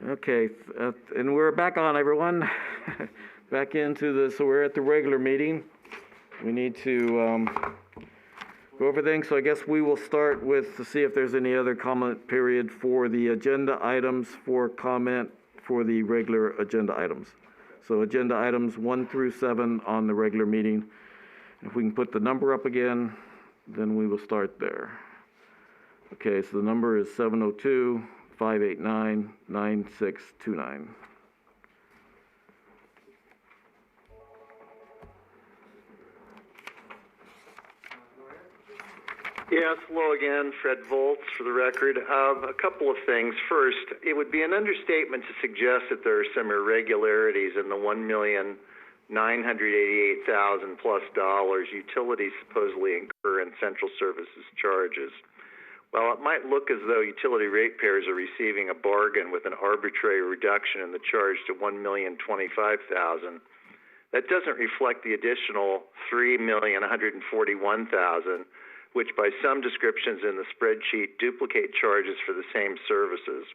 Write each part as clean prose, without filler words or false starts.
Okay, and we're back on, everyone. Back into the, so we're at the regular meeting. We need to go over things, so I guess we will start with to see if there's any other comment period for the agenda items for comment for the regular agenda items. So agenda items 1 through 7 on the regular meeting. If we can put the number up again, then we will start there. Okay, so the number is 702-589-9629. Yes, hello again, Fred Volz for the record. A couple of things. First, it would be an understatement to suggest that there are some irregularities in the $1,988,000 plus utilities supposedly incur in central services charges. While it might look as though utility ratepayers are receiving a bargain with an arbitrary reduction in the charge to $1,025,000, that doesn't reflect the additional $3,141,000, which by some descriptions in the spreadsheet duplicate charges for the same services.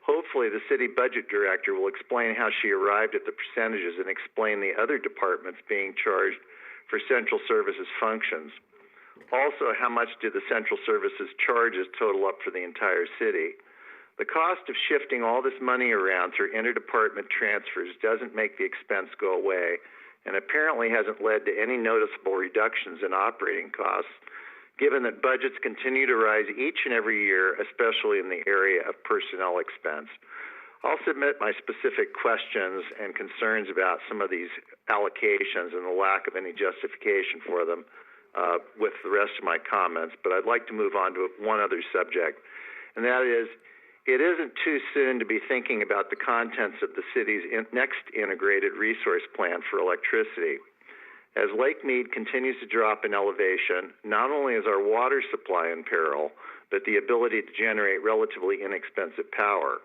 Hopefully the city budget director will explain how she arrived at the percentages and explain the other departments being charged for central services functions. Also, how much do the central services charges total up for the entire city? The cost of shifting all this money around through interdepartment transfers doesn't make the expense go away, and apparently hasn't led to any noticeable reductions in operating costs, given that budgets continue to rise each and every year, especially in the area of personnel expense. I'll submit my specific questions and concerns about some of these allocations and the lack of any justification for them with the rest of my comments, but I'd like to move on to one other subject, and that is, it isn't too soon to be thinking about the contents of the city's next integrated resource plan for electricity. As Lake Mead continues to drop in elevation, not only is our water supply in peril, but the ability to generate relatively inexpensive power.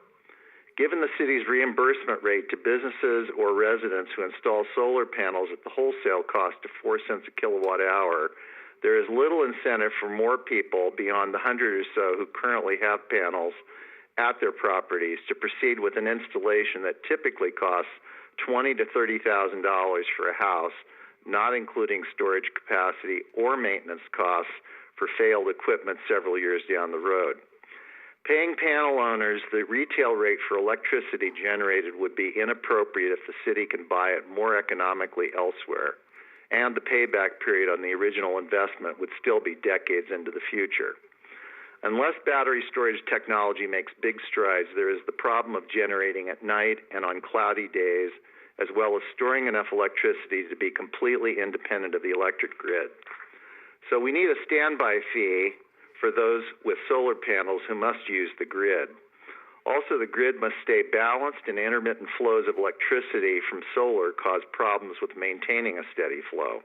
Given the city's reimbursement rate to businesses or residents who install solar panels at the wholesale cost of 4 cents a kilowatt hour, there is little incentive for more people beyond the 100 or so who currently have panels at their properties to proceed with an installation that typically costs $20,000 to $30,000 for a house, not including storage capacity or maintenance costs for failed equipment several years down the road. Paying panel owners the retail rate for electricity generated would be inappropriate if the city can buy it more economically elsewhere, and the payback period on the original investment would still be decades into the future. Unless battery storage technology makes big strides, there is the problem of generating at night and on cloudy days, as well as storing enough electricity to be completely independent of the electric grid. So we need a standby fee for those with solar panels who must use the grid. Also, the grid must stay balanced, and intermittent flows of electricity from solar cause problems with maintaining a steady flow.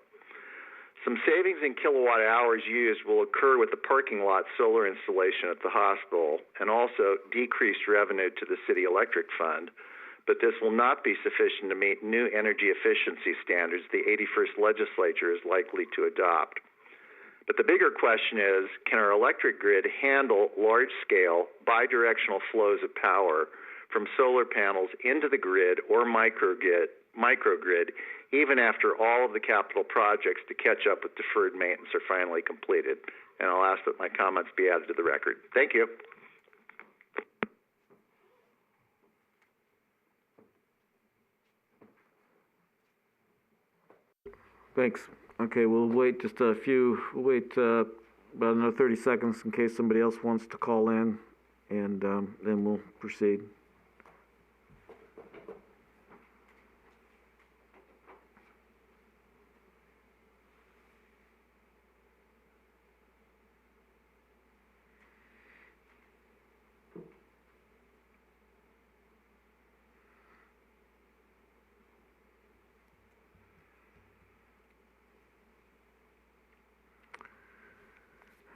Some savings in kilowatt hours used will occur with the parking lot solar installation at the hospital, and also decreased revenue to the city electric fund, but this will not be sufficient to meet new energy efficiency standards the 81st legislature is likely to adopt. But the bigger question is, can our electric grid handle large-scale, bidirectional flows of power from solar panels into the grid or microgrid, even after all of the capital projects to catch up with deferred maintenance are finally completed? And I'll ask that my comments be added to the record. Thank you. Thanks. Okay, we'll wait just a few, we'll wait about another 30 seconds in case somebody else wants to call in, and then we'll proceed.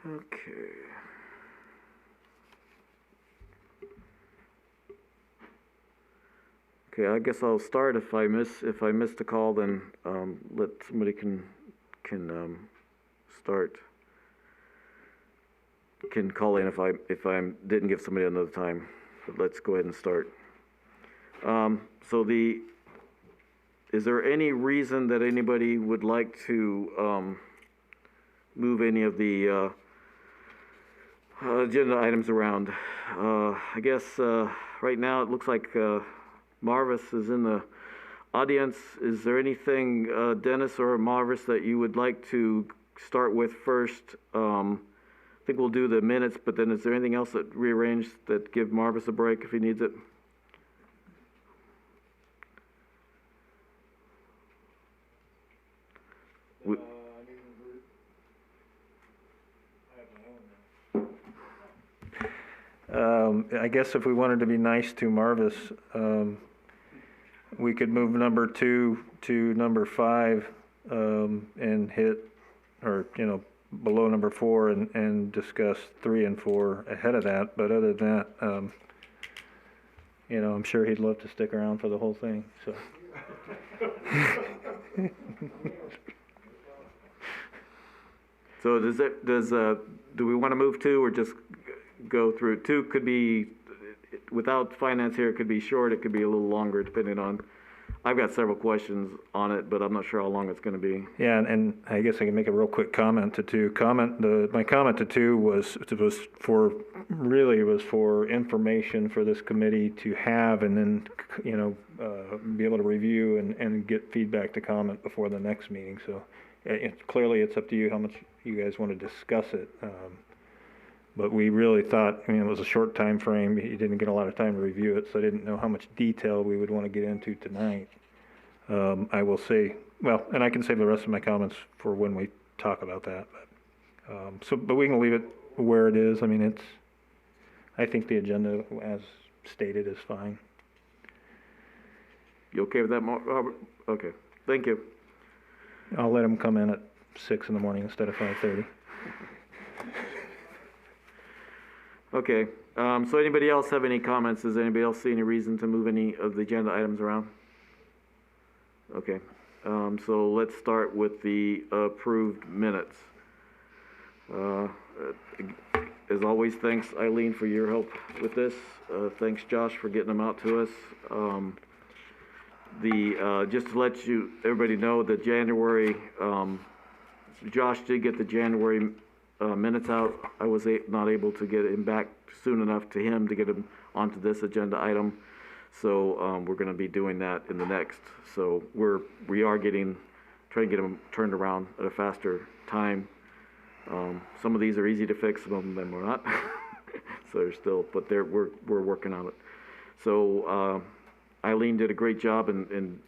Okay. Okay, I guess I'll start. If I miss the call, then let somebody can start. Can call in if I didn't give somebody another time. But let's go ahead and start. Is there any reason that anybody would like to move any of the agenda items around? I guess right now it looks like Marvis is in the audience. Is there anything, Dennis or Marvis, that you would like to start with first? I think we'll do the minutes, but then is there anything else that rearranged that give Marvis a break if he needs it? I guess if we wanted to be nice to Marvis, we could move number 2 to number 5 and hit, or, below number 4 and discuss 3 and 4 ahead of that. But other than that, I'm sure he'd love to stick around for the whole thing, so. So do we want to move 2 or just go through? 2 could be, without finance here, it could be short, it could be a little longer, depending on, I've got several questions on it, but I'm not sure how long it's going to be. Yeah, and I guess I can make a real quick comment to 2. My comment to 2 was for information for this committee to have, and then, be able to review and get feedback to comment before the next meeting. So clearly it's up to you how much you guys want to discuss it. But we really thought, it was a short time frame. You didn't get a lot of time to review it, so I didn't know how much detail we would want to get into tonight. I will say, and I can save the rest of my comments for when we talk about that. But we can leave it where it is. I think the agenda, as stated, is fine. You okay with that, Robert? Okay, thank you. I'll let him come in at 6 in the morning instead of 5:30. Okay, so anybody else have any comments? Does anybody else see any reason to move any of the agenda items around? Okay, so let's start with the approved minutes. As always, thanks Eileen for your help with this. Thanks Josh for getting them out to us. Just to let everybody know, the January, Josh did get the January minutes out. I was not able to get him back soon enough to him to get him onto this agenda item. So we're going to be doing that in the next. So we are trying to get them turned around at a faster time. Some of these are easy to fix, some of them are not. So they're still, but we're working on it. So Eileen did a great job in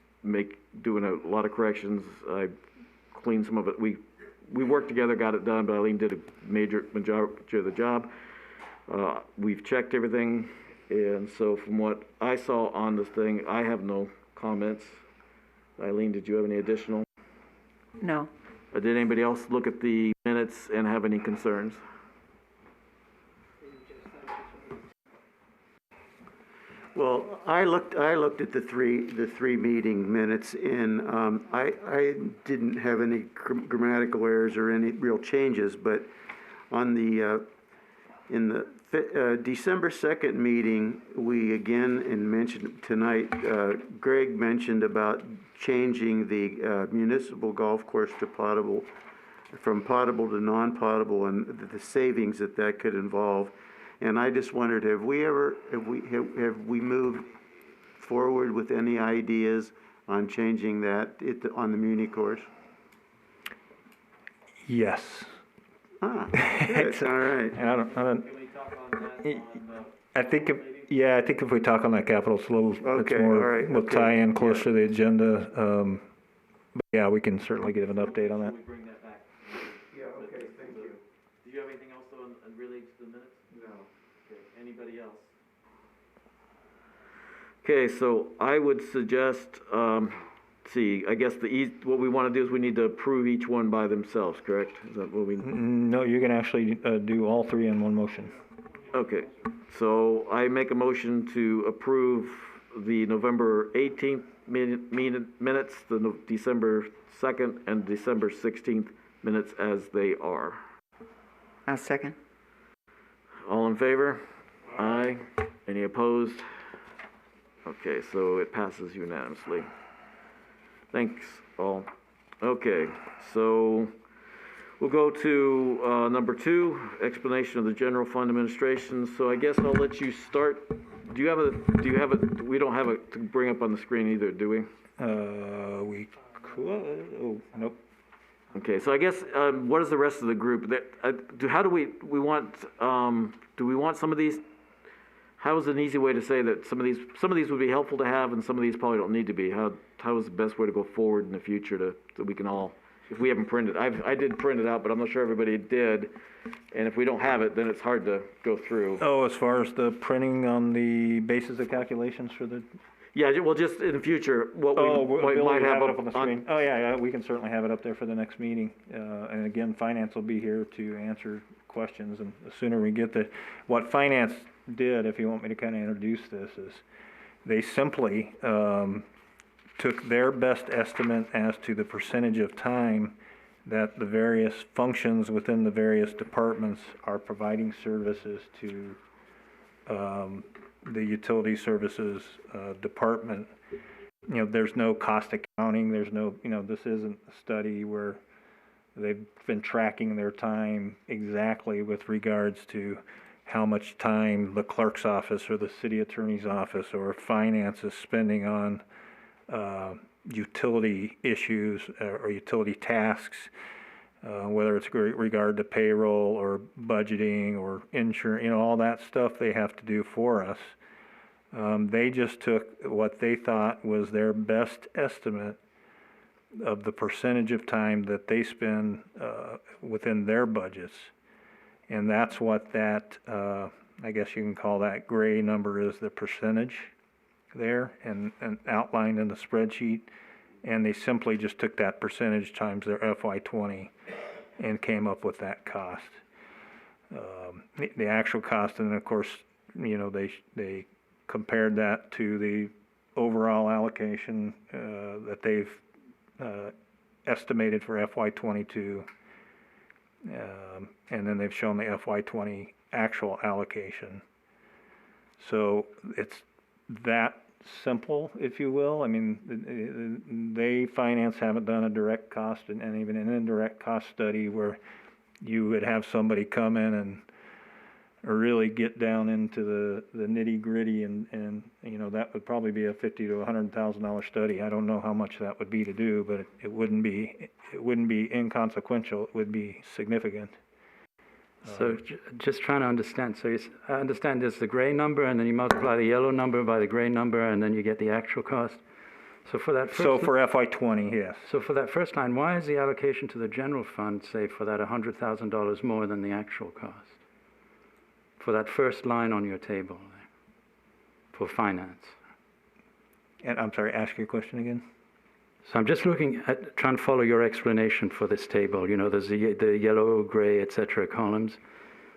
doing a lot of corrections. I cleaned some of it. We worked together, got it done, but Eileen did a majority of the job. We've checked everything, and so from what I saw on this thing, I have no comments. Eileen, did you have any additional? No. Did anybody else look at the minutes and have any concerns? Well, I looked at the three meeting minutes, and I didn't have any grammatical errors or any real changes. But on in the December 2nd meeting, we again, and mentioned tonight, Greg mentioned about changing the municipal golf course to potable, from potable to non-potable, and the savings that could involve. And I just wondered, have we moved forward with any ideas on changing that on the Muni course? Yes. Ah, good. All right. I don't. Can we talk on that? I think if we talk on that capital, it's a little, Okay, it's more, all right, we'll okay. tie in closer to the agenda. But yeah, we can certainly give an update on that. We bring that back. Yeah, okay, thank you. Do you have anything else on related to the minutes? No. Okay, anybody else? Okay, so I would suggest, I guess what we want to do is we need to approve each one by themselves, correct? Is that what we? No, you can actually do all three in one motion. Okay, so I make a motion to approve the November 18th minutes, the December 2nd, and December 16th minutes as they are. I'll second. All in favor? Aye. Any opposed? Okay, so it passes unanimously. Thanks, all. Okay, so we'll go to number 2, explanation of the general fund administration. So I guess I'll let you start. Do you have a, we don't have it to bring up on the screen either, do we? We could, oh, nope. Okay, so I guess, what is the rest of the group? How do we want, do we want some of these, how is an easy way to say that some of these would be helpful to have and some of these probably don't need to be? How is the best way to go forward in the future so we can all, if we haven't printed, I did print it out, but I'm not sure everybody did. And if we don't have it, then it's hard to go through. Oh, as far as the printing on the basis of calculations for the, Yeah, well, just in the future, what we we'll might have it up on the screen. Oh, yeah, we can certainly have it up there for the next meeting. And again, finance will be here to answer questions, and the sooner we get what finance did, if you want me to kind of introduce this, is they simply took their best estimate as to the percentage of time that the various functions within the various departments are providing services to the utility services department. You know, there's no cost accounting, there's no, this isn't a study where they've been tracking their time exactly with regards to how much time the clerk's office or the city attorney's office or finance is spending on utility issues or utility tasks, whether it's regard to payroll or budgeting or insurance, all that stuff they have to do for us. They just took what they thought was their best estimate of the percentage of time that they spend within their budgets. And that's what that, I guess you can call that gray number, is the percentage there and outlined in the spreadsheet. And they simply just took that percentage times their FY20 and came up with that cost. The actual cost, and of course, they compared that to the overall allocation that they've estimated for FY22, and then they've shown the FY20 actual allocation. So it's that simple, if you will. I mean, finance haven't done a direct cost and even an indirect cost study where you would have somebody come in and really get down into the nitty gritty, and that would probably be a $50,000 to $100,000 study. I don't know how much that would be to do, but it wouldn't be inconsequential. It would be significant. So just trying to understand. So I understand there's the gray number, and then you multiply the yellow number by the gray number, and then you get the actual cost. So for that for FY20, yes. So for that first line, why is the allocation to the general fund, say, for that $100,000 more than the actual cost? For that first line on your table there, for finance. And I'm sorry, ask your question again. So I'm just looking at, trying to follow your explanation for this table. There's the yellow, gray, etc. columns.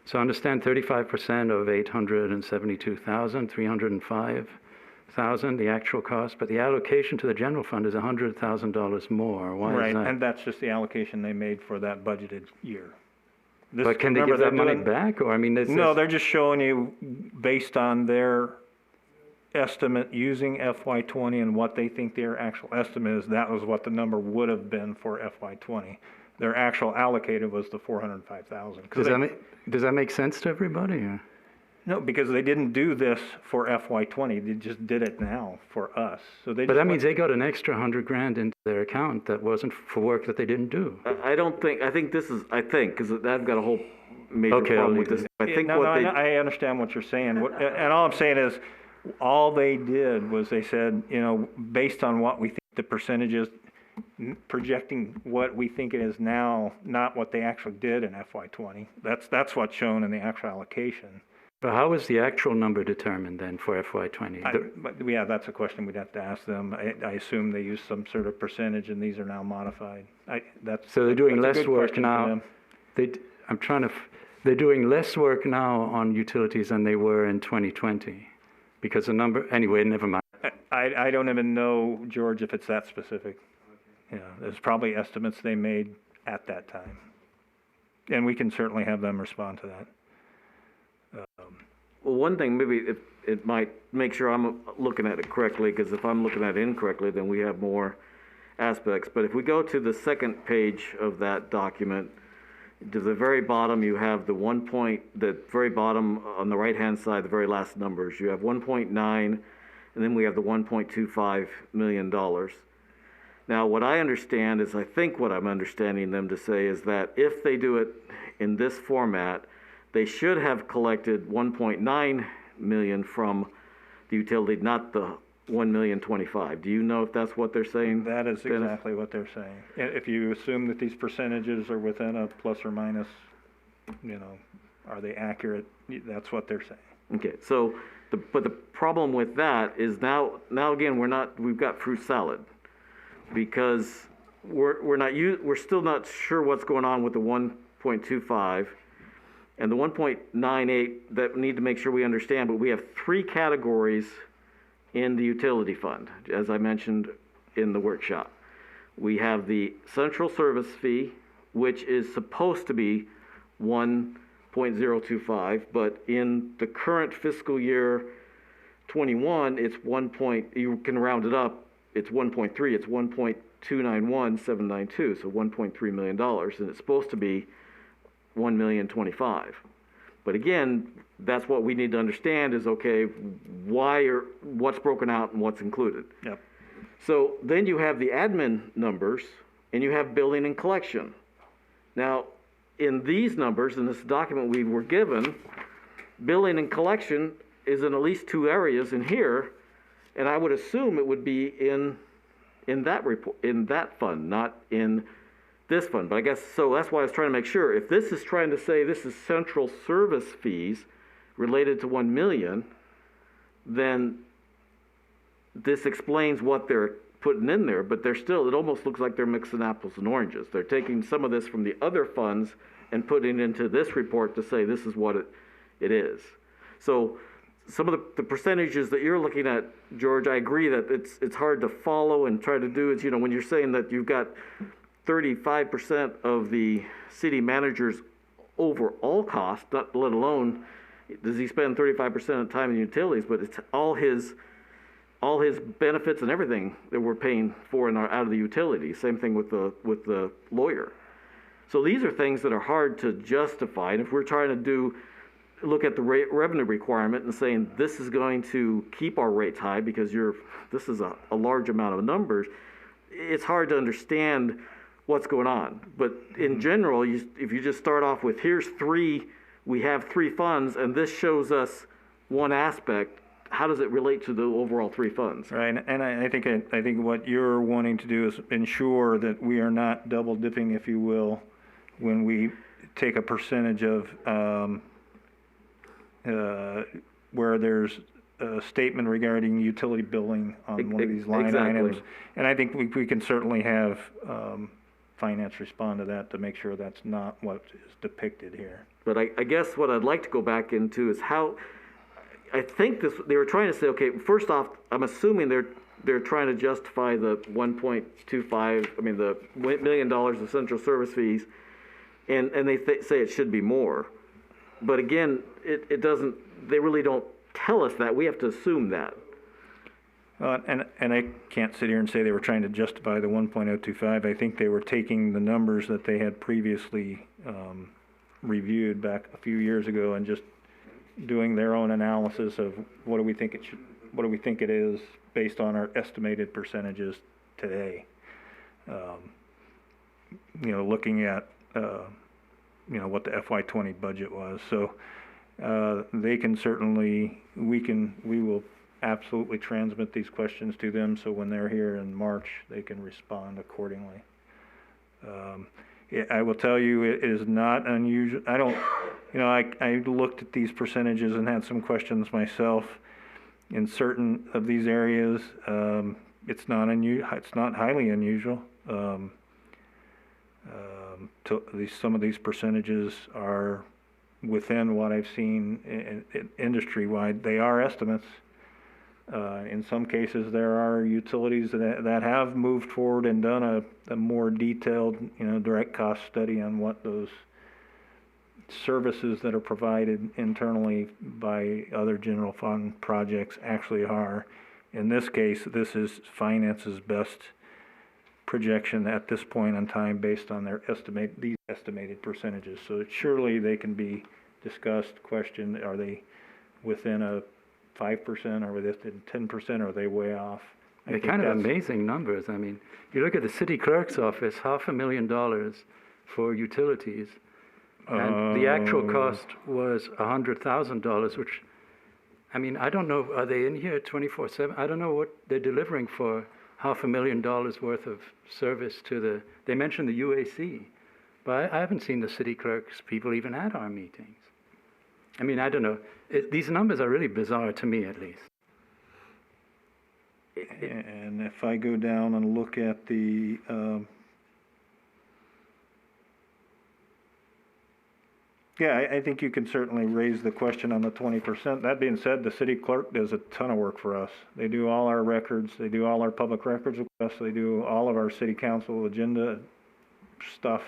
So I understand 35% of 872,000, 305,000, the actual cost, but the allocation to the general fund is $100,000 more. Why is that? And that's just the allocation they made for that budgeted year. But can they give that money back, or No, they're just showing you based on their estimate using FY20 and what they think their actual estimate is. That was what the number would have been for FY20. Their actual allocated was the $405,000. Does that make sense to everybody? Or? No, because they didn't do this for FY20. They just did it now for us. So but that means they got an extra $100,000 into their account that wasn't for work that they didn't do. I think, because I've got a whole major problem with this. I understand what you're saying. And all I'm saying is, all they did was they said, based on what we think the percentage is, projecting what we think it is now, not what they actually did in FY20. That's what's shown in the actual allocation. But how was the actual number determined then for FY20? Yeah, that's a question we'd have to ask them. I assume they use some sort of percentage, and these are now modified. So they're doing less work now. They're doing less work now on utilities than they were in 2020, because the number. Anyway, never mind. I don't even know, George, if it's that specific. Yeah, there's probably estimates they made at that time, and we can certainly have them respond to that. one thing, maybe it might make sure I'm looking at it correctly, because if I'm looking at it incorrectly, then we have more aspects. But if we go to the second page of that document, to the very bottom, you have the very bottom on the right-hand side, the very last numbers. You have 1.9, and then we have the $1.25 million. Now, what I understand is, I think what I'm understanding them to say is that if they do it in this format, they should have collected 1.9 million from the utility, not the 1,025,000. Do you know if that's what they're saying? That is Dennis? exactly what they're saying. If you assume that these percentages are within a plus or minus, are they accurate? That's what they're saying. Okay, so, but the problem with that is now again, we've got fruit salad. Because we're still not sure what's going on with the 1.25 and the 1.98 that we need to make sure we understand, but we have three categories in the utility fund, as I mentioned in the workshop. We have the central service fee, which is supposed to be 1.025, but in the current fiscal year 21, it's you can round it up, it's 1.3, it's 1.291792, so $1.3 million, and it's supposed to be 1,025,000. But again, that's what we need to understand is, okay, what's broken out and what's included. Yep. So then you have the admin numbers, and you have billing and collection. Now, in these numbers, in this document we were given, billing and collection is in at least two areas in here, and I would assume it would be in that report, in that fund, not in this fund. But I guess, so that's why I was trying to make sure. If this is trying to say this is central service fees related to 1 million, then this explains what they're putting in there, but it almost looks like they're mixing apples and oranges. They're taking some of this from the other funds and putting it into this report to say this is what it is. So some of the percentages that you're looking at, George, I agree that it's hard to follow and try to do. It's, when you're saying that you've got 35% of the city manager's overall cost, not let alone does he spend 35% of the time in utilities, but it's all his benefits and everything that we're paying for out of the utilities. Same thing with the lawyer. So these are things that are hard to justify. And if we're trying to look at the revenue requirement and saying this is going to keep our rates high because this is a large amount of numbers, it's hard to understand what's going on. But in general, if you just start off with we have three funds, and this shows us one aspect, how does it relate to the overall three funds? Right, and I think what you're wanting to do is ensure that we are not double dipping, if you will, when we take a percentage of where there's a statement regarding utility billing on one of these line items. And I think we can certainly have finance respond to that to make sure that's not what is depicted here. But I guess what I'd like to go back into is how, I think they were trying to say, okay, first off, I'm assuming they're trying to justify the 1.25, the $1 million of central service fees, and they say it should be more. But again, it doesn't, they really don't tell us that. We have to assume that. And I can't sit here and say they were trying to justify the 1.025. I think they were taking the numbers that they had previously reviewed back a few years ago and just doing their own analysis of what do we think it is based on our estimated percentages today. Looking at what the FY20 budget was. So they can certainly, we will absolutely transmit these questions to them, so when they're here in March, they can respond accordingly. I will tell you, it is not unusual. I looked at these percentages and had some questions myself. In certain of these areas, it's not highly unusual. Some of these percentages are within what I've seen industry-wide. They are estimates. In some cases, there are utilities that have moved forward and done a more detailed, direct cost study on what those services that are provided internally by other general fund projects actually are. In this case, this is finance's best projection at this point in time based on their these estimated percentages. So surely they can be discussed, questioned. Are they within a 5%? Are they within 10%? Are they way off? They're kind of amazing numbers. I mean, you look at the city clerk's office, $500,000 for utilities, and the actual cost was $100,000, which, I mean, I don't know, are they in here 24/7? I don't know what they're delivering for $500,000 worth of service to the, they mentioned the UAC, but I haven't seen the city clerk's people even at our meetings. I mean, I don't know. These numbers are really bizarre to me, at least. And if I go down and look at the, I think you can certainly raise the question on the 20%. That being said, the city clerk does a ton of work for us. They do all our records, they do all our public records requests, they do all of our city council agenda stuff.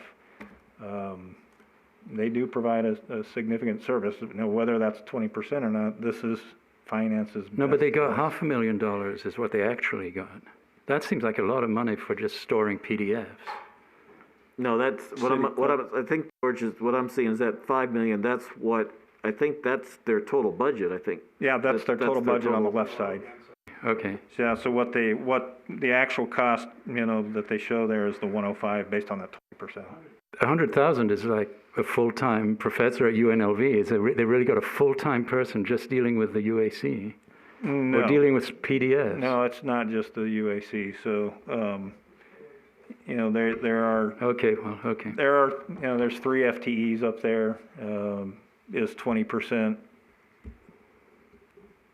They do provide a significant service. You know, whether that's 20% or not, this is finance's. No, but they got best $500,000 is what they actually got. That seems like a lot of money for just storing PDFs. No, that's I think, George, is what I'm seeing is that 5 million. That's what I think. That's their total budget. I think. Yeah, that's their total budget on the left side. Okay. Yeah, so what the actual cost, you know, that they show there is the 105 based on that 20%. 100,000 is like a full-time professor at UNLV. They really got a full-time person just dealing with the UAC No. or dealing with PDFs. No, it's not just the UAC. So, you know, there are. Okay. Well. Okay. There are, you know, there's 3 FTEs up there. Is 20%,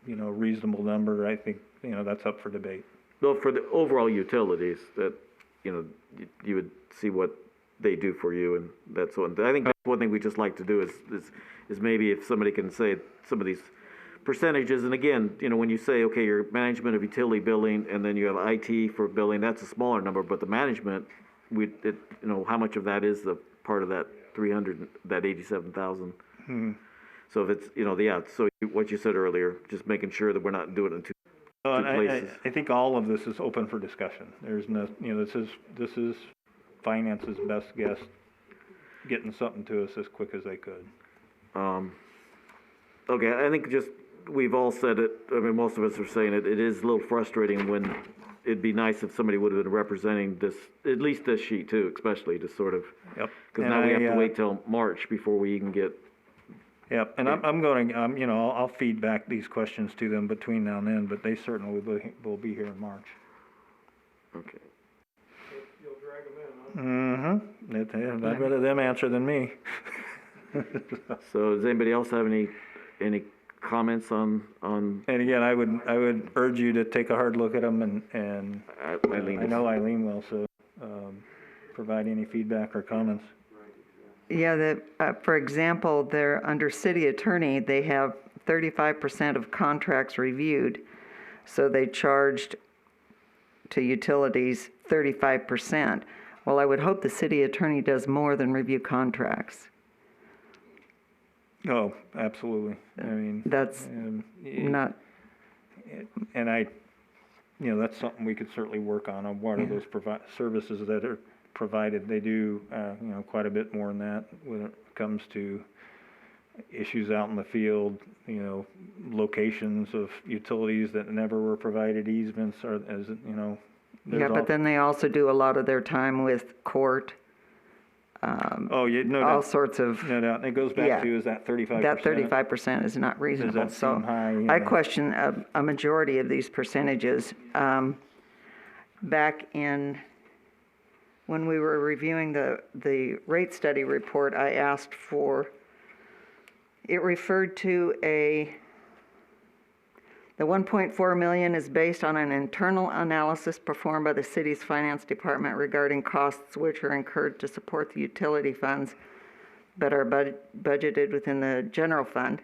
you know, reasonable number? I think, you know, that's up for debate. Well, for the overall utilities, that, you know, you would see what they do for you, and that's one. I think that's one thing we just like to do is maybe if somebody can say some of these percentages, and again, you know, when you say, okay, your management of utility billing, and then you have IT for billing, that's a smaller number, but the management, you know, how much of that is the part of that 300, that 87,000? So if it's, you know, so what you said earlier, just making sure that we're not doing it in two places. I think all of this is open for discussion. There's no, you know, this is finance's best guess, getting something to us as quick as they could. Okay, I think just, we've all said it, I mean, most of us are saying it, it is a little frustrating when, it'd be nice if somebody would have been representing this, at least this sheet too, especially to sort of, Yep. because now we have to wait till March before we even get. Yep, and I'm going, you know, I'll feed back these questions to them between now and then, but they certainly will be here in March. Okay. Mm-hmm. I'd rather them answer than me. So does anybody else have any comments on? And again, I would urge you to take a hard look at them and Eileen? I know Eileen will, so provide any feedback or comments. Yeah, for example, they're under city attorney, they have 35% of contracts reviewed, so they charged to utilities 35%. Well, I would hope the city attorney does more than review contracts. Oh, absolutely. I mean, That's not, and I, you know, that's something we could certainly work on what are those services that are provided. They do, you know, quite a bit more than that when it comes to issues out in the field, you know, locations of utilities that never were provided easements, or as, you know. yeah, but then they also do a lot of their time with court. Oh, yeah, no all doubt. sorts of. No doubt. And it goes back to, is that 35%? That 35% is not reasonable. Does that seem high? You I know? question a majority of these percentages. Back in, when we were reviewing the rate study report, I asked for, it referred to the 1.4 million is based on an internal analysis performed by the city's finance department regarding costs which are incurred to support the utility funds but are budgeted within the general fund.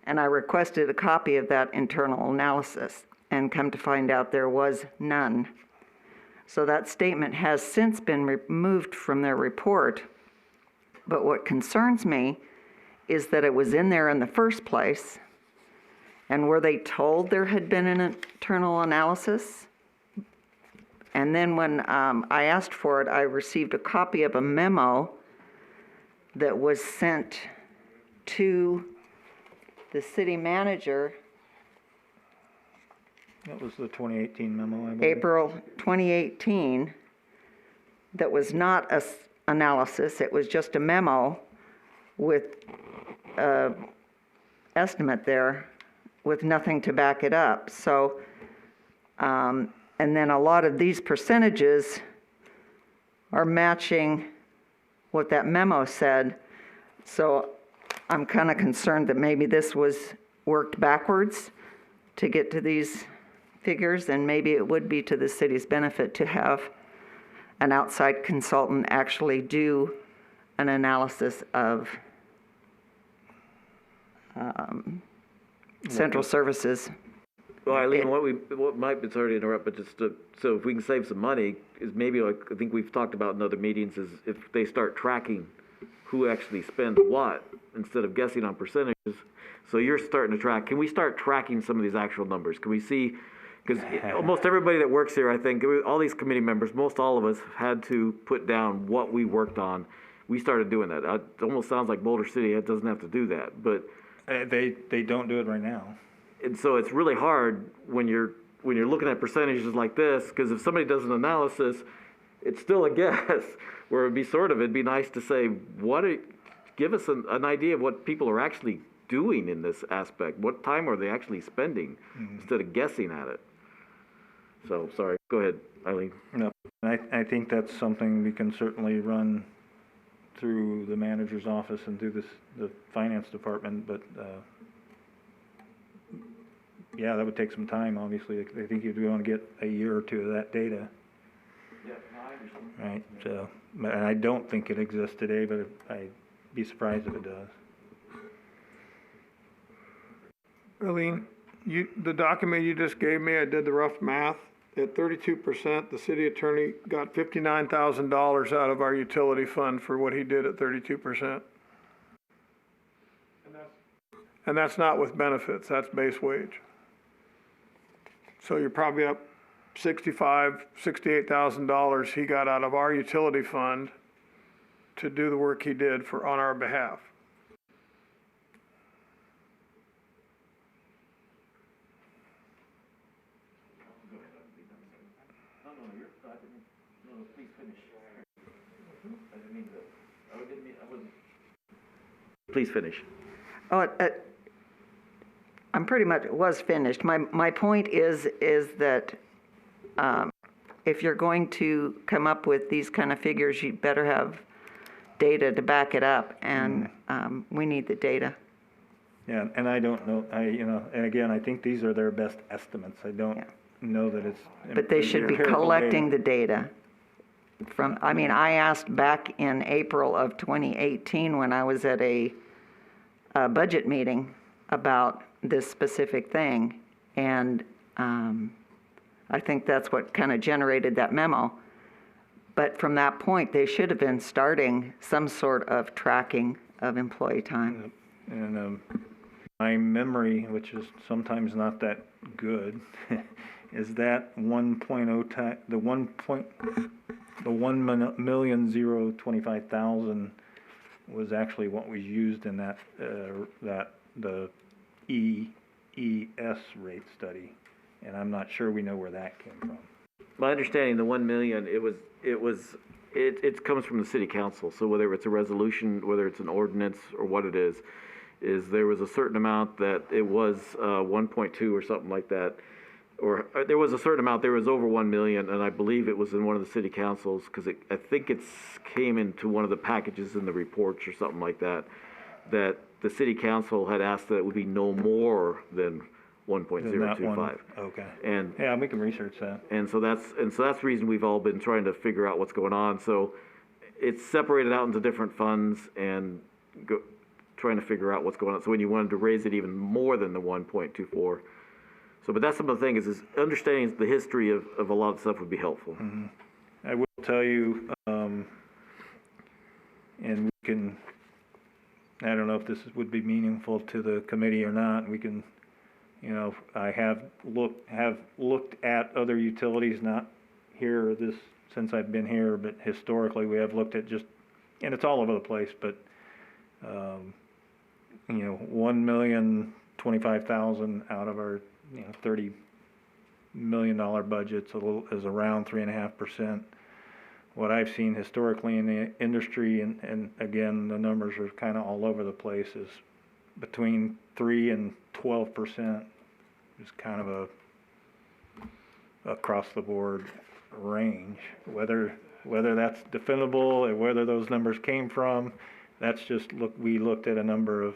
And I requested a copy of that internal analysis, and come to find out there was none. So that statement has since been removed from their report. But what concerns me is that it was in there in the first place. And were they told there had been an internal analysis? And then when I asked for it, I received a copy of a memo that was sent to the city manager That was the 2018 memo, I believe. April 2018, that was not a analysis, it was just a memo with a estimate there with nothing to back it up. So, and then a lot of these percentages are matching what that memo said. So I'm kind of concerned that maybe this was worked backwards to get to these figures, and maybe it would be to the city's benefit to have an outside consultant actually do an analysis of central services. Well, Eileen, what might be, sorry to interrupt, but just to, so if we can save some money, is maybe like, I think we've talked about in other meetings, is if they start tracking who actually spends what, instead of guessing on percentages. So you're starting to track, can we start tracking some of these actual numbers? Can we see, because almost everybody that works here, I think, all these committee members, most all of us had to put down what we worked on. We started doing that. It almost sounds like Boulder City, it doesn't have to do that, but. They don't do it right now. And so it's really hard when you're looking at percentages like this, because if somebody does an analysis, it's still a guess. Where it'd be nice to say, give us an idea of what people are actually doing in this aspect. What time are they actually spending instead of guessing at it? So, sorry, go ahead, Eileen. No, I think that's something we can certainly run through the manager's office and through the finance department, but yeah, that would take some time, obviously. I think you'd want to get a year or two of that data. Yeah, no, I understand. Right, so, and I don't think it exists today, but I'd be surprised if it does. Eileen, the document you just gave me, I did the rough math. At 32%, the city attorney got $59,000 out of our utility fund for what he did at 32%. And that's not with benefits, that's base wage. So you're probably up $68,000 he got out of our utility fund to do the work he did on our behalf. Please finish. Oh, I'm pretty much, it was finished. My point is that if you're going to come up with these kind of figures, you better have data to back it up, and we need the data. Yeah, and I don't know, and again, I think these are their best estimates. I don't know that it's. But they should be empirical collecting data. the data from, I asked back in April of 2018 when I was at a budget meeting about this specific thing, and I think that's what kind of generated that memo. But from that point, they should have been starting some sort of tracking of employee time. And my memory, which is sometimes not that good, is that 1.0 the 1,025,000 was actually what was used in that the EES rate study, and I'm not sure we know where that came from. My understanding, the 1 million, it comes from the city council. So whether it's a resolution, whether it's an ordinance, or what it is there was a certain amount that it was 1.2 or something like that, or there was a certain amount. There was over 1 million, and I believe it was in one of the city councils because I think it came into one of the packages in the reports or something like that. That the city council had asked that it would be no more than 1.025. Okay. And yeah, we can research that. And so that's the reason we've all been trying to figure out what's going on. So it's separated out into different funds and trying to figure out what's going on. So when you wanted to raise it even more than the 1.24. So, but that's some of the things is understanding the history of a lot of stuff would be helpful. Mm-hmm. I will tell you, and we can, I don't know if this would be meaningful to the committee or not. We can, I have looked at other utilities, not here since I've been here, but historically we have looked at and it's all over the place, but, $1,025,000 out of our, $30 million budget's is around 3.5%. What I've seen historically in the industry, and again, the numbers are kind of all over the place, is between 3 and 12% is kind of a across the board range. Whether that's defendable and whether those numbers came from, that's just we looked at a number of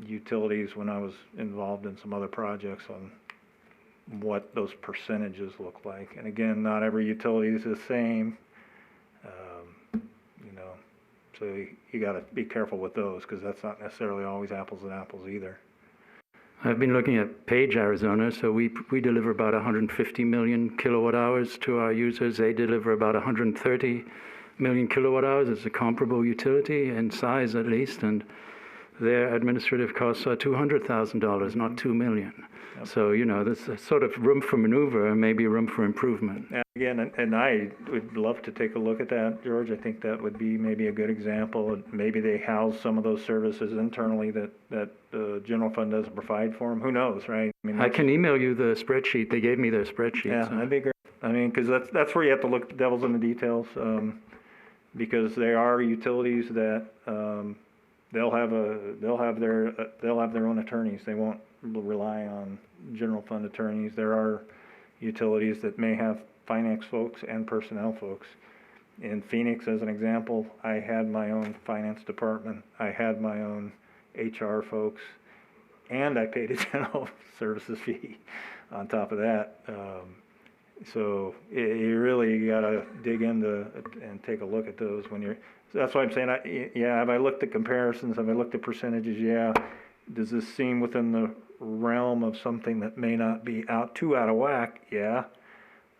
utilities when I was involved in some other projects on what those percentages look like. And again, not every utility is the same, so you got to be careful with those, because that's not necessarily always apples and apples either. I've been looking at Page, Arizona, so we deliver about 150 million kilowatt hours to our users. They deliver about 130 million kilowatt hours. It's a comparable utility in size at least, and their administrative costs are $200,000, not $2 million. Yep. So, there's a sort of room for maneuver and maybe room for improvement. And again, and I would love to take a look at that, George. I think that would be maybe a good example. Maybe they house some of those services internally that the general fund doesn't provide for them. Who knows, right? I can email you the spreadsheet. They gave me their spreadsheet. Yeah, so. that'd be great. because that's where you have to look at the devil's in the details, because there are utilities that, they'll have their own attorneys. They won't rely on general fund attorneys. There are utilities that may have finance folks and personnel folks. In Phoenix, as an example, I had my own finance department. I had my own HR folks, and I paid a general services fee on top of that. So you really gotta dig into and take a look at those when you're. So that's why I'm saying, have I looked at comparisons? Have I looked at percentages? Yeah. Does this seem within the realm of something that may not be too out of whack? Yeah.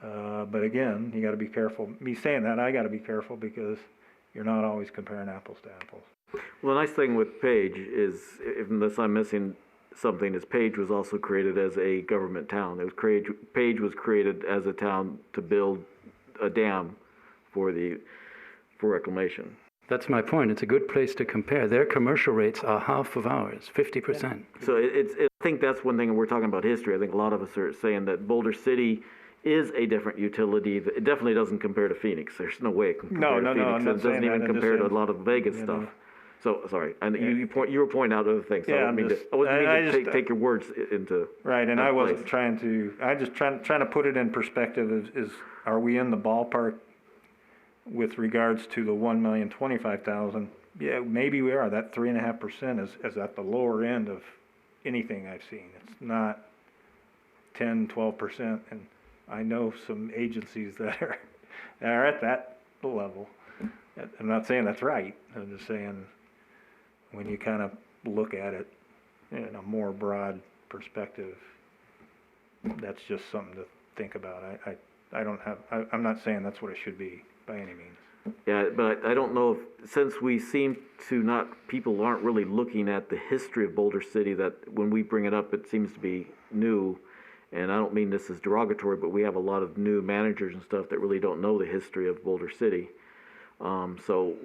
But again, you got to be careful. Me saying that, I got to be careful because you're not always comparing apples to apples. Well, the nice thing with Page is, unless I'm missing something, is Page was also created as a government town. Page was created as a town to build a dam for reclamation. That's my point. It's a good place to compare. Their commercial rates are half of ours, 50%. So I think that's one thing. We're talking about history. I think a lot of us are saying that Boulder City is a different utility. It definitely doesn't compare to Phoenix. There's no way it can compare to Phoenix. It doesn't even compare to a lot of Vegas stuff. So sorry, and you were pointing out other things. So I wasn't meaning to take your words into right. And I wasn't trying to. I just trying to put it in perspective. Is are we in the ballpark with regards to the 1,025,000? Yeah, maybe we are. That 3.5% is at the lower end of anything I've seen. It's not 10, 12%, and I know some agencies that are at that level. I'm not saying that's right. I'm just saying when you kind of look at it in a more broad perspective, that's just something to think about. I'm not saying that's what it should be by any means. Yeah, but I don't know if, since we seem to people aren't really looking at the history of Boulder City, that when we bring it up, it seems to be new. And I don't mean this as derogatory, but we have a lot of new managers and stuff that really don't know the history of Boulder City. So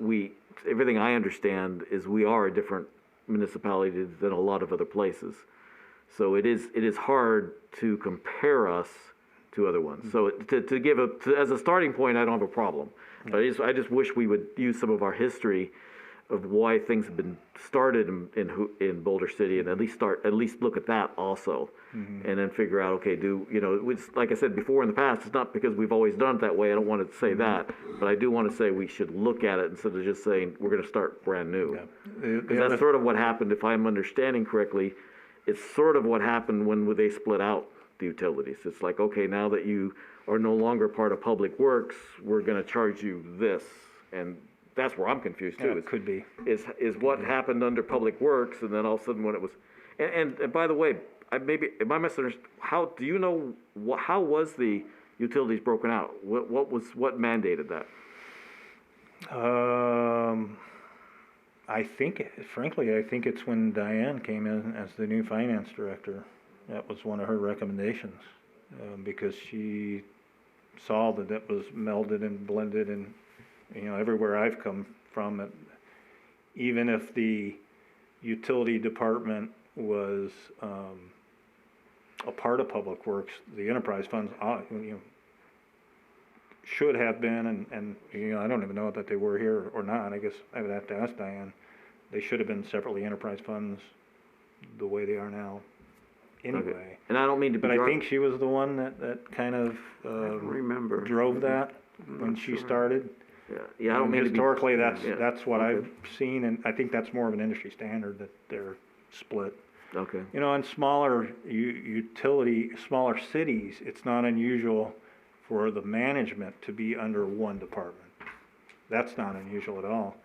everything I understand is we are a different municipality than a lot of other places. So it is hard to compare us to other ones. So to give as a starting point, I don't have a problem. But I just wish we would use some of our history of why things have been started in Boulder City, and at least look at that also, and then figure out, okay, like I said before in the past, it's not because we've always done it that way. I don't want to say that, but I do want to say we should look at it instead of just saying we're going to start brand new. Because that's sort of what happened, if I'm understanding correctly. It's sort of what happened when they split out the utilities. It's like, okay, now that you are no longer part of Public Works, we're going to charge you this, and that's where I'm confused too. Yeah, it could be. Is what happened under Public Works, and then all of a sudden when it was, and by the way, am I misunderstanding? How do you know how was the utilities broken out? What mandated that? I think, frankly, I think it's when Diane came in as the new finance director. That was one of her recommendations, because she saw that it was melded and blended, and, everywhere I've come from, even if the utility department was, a part of Public Works, the enterprise funds, should have been, and I don't even know that they were here or not. I guess I would have to ask Diane. They should have been separately enterprise funds the way they are now anyway. Okay. And I don't mean to be But I think she was the one that kind of remember. drove that when she started. Yeah, I don't mean to be. Historically, that's what Okay. I've seen, and I think that's more of an industry standard that they're split. Okay. In smaller smaller cities, it's not unusual for the management to be under one department. That's not unusual at all.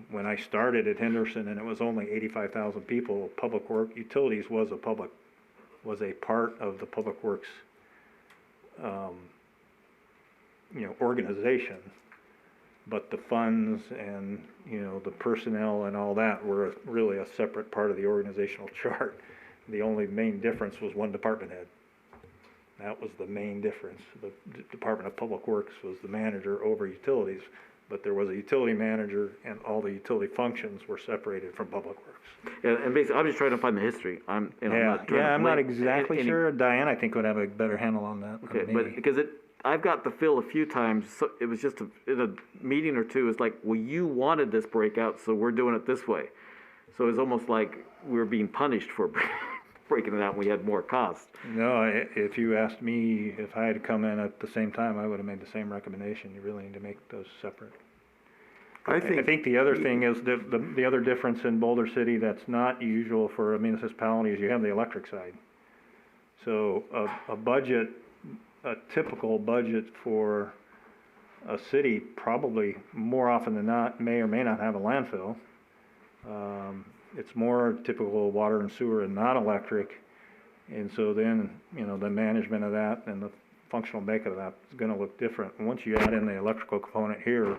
When I started at Henderson and it was only 85,000 people, Public Work Utilities was a part of the Public Works, organization. But the funds and, the personnel and all that were really a separate part of the organizational chart. The only main difference was one department head. That was the main difference. The Department of Public Works was the manager over utilities, but there was a utility manager, and all the utility functions were separated from Public Works. Yeah, and basically, I'm just trying to find the history. I'm not exactly sure. Diane, I think, would have a better handle on that. Okay, than but me. because I've got the feel a few times, so it was just in a meeting or two, it's like, well, you wanted this breakout, so we're doing it this way. So it's almost like we were being punished for breaking it out and we had more cost. No, if you asked me if I had come in at the same time, I would have made the same recommendation. You really need to make those separate. I think the other thing is the other difference in Boulder City that's not usual for a municipality is you have the electric side. So a typical budget for a city probably more often than not may or may not have a landfill. It's more typical water and sewer and not electric. And so then, the management of that and the functional makeup of that is going to look different. And once you add in the electrical component here,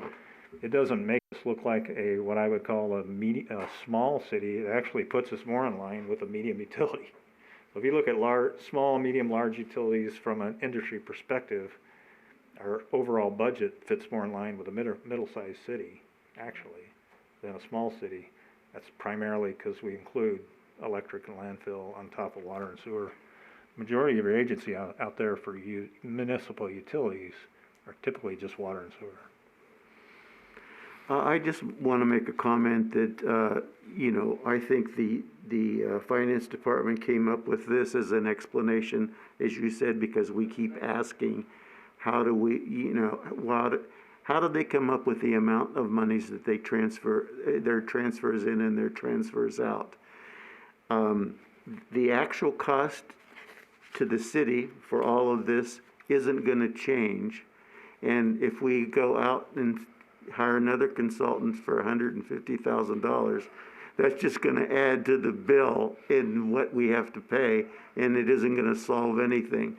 it doesn't make us look like what I would call a small city. It actually puts us more in line with a medium utility. So if you look at small, medium, large utilities from an industry perspective, our overall budget fits more in line with a middle-sized city, actually, than a small city. That's primarily because we include electric and landfill on top of water and sewer. Majority of your agency out there for municipal utilities are typically just water and sewer. I just want to make a comment that, I think the finance department came up with this as an explanation, as you said, because we keep asking, how do they come up with the amount of monies that they transfer, their transfers in and their transfers out? The actual cost to the city for all of this isn't going to change. And if we go out and hire another consultant for $150,000, that's just going to add to the bill in what we have to pay, and it isn't going to solve anything.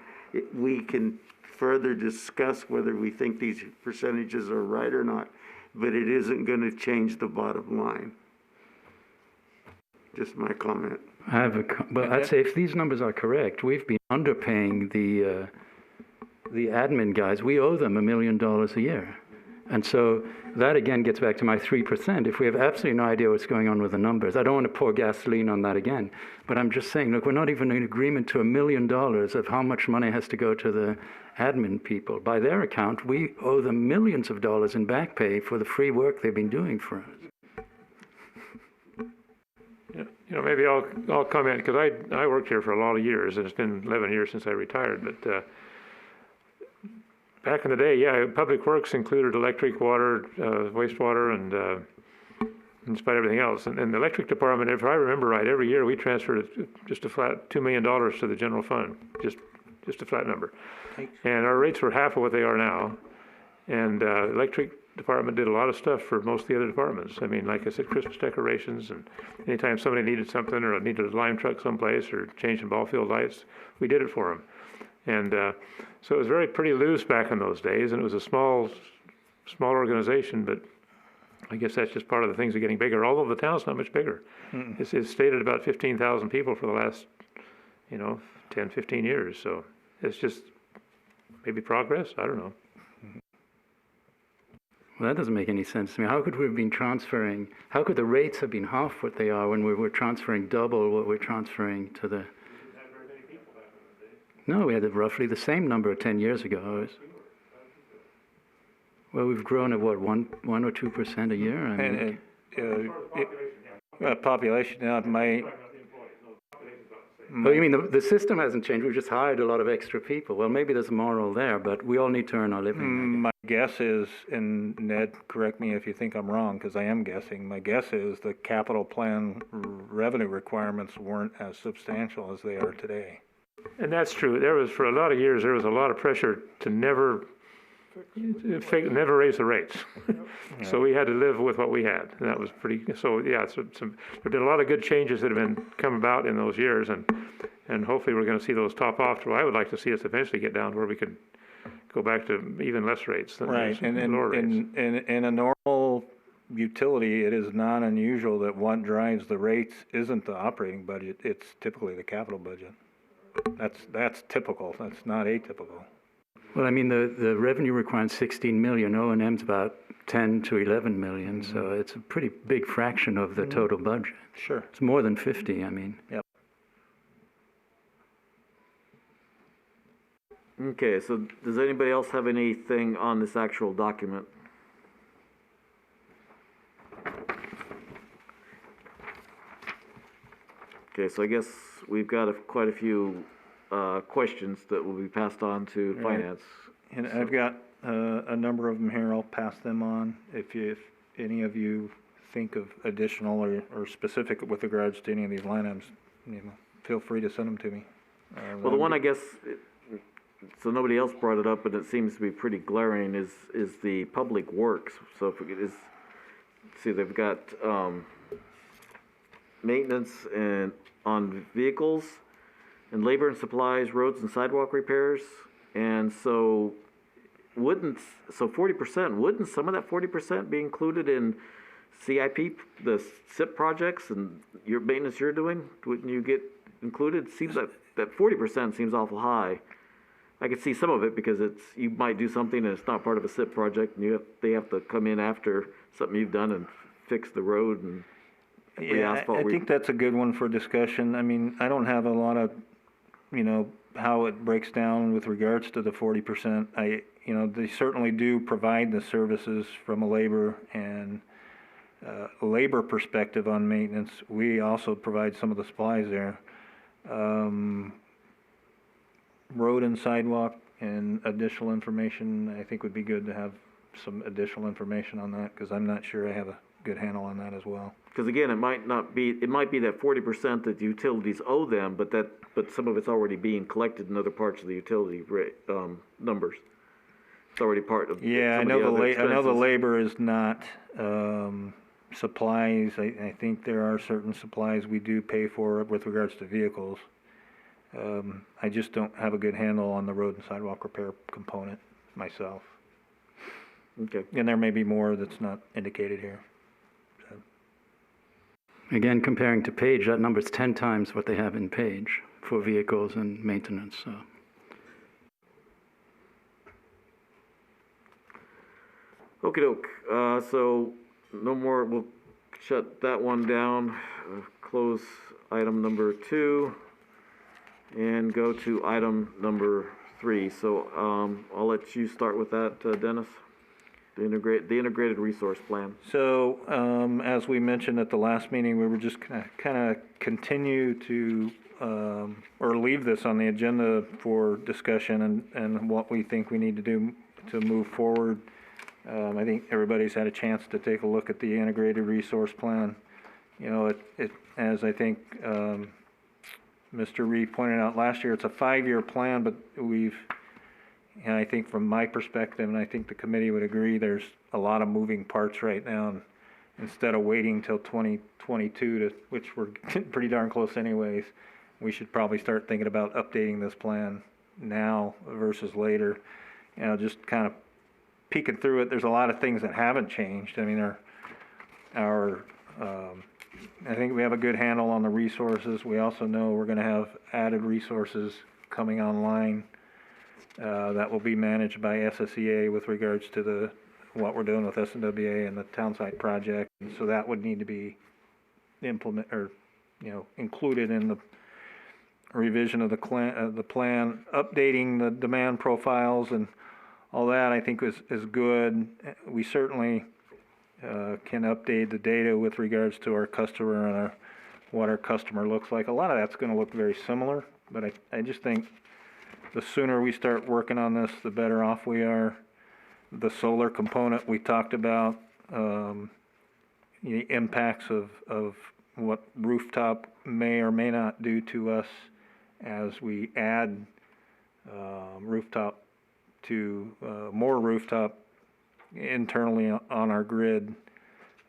We can further discuss whether we think these percentages are right or not, but it isn't going to change the bottom line. Just my comment. Well, I'd say if these numbers are correct, we've been underpaying the admin guys. We owe them $1 million a year. And so that again gets back to my 3%. If we have absolutely no idea what's going on with the numbers, I don't want to pour gasoline on that again. But I'm just saying, look, we're not even in agreement to $1 million of how much money has to go to the admin people. By their account, we owe them millions of dollars in back pay for the free work they've been doing for us. Maybe I'll comment, because I worked here for a lot of years, and it's been 11 years since I retired, but back in the day, Public Works included electric, water, wastewater, and in spite of everything else. And the electric department, if I remember right, every year we transferred just a flat $2 million to the general fund, just a flat number. And our rates were half of what they are now. And electric department did a lot of stuff for most of the other departments. I mean, like I said, Christmas decorations, and anytime somebody needed something or needed a lime truck someplace or changing ball field lights, we did it for them. And so it was pretty loose back in those days, and it was a small organization, but I guess that's just part of the things are getting bigger, although the town's not much bigger. It's stayed at about 15,000 people for the last, 10, 15 years, so it's just maybe progress, I don't know. Well, that doesn't make any sense to me. How could how could the rates have been half what they are when we were transferring double what we're transferring to the... No, we had roughly the same number 10 years ago. Well, we've grown at what, 1 or 2% a year? I mean, Population, oh, you mean the system hasn't changed? We've just hired a lot of extra people. Well, maybe there's a moral there, but we all need to earn our living. my guess is, and Ned, correct me if you think I'm wrong, because I am guessing, my guess is the capital plan revenue requirements weren't as substantial as they are today. And that's true. For a lot of years, there was a lot of pressure to never raise the rates. So we had to live with what we had. And that was there've been a lot of good changes that have come about in those years, and hopefully we're going to see those top off. Well, I would like to see us eventually get down to where we could go back to even less rates than Right, and lower rates. in a normal utility, it is not unusual that what drives the rates isn't the operating budget, it's typically the capital budget. That's typical, that's not atypical. Well, I mean, the revenue requirement 16 million, O&M's about 10 to 11 million, so it's a pretty big fraction of the total budget. Sure. It's more than 50, I mean. Yep. Okay, so does anybody else have anything on this actual document? Okay, so I guess we've got quite a few questions that will be passed on to Right. finance. And I've got a number of them here, I'll pass them on. If any of you think of additional or specific with regards to any of these line items, feel free to send them to me. Well, the one I guess, so nobody else brought it up, but it seems to be pretty glaring, is the public works. So if we could see, they've got maintenance and on vehicles, and labor and supplies, roads and sidewalk repairs. And so 40%, wouldn't some of that 40% be included in CIP, the SIP projects and your maintenance you're doing? Wouldn't you get included? Seems like that 40% seems awful high. I could see some of it because you might do something and it's not part of a SIP project, and they have to come in after something you've done and fix the road and I think that's a good one for discussion. I mean, I don't have a lot of, how it breaks down with regards to the 40%. They certainly do provide the services from a labor and labor perspective on maintenance. We also provide some of the supplies there. Road and sidewalk and additional information, I think would be good to have some additional information on that, because I'm not sure I have a good handle on that as well. Because again, it might be that 40% that the utilities owe them, but some of it's already being collected in other parts of the utility rate, numbers. It's already part of. Yeah, I know the labor is not supplies. I think there are certain supplies we do pay for with regards to vehicles. I just don't have a good handle on the road and sidewalk repair component myself. Okay. And there may be more that's not indicated here. Again, comparing to Page, that number's 10 times what they have in Page for vehicles and maintenance, so. Okie doke. So no more. We'll shut that one down. Close item number 2, and go to item number 3. So I'll let you start with that, Dennis. The integrated resource plan. So, as we mentioned at the last meeting, we were just kind of continue to, or leave this on the agenda for discussion and what we think we need to do to move forward. I think everybody's had a chance to take a look at the integrated resource plan. As I think Mr. Reed pointed out last year, it's a 5-year plan, but and I think from my perspective, and I think the committee would agree, there's a lot of moving parts right now. And instead of waiting till 2022, which we're pretty darn close anyways, we should probably start thinking about updating this plan now versus later. Just kind of peeking through it, there's a lot of things that haven't changed. I mean, I think we have a good handle on the resources. We also know we're gonna have added resources coming online that will be managed by SSEA with regards to what we're doing with SNWA and the townsite project. And so that would need to be included in the revision of the plan, updating the demand profiles and all that, I think is good. We certainly can update the data with regards to our customer and what our customer looks like. A lot of that's going to look very similar, but I just think the sooner we start working on this, the better off we are. The solar component we talked about, the impacts of what rooftop may or may not do to us as we add more rooftop internally on our grid.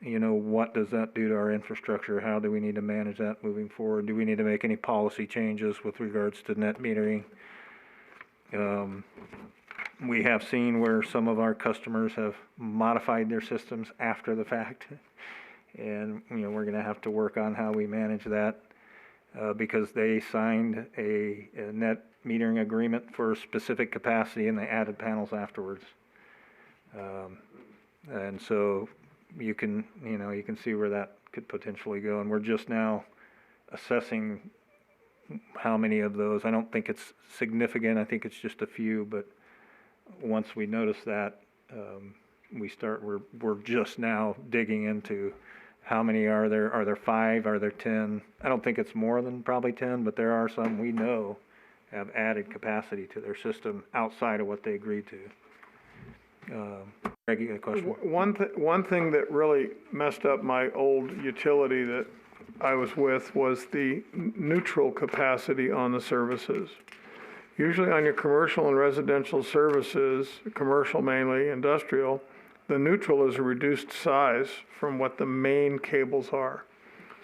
What does that do to our infrastructure? How do we need to manage that moving forward? Do we need to make any policy changes with regards to net metering? We have seen where some of our customers have modified their systems after the fact. And, we're going to have to work on how we manage that because they signed a net metering agreement for a specific capacity and they added panels afterwards. And so you can see where that could potentially go. And we're just now assessing how many of those. I don't think it's significant. I think it's just a few, but once we notice that, we're just now digging into how many are there. Are there 5? Are there 10? I don't think it's more than probably 10, but there are some we know have added capacity to their system outside of what they agreed to. Greg, you got a question? One thing that really messed up my old utility that I was with was the neutral capacity on the services. Usually on your commercial and residential services, commercial mainly, industrial, the neutral is a reduced size from what the main cables are.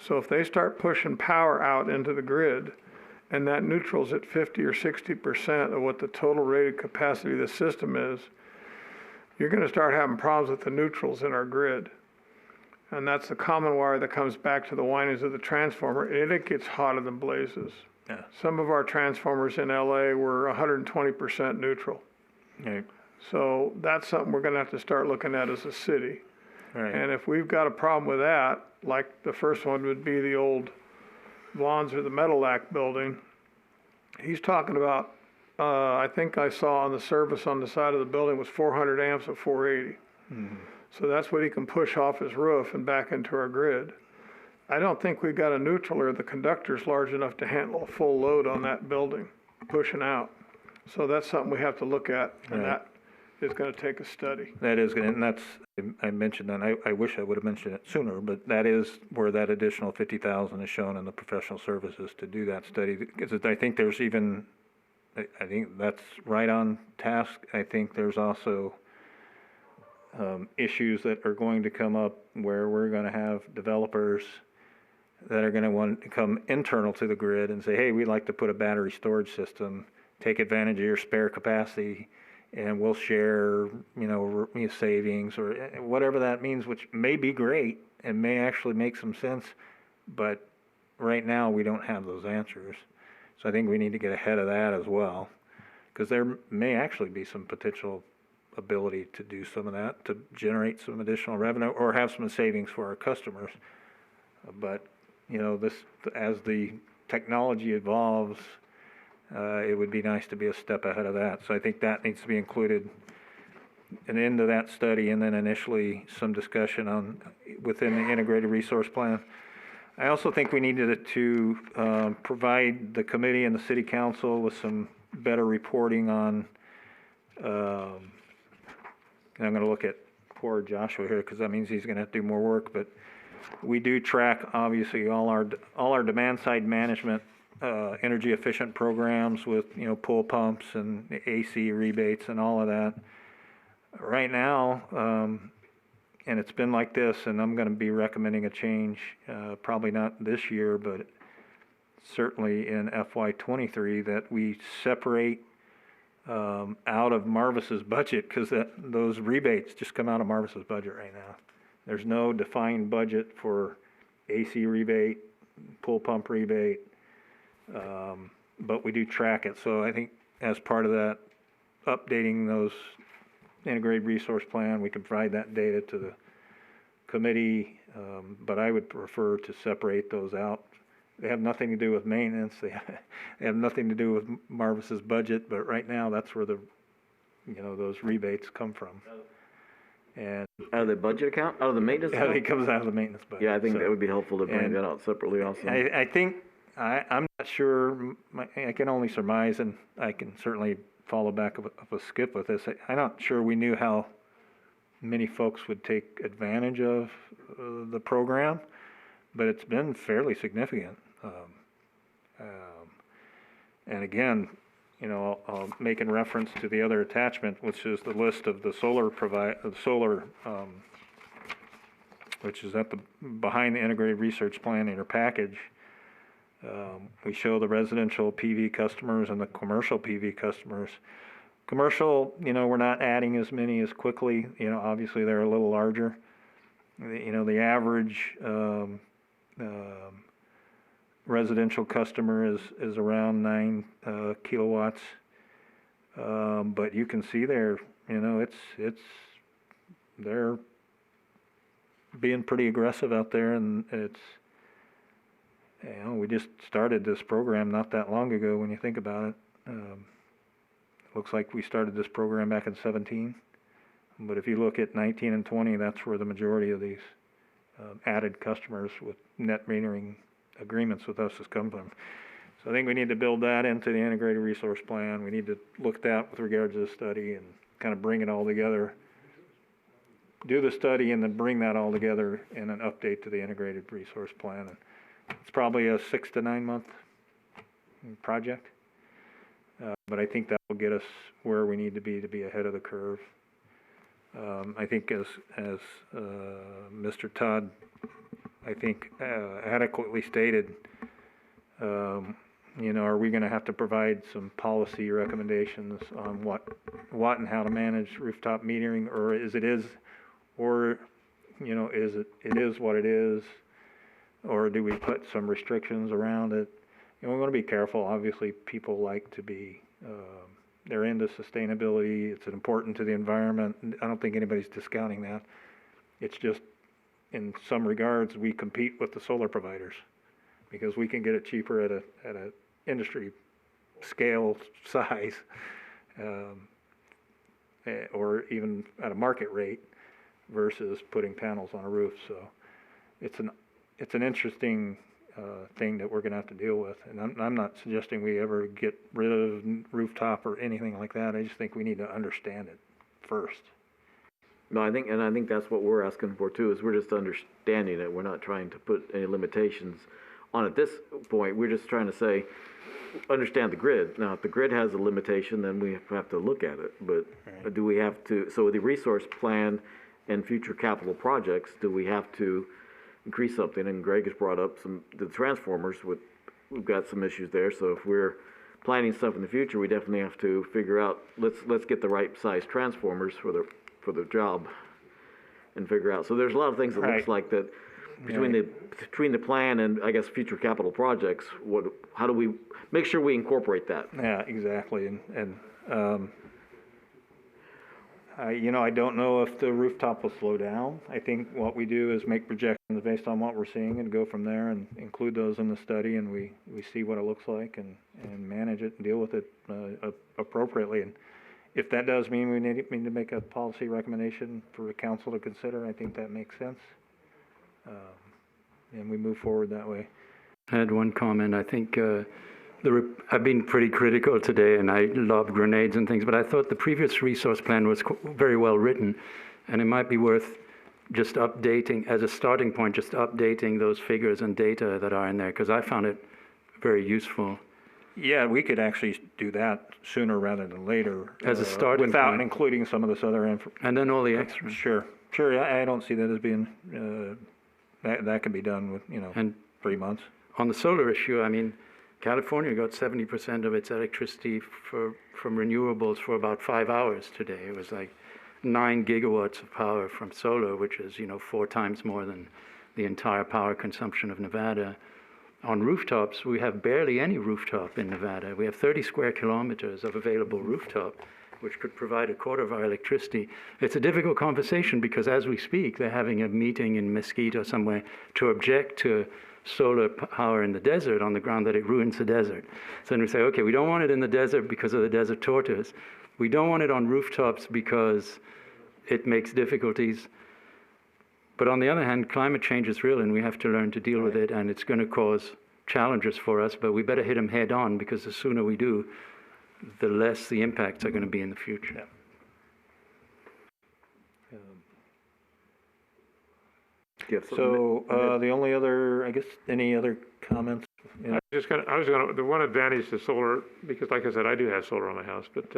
So if they start pushing power out into the grid, and that neutral's at 50 or 60% of what the total rated capacity of the system is, you're going to start having problems with the neutrals in our grid. And that's the common wire that comes back to the windings of the transformer, and it gets hotter than blazes. Yeah. Some of our transformers in LA were 120% neutral. Right. So that's something we're going to have to start looking at as a city. Right. And if we've got a problem with that, like the first one would be the old Vons or the Metalac building, he's talking about, I think I saw on the service on the side of the building was 400 amps of 480. Mm-hmm. So that's what he can push off his roof and back into our grid. I don't think we've got a neutral or the conductor's large enough to handle a full load on that building, pushing out. So that's something we have to look at, and that is going to take a study. That is going to, and that's, I mentioned that, I wish I would have mentioned it sooner, but that is where that additional 50,000 is shown in the professional services to do that study. Because I think there's even, I think that's right on task. I think there's also issues that are going to come up where we're going to have developers that are going to want to come internal to the grid and say, hey, we'd like to put a battery storage system, take advantage of your spare capacity, and we'll share, savings or whatever that means, which may be great and may actually make some sense, but right now we don't have those answers. So I think we need to get ahead of that as well, because there may actually be some potential ability to do some of that, to generate some additional revenue or have some savings for our customers. But, this, as the technology evolves, it would be nice to be a step ahead of that. So I think that needs to be included and into that study, and then initially some discussion on within the integrated resource plan. I also think we needed to provide the committee and the city council with some better reporting on, I'm going to look at poor Joshua here because that means he's going to have to do more work, but we do track obviously all our demand side management energy efficient programs with pool pumps and AC rebates and all of that. Right now, and it's been like this, and I'm going to be recommending a change, probably not this year, but certainly in FY23, that we separate out of Marvis's budget, because those rebates just come out of Marvis's budget right now. There's no defined budget for AC rebate, pool pump rebate, but we do track it. So I think as part of that, updating those integrated resource plan, we can provide that data to the committee, but I would prefer to separate those out. They have nothing to do with maintenance. They have nothing to do with Marvis's budget, but right now that's where those rebates come from. And Out of the budget account? Out of the maintenance yeah, account? it comes out of the maintenance budget. Yeah, I think So, that would be helpful to bring and that out separately also. I think, I'm not sure, I can only surmise, and I can certainly follow back of a skip with this. I'm not sure we knew how many folks would take advantage of the program, but it's been fairly significant. And again, making reference to the other attachment, which is the list of the solar which is behind the integrated research plan in your package. We show the residential PV customers and the commercial PV customers. Commercial, we're not adding as many as quickly. Obviously they're a little larger. The average residential customer is around 9 kilowatts. But you can see there, they're being pretty aggressive out there, and we just started this program not that long ago when you think about it. Looks like we started this program back in 17, but if you look at 19 and 20, that's where the majority of these added customers with net metering agreements with us has come from. So I think we need to build that into the integrated resource plan. We need to look at that with regard to the study and kind of bring it all together. Do the study and then bring that all together in an update to the integrated resource plan. And it's probably a 6 to 9 month project, but I think that will get us where we need to be ahead of the curve. I think as Mr. Todd, adequately stated, are we going to have to provide some policy recommendations on what and how to manage rooftop metering, or is it what it is, or do we put some restrictions around it? We want to be careful. Obviously, people like to be, they're into sustainability. It's important to the environment. I don't think anybody's discounting that. It's just, in some regards, we compete with the solar providers because we can get it cheaper at a industry scale size, or even at a market rate versus putting panels on a roof. So it's an interesting thing that we're going to have to deal with. And I'm not suggesting we ever get rid of rooftop or anything like that. I just think we need to understand it first. No, I think that's what we're asking for too, is we're just understanding it. We're not trying to put any limitations on at this point. We're just trying to say, understand the grid. Now, if the grid has a limitation, then we have to look at it. But right. Do we have to, so with the resource plan and future capital projects, do we have to increase something? And Greg has brought up the transformers. We've got some issues there. So if we're planning stuff in the future, we definitely have to figure out, let's get the right size transformers for the job and figure out. So there's a lot of things that looks like that between the plan and I guess future capital projects. How do we make sure we incorporate that? Yeah, exactly. And I don't know if the rooftop will slow down. I think what we do is make projections based on what we're seeing and go from there and include those in the study, and we see what it looks like and manage it and deal with it appropriately. And if that does mean we need to make a policy recommendation for the council to consider, I think that makes sense. And we move forward that way. I had one comment. I think I've been pretty critical today, and I love grenades and things, but I thought the previous resource plan was very well written, and it might be worth just updating, as a starting point, just updating those figures and data that are in there, because I found it very useful. Yeah, we could actually do that sooner rather than later. As a starting without point. Including some of this other info. And then all the extras. Sure. I don't see that as being, that can be done with, and 3 months. On the solar issue, I mean, California got 70% of its electricity from renewables for about 5 hours today. It was like, 9 gigawatts of power from solar, which is, 4 times more than the entire power consumption of Nevada. On rooftops, we have barely any rooftop in Nevada. We have 30 square kilometers of available rooftop, which could provide a quarter of our electricity. It's a difficult conversation because as we speak, they're having a meeting in Mesquite or somewhere to object to solar power in the desert on the ground that it ruins the desert. So then we say, okay, we don't want it in the desert because of the desert tortoise. We don't want it on rooftops because it makes difficulties. But on the other hand, climate change is real and we have to learn to deal with it, and it's going to cause challenges for us, but we better hit them head on because the sooner we do, the less the impacts are going to be in the future. So, the only other, I guess, any other comments? I was gonna, the one advantage to solar, because like I said, I do have solar on my house, but,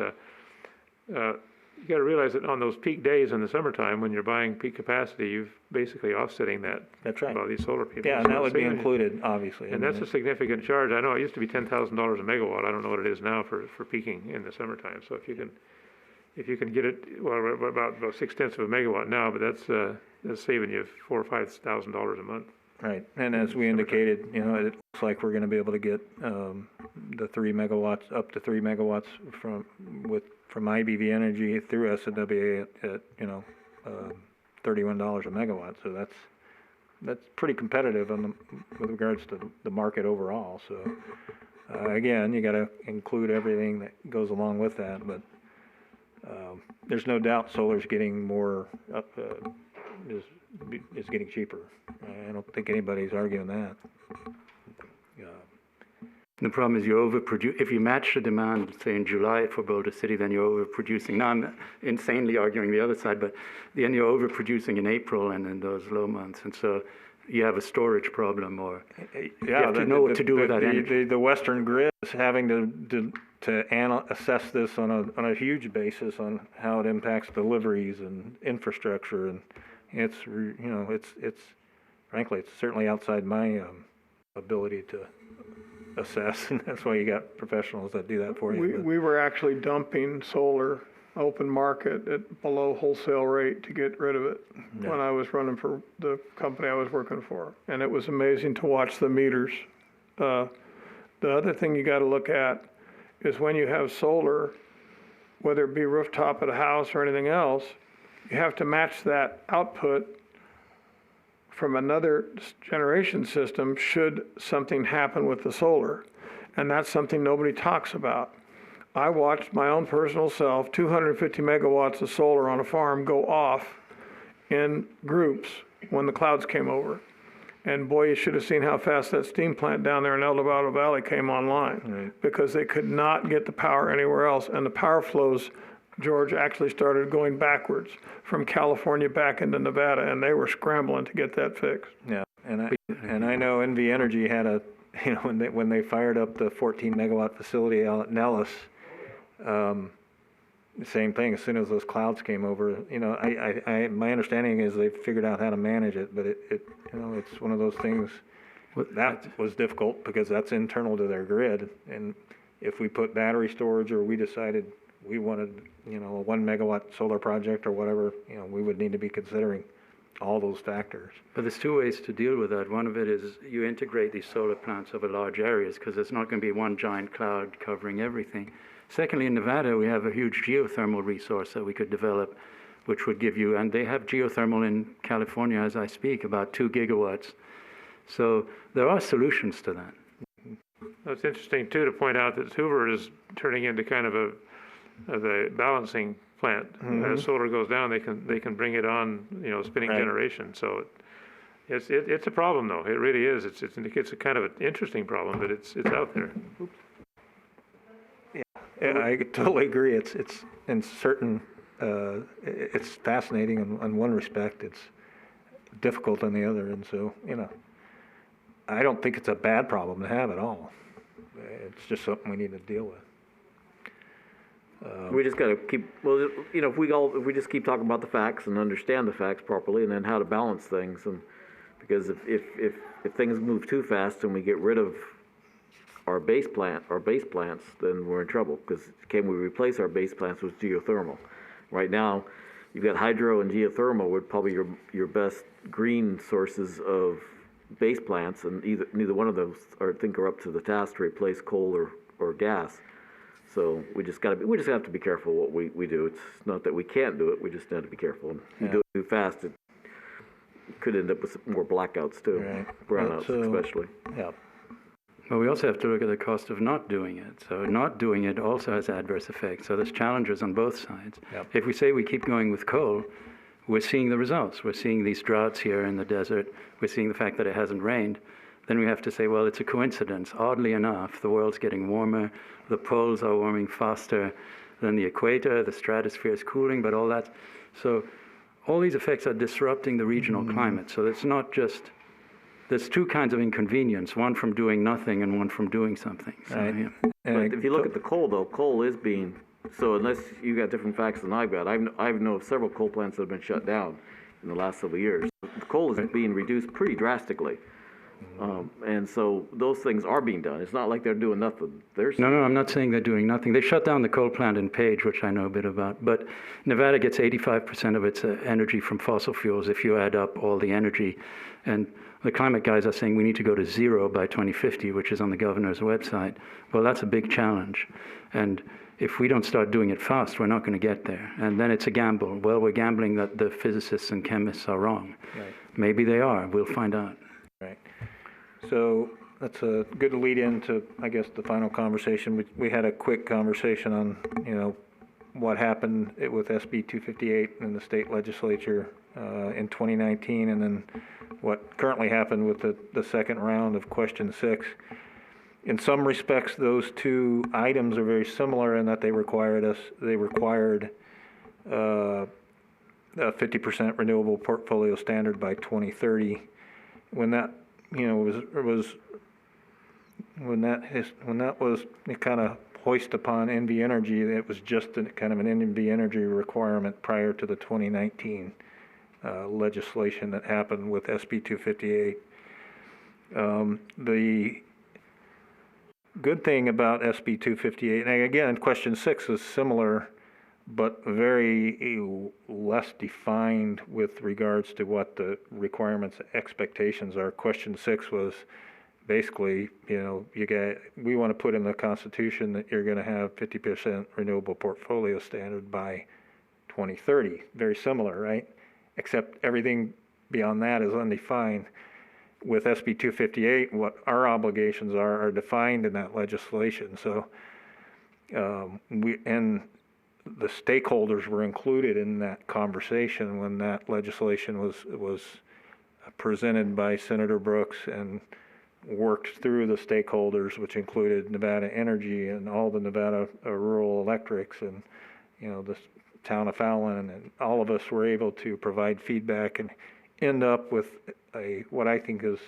you gotta realize that on those peak days in the summertime, when you're buying peak capacity, you've basically offsetting that. That's right. By these solar people. Yeah, and that would be included, obviously. And that's a significant charge. I know it used to be $10,000 a megawatt. I don't know what it is now for peaking in the summertime. So if you can get it, well, about 0.6 of a megawatt now, but that's saving you $4,000 or $5,000 a month. Right, and as we indicated, it looks like we're gonna be able to get, the 3 megawatts, up to 3 megawatts from IBV Energy through SNWA at $31 a megawatt, so that's pretty competitive with regards to the market overall, so, again, you gotta include everything that goes along with that, but, there's no doubt solar's getting more, is getting cheaper. I don't think anybody's arguing that. The problem is you overproduce. If you match the demand, say in July for Boulder City, then you're overproducing. Now I'm insanely arguing the other side, but then you're overproducing in April and in those low months, and so you have a storage problem, or you have to know what to do with that energy. The Western grid is having to assess this on a huge basis on how it impacts deliveries and infrastructure, and it's frankly, it's certainly outside my ability to assess, and that's why you got professionals that do that for you. We were actually dumping solar open market at below wholesale rate to get rid of it when I was running for the company I was working for. And it was amazing to watch the meters. The other thing you got to look at is when you have solar, whether it be rooftop at a house or anything else, you have to match that output from another generation system should something happen with the solar. And that's something nobody talks about. I watched my own personal self, 250 megawatts of solar on a farm go off in groups when the clouds came over. And boy, you should have seen how fast that steam plant down there in El Dorado Valley came online, because they could not get the power anywhere else. And the power flows, George, actually started going backwards from California back into Nevada, and they were scrambling to get that fixed. Yeah, and I know NV Energy had when they fired up the 14 megawatt facility out at Nellis, same thing. As soon as those clouds came over, my understanding is they figured out how to manage it, but it's one of those things that was difficult because that's internal to their grid, and if we put battery storage or we decided we wanted, a 1 megawatt solar project or whatever, we would need to be considering all those factors. But there's two ways to deal with that. One of it is you integrate these solar plants over large areas because there's not going to be one giant cloud covering everything. Secondly, in Nevada, we have a huge geothermal resource that we could develop, which would give you, and they have geothermal in California as I speak, about 2 gigawatts. So there are solutions to that. It's interesting too to point out that Hoover is turning into kind of a balancing plant. As solar goes down, they can bring it on, spinning generation. So it's a problem though. It really is. It's a kind of an interesting problem, but it's out there. Yeah, I totally agree. It's in certain, it's fascinating in one respect. It's difficult in the other, and so I don't think it's a bad problem to have at all. It's just something we need to deal with. We just got to keep, if we just keep talking about the facts and understand the facts properly, and then how to balance things, and because if things move too fast and we get rid of our base plants, then we're in trouble, because can we replace our base plants with geothermal? Right now, you've got hydro and geothermal would probably your best green sources of base plants, and neither one of those are up to the task to replace coal or gas. So we just have to be careful what we do. It's not that we can't do it, we just have to be careful. If you do it too fast, it could end up with some more blackouts too, Right. brownouts especially. Yeah. But we also have to look at the cost of not doing it. So not doing it also has adverse effects. So there's challenges on both sides. Yep. If we say we keep going with coal, we're seeing the results. We're seeing these droughts here in the desert. We're seeing the fact that it hasn't rained. Then we have to say, well, it's a coincidence. Oddly enough, the world's getting warmer. The poles are warming faster than the equator. The stratosphere is cooling, but all that. So all these effects are disrupting the regional climate. So it's not just, there's two kinds of inconvenience, one from doing nothing and one from doing something. So, Right. yeah. But if you look at the coal, though, coal is being, so unless you got different facts than I've got, I know of several coal plants that have been shut down in the last several years. The coal is being reduced pretty drastically. And so those things are being done. It's not like they're doing nothing. No, I'm not saying they're doing nothing. They shut down the coal plant in Page, which I know a bit about. But Nevada gets 85% of its energy from fossil fuels if you add up all the energy. And the climate guys are saying we need to go to zero by 2050, which is on the governor's website. Well, that's a big challenge. And if we don't start doing it fast, we're not going to get there. And then it's a gamble. Well, we're gambling that the physicists and chemists are wrong. Right. Maybe they are. We'll find out. Right. So that's a good lead into, I guess, the final conversation. We had a quick conversation on, what happened with SB 258 in the state legislature in 2019, and then what currently happened with the second round of question 6. In some respects, those two items are very similar in that they required a 50% renewable portfolio standard by 2030. When that was kind of hoisted upon NV Energy, it was just kind of an NV Energy requirement prior to the 2019 legislation that happened with SB 258. The good thing about SB 258, and again, question 6 is similar, but very less defined with regards to what the requirements, expectations are. Question 6 was basically, we want to put in the Constitution that you're going to have 50% renewable portfolio standard by 2030. Very similar, right? Except everything beyond that is undefined. With SB 258, what our obligations are defined in that legislation. So the stakeholders were included in that conversation when that legislation was presented by Senator Brooks and worked through the stakeholders, which included Nevada Energy and all the Nevada rural electrics and the town of Fallon, and all of us were able to provide feedback and end up with what I think is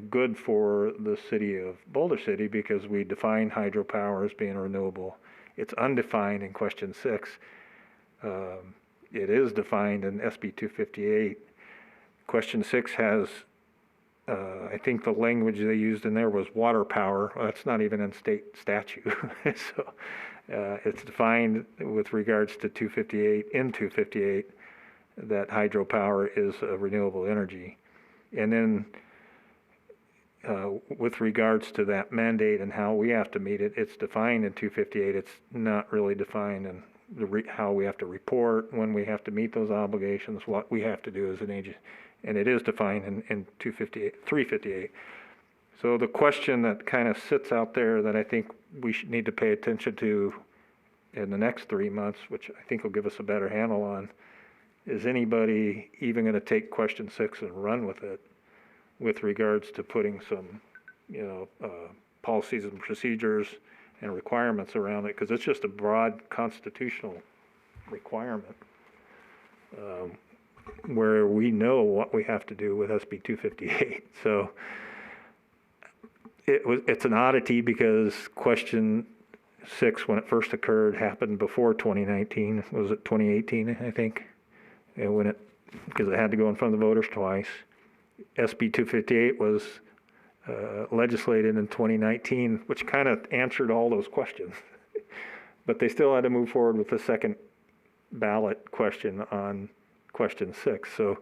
good for the city of Boulder City, because we define hydropower as being renewable. It's undefined in question 6. It is defined in SB 258. Question 6 has, I think the language they used in there was water power. Well, that's not even in state statute. So it's defined with regards to 258 that hydropower is a renewable energy. And then with regards to that mandate and how we have to meet it, it's defined in 258. It's not really defined in how we have to report, when we have to meet those obligations, what we have to do as an agency. And it is defined in 358. So the question that kind of sits out there that I think we need to pay attention to in the next 3 months, which I think will give us a better handle on, is anybody even going to take question 6 and run with it with regards to putting some, policies and procedures and requirements around it, because it's just a broad constitutional requirement where we know what we have to do with SB 258. So it's an oddity because question 6, when it first occurred, happened before 2019. Was it 2018, I think? And because it had to go in front of the voters twice. SB 258 was legislated in 2019, which kind of answered all those questions. But they still had to move forward with the second ballot question on question 6. So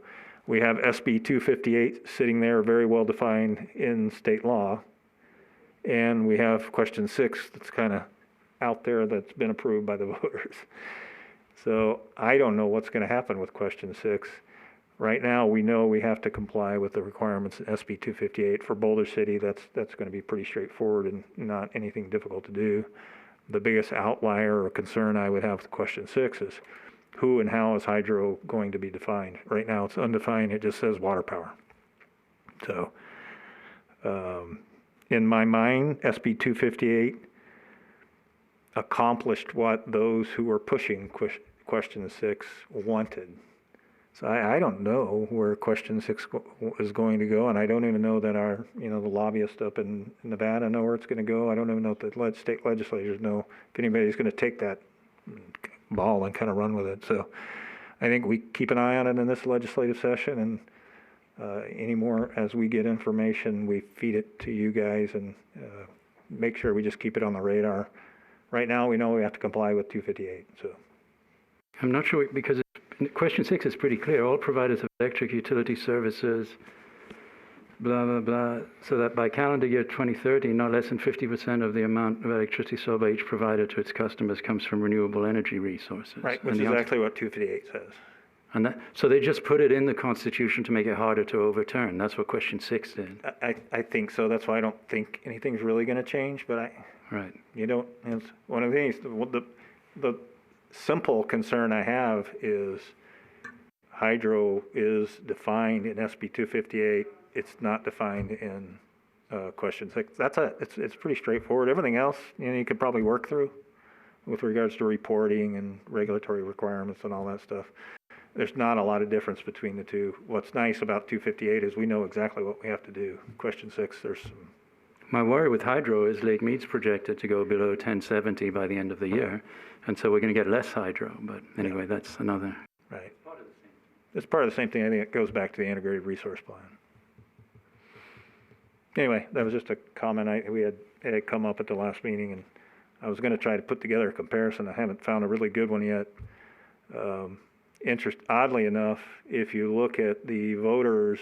we have SB 258 sitting there, very well defined in state law. And we have question 6 that's kind of out there that's been approved by the voters. So I don't know what's going to happen with question 6. Right now, we know we have to comply with the requirements in SB 258 for Boulder City. That's going to be pretty straightforward and not anything difficult to do. The biggest outlier or concern I would have with question 6 is who and how is hydro going to be defined? Right now, it's undefined. It just says water power. So, in my mind, SB 258 accomplished what those who were pushing question 6 wanted. So I don't know where question 6 is going to go, and I don't even know that our, the lobbyists up in Nevada know where it's going to go. I don't even know if the state legislators know if anybody's going to take that ball and kind of run with it. So I think we keep an eye on it in this legislative session, and any more as we get information, we feed it to you guys and make sure we just keep it on the radar. Right now, we know we have to comply with 258. So I'm not sure, because question 6 is pretty clear. All providers of electric utility services, blah, blah, blah, so that by calendar year 2030, not less than 50% of the amount of electricity sold by each provider to its customers comes from renewable energy resources. Right, which is exactly what 258 says. And so they just put it in the Constitution to make it harder to overturn. That's what question 6 did. I think so. That's why I don't think anything's really going to change, but Right. It's one of the things, the simple concern I have is hydro is defined in SB 258. It's not defined in question 6. It's pretty straightforward. Everything else, you could probably work through with regards to reporting and regulatory requirements and all that stuff. There's not a lot of difference between the two. What's nice about 258 is we know exactly what we have to do. Question 6, there's some. My worry with hydro is Lake Mead's projected to go below 1070 by the end of the year, and so we're going to get less hydro. But anyway, that's another. Right. It's part of the same thing. I think it goes back to the integrated resource plan. Anyway, that was just a comment it had come up at the last meeting, and I was going to try to put together a comparison. I haven't found a really good one yet. Oddly enough, if you look at the voters,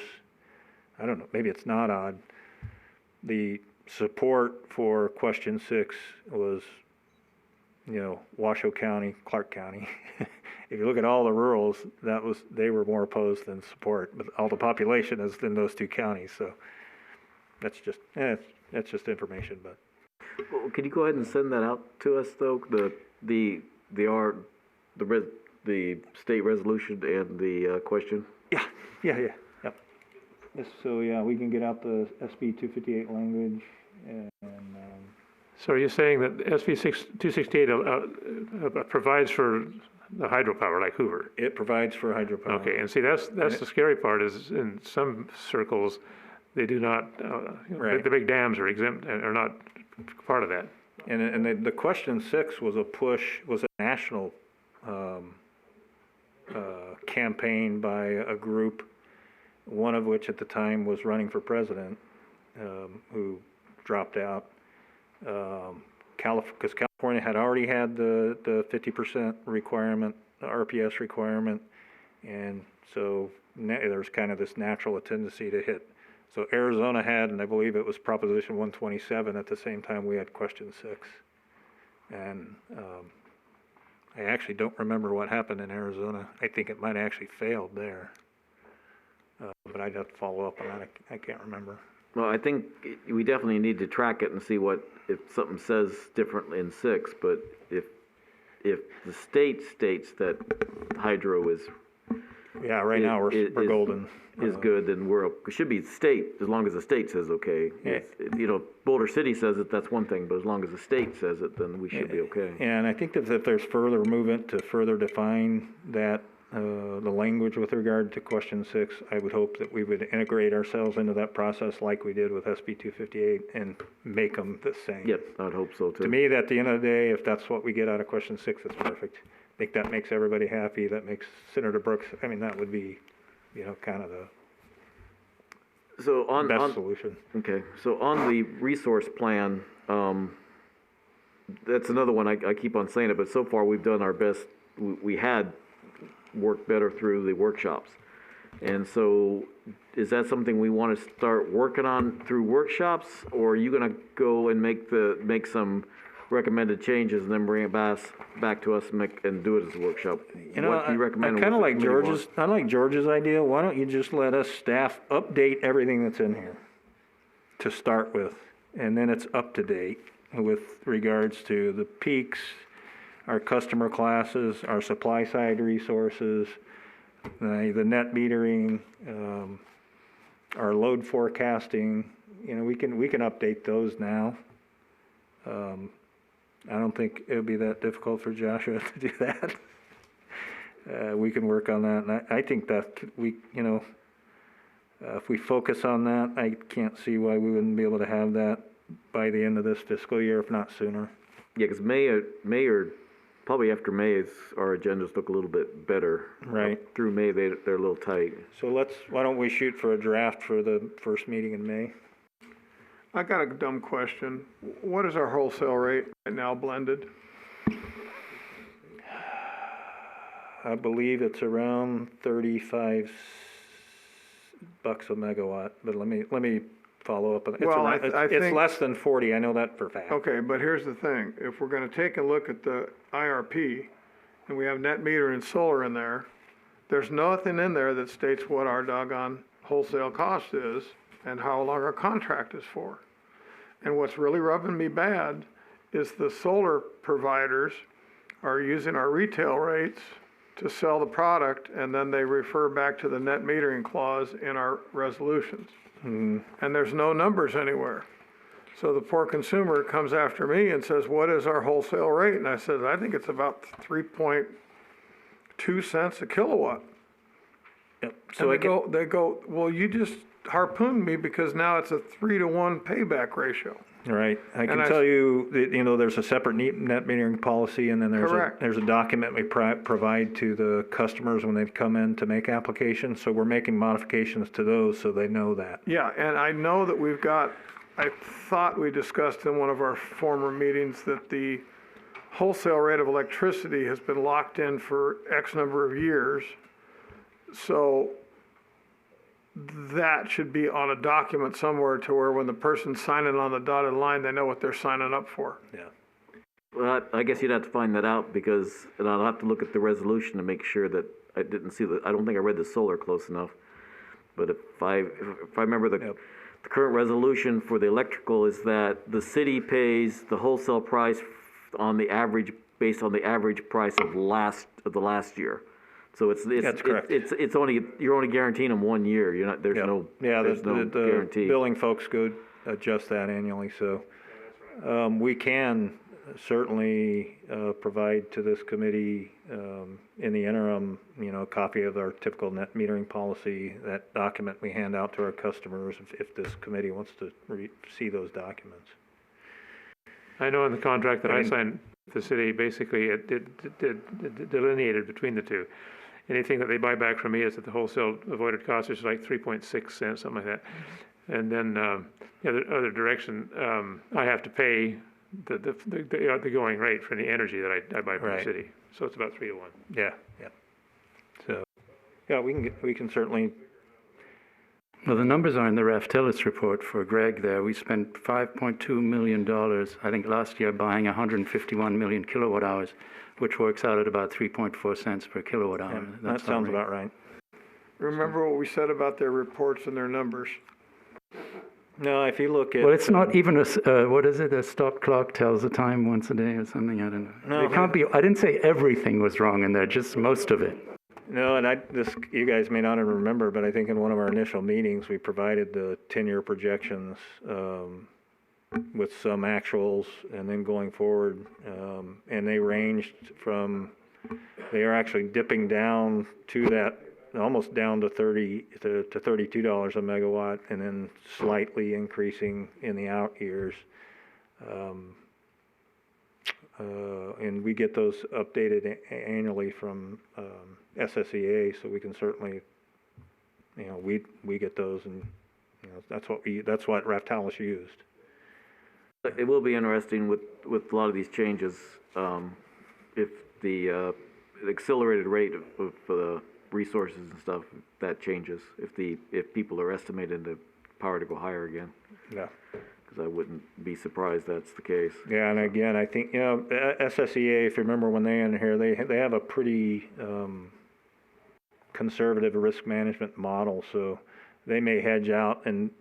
I don't know, maybe it's not odd, the support for question 6 was, Washoe County, Clark County. If you look at all the rurals, they were more opposed than support, but all the population is in those two counties, so that's just information. But Well, could you go ahead and send that out to us, though? The state resolution and the question? Yeah. Yes, so we can get out the SB 258 language and So are you saying that SB 268 provides for the hydropower like Hoover? it provides for hydropower. Okay, and see, that's the scary part is in some circles, they do not, Right. the big dams are exempt, and are not part of that. And the question 6 was a national campaign by a group, one of which at the time was running for president, who dropped out. Because California had already had the 50% requirement, the RPS requirement, and so there's kind of this natural tendency to hit. So Arizona had, and I believe it was Proposition 127 at the same time we had question 6. And I actually don't remember what happened in Arizona. I think it might have actually failed there. But I'd have to follow up on that. I can't remember. Well, I think we definitely need to track it and see if something says differently in 6, but if the state states that hydro is Yeah, right now we're golden. Is good, then it should be state, as long as the state says okay. Yeah. Boulder City says it, that's one thing, but as long as the state says it, then we should be okay. And I think that if there's further movement to further define that, the language with regard to question 6, I would hope that we would integrate ourselves into that process like we did with SB 258 and make them the same. Yep, I would hope so too. To me, at the end of the day, if that's what we get out of question 6, that's perfect. I think that makes everybody happy. That makes Senator Brooks, that would be, kind of the best solution. Okay, so on the resource plan, that's another one, I keep on saying it, but so far we've done our best we had worked better through the workshops. And so, is that something we want to start working on through workshops, or are you gonna go and make some recommended changes and then bring it back to us and do it as a workshop? You know, What do you recommend? I kind of What like the committee George's, I like George's idea. Why don't you just let us staff update everything that's in here to start with? And then it's up to date with regards to the peaks, our customer classes, our supply side resources, the net metering, our load forecasting. You know, we can update those now. I don't think it would be that difficult for Joshua to do that. We can work on that, and I think that if we focus on that, I can't see why we wouldn't be able to have that by the end of this fiscal year, if not sooner. Yeah, because May or probably after May, our agendas look a little bit better. Right. Through May, they're a little tight. So why don't we shoot for a draft for the first meeting in May? I got a dumb question. What is our wholesale rate right now blended? I believe it's around 35 bucks a megawatt, but let me follow up on it. Well, I It's think- less than 40, I know that for a fact. Okay, but here's the thing. If we're gonna take a look at the IRP, and we have net meter and solar in there, there's nothing in there that states what our doggone wholesale cost is and how long our contract is for. And what's really rubbing me bad is the solar providers are using our retail rates to sell the product, and then they refer back to the net metering clause in our resolutions. And there's no numbers anywhere. So the poor consumer comes after me and says, what is our wholesale rate? And I said, I think it's about 3.2 cents a kilowatt. Yep. So they go, well, you just harpooned me because now it's a 3-to-1 payback ratio. Right. I can And tell you that, there's a separate net metering policy, and then Correct. there's a document we provide to the customers when they come in to make applications. So we're making modifications to those so they know that. Yeah, and I know that I thought we discussed in one of our former meetings that the wholesale rate of electricity has been locked in for X number of years. So that should be on a document somewhere to where when the person's signing on the dotted line, they know what they're signing up for. Yeah. Well, I guess you'd have to find that out and I'll have to look at the resolution to make sure that I didn't see I don't think I read the solar close enough. But if I remember the current resolution for the electrical is that the city pays the wholesale price on the average, based on the average price of the last year. So That's correct. You're only guaranteeing them 1 year. You're not, there's no the guarantee. billing folks go adjust that annually, so we can certainly provide to this committee in the interim, a copy of our typical net metering policy, that document we hand out to our customers if this committee wants to see those documents. I know in the contract that I signed with the city, basically it delineated between the two. Anything that they buy back from me is at the wholesale avoided cost, which is like 3.6 cents, something like that. And then the other direction, I have to pay the going rate for the energy that I buy from the city. So it's about 3-to-1. Yeah. So, we can certainly. Well, the numbers are in the Raftelis report for Greg there. We spent $5.2 million, I think last year, buying 151 million kilowatt hours, which works out at about 3.4 cents per kilowatt hour. Yeah, that sounds about right. Remember what we said about their reports and their numbers? No, if you look at. Well, it's not even what is it? A stop clock tells the time once a day or something. I don't know. No, It can't be. I didn't say everything was wrong in there, just most of it. No, and you guys may not even remember, but I think in one of our initial meetings, we provided the 10-year projections with some actuals and then going forward, and they ranged from, they are actually dipping down to that, almost down to $32 a megawatt, and then slightly increasing in the out years. And we get those updated annually from SSEA, so we can certainly, we get those, and that's what Raftelis used. It will be interesting with a lot of these changes, if accelerated rate of resources and stuff, that changes, if people are estimating the power to go higher again. Yeah. Because I wouldn't be surprised that's the case. Yeah, and again, I think, SSEA, if you remember when they in here, they have a pretty conservative risk management model, so they may hedge out and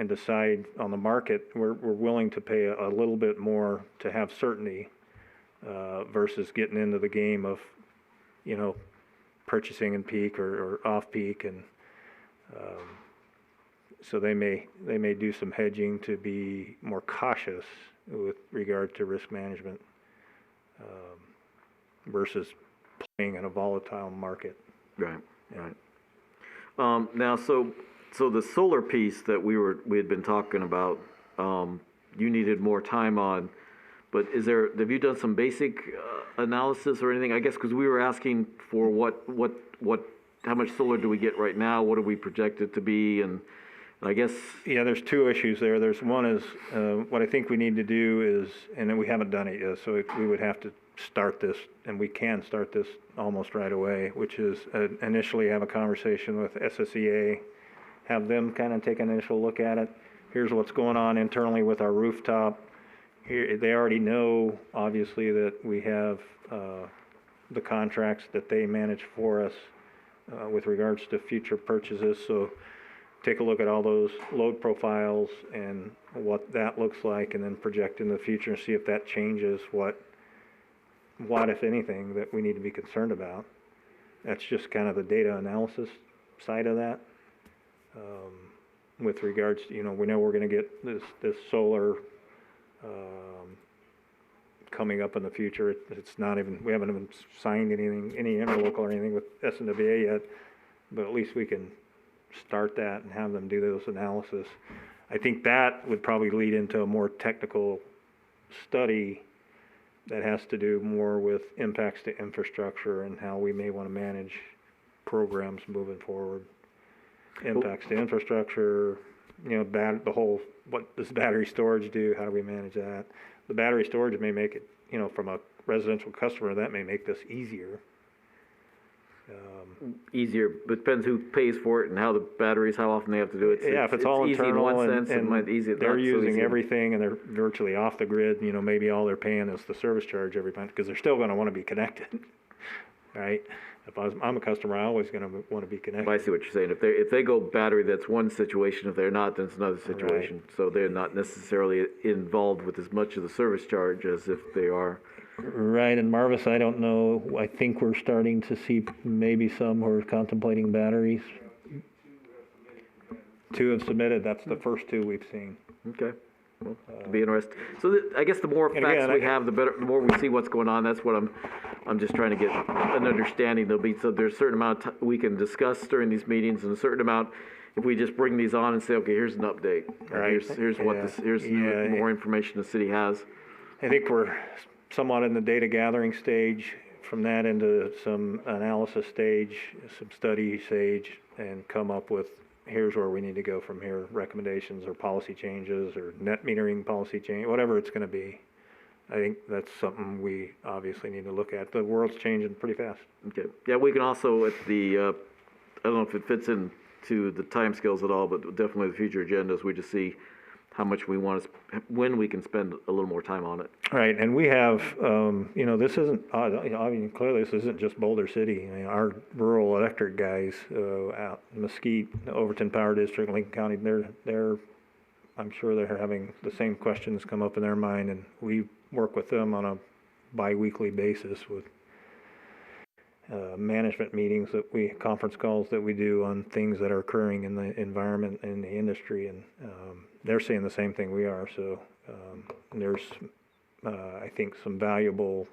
decide on the market, we're willing to pay a little bit more to have certainty versus getting into the game of, purchasing in peak or off peak, and so they may do some hedging to be more cautious with regard to risk management versus playing in a volatile market. Right. Right. Now, so the solar piece that we had been talking about, you needed more time on, but have you done some basic analysis or anything? I guess because we were asking for how much solar do we get right now? What do we project it to be? And I guess. Yeah, there's two issues there. There's one is, what I think we need to do is, and we haven't done it yet, so we would have to start this, and we can start this almost right away, which is initially have a conversation with SSEA, have them kind of take an initial look at it. Here's what's going on internally with our rooftop. Here, they already know, obviously, that we have the contracts that they manage for us with regards to future purchases, so take a look at all those load profiles and what that looks like, and then project in the future and see if that changes what if anything, that we need to be concerned about. That's just kind of the data analysis side of that. With regards to, we know we're going to get this solar coming up in the future. It's not even, we haven't even signed anything, any interlocal or anything with SNWA yet, but at least we can start that and have them do those analysis. I think that would probably lead into a more technical study that has to do more with impacts to infrastructure and how we may want to manage programs moving forward. Impacts to infrastructure, the whole, what does battery storage do? How do we manage that? The battery storage may make it, from a residential customer, that may make this easier. Easier, but depends who pays for it and how the batteries, how often they have to do it. If it's all internal and they're using easy. Everything and they're virtually off the grid, maybe all they're paying is the service charge every month, because they're still going to want to be connected, right? If I'm a customer, I'm always going to want to be connected. I see what you're saying. If they go battery, that's one situation. If they're not, then it's another situation. Right. So they're not necessarily involved with as much of the service charge as if they are. Right, and Marvis, I don't know, I think we're starting to see maybe some who are contemplating batteries. 2 have submitted, that's the first 2 we've seen. Okay, well, it'll be interesting. So I guess the more facts we have, the better, the more we see what's going on. That's what I'm just trying to get an understanding. So there's a certain amount of we can discuss during these meetings, and a certain amount, if we just bring these on and say, okay, here's an update. Right. Here's more information the city has. I think we're somewhat in the data gathering stage, from that into some analysis stage, some study stage, and come up with, here's where we need to go from here, recommendations or policy changes or net metering policy change, whatever it's going to be. I think that's something we obviously need to look at. The world's changing pretty fast. Okay. Yeah, we can also at the, I don't know if it fits into the timescales at all, but definitely the future agendas, we just see how much we want to, when we can spend a little more time on it. Right, and we have, this isn't, clearly this isn't just Boulder City. Our rural electric guys out in Mesquite, Overton Power District, Lincoln County, they're, I'm sure they're having the same questions come up in their mind, and we work with them on a bi-weekly basis with management meetings conference calls that we do on things that are occurring in the environment and the industry, and they're saying the same thing we are. So there's, I think, some valuable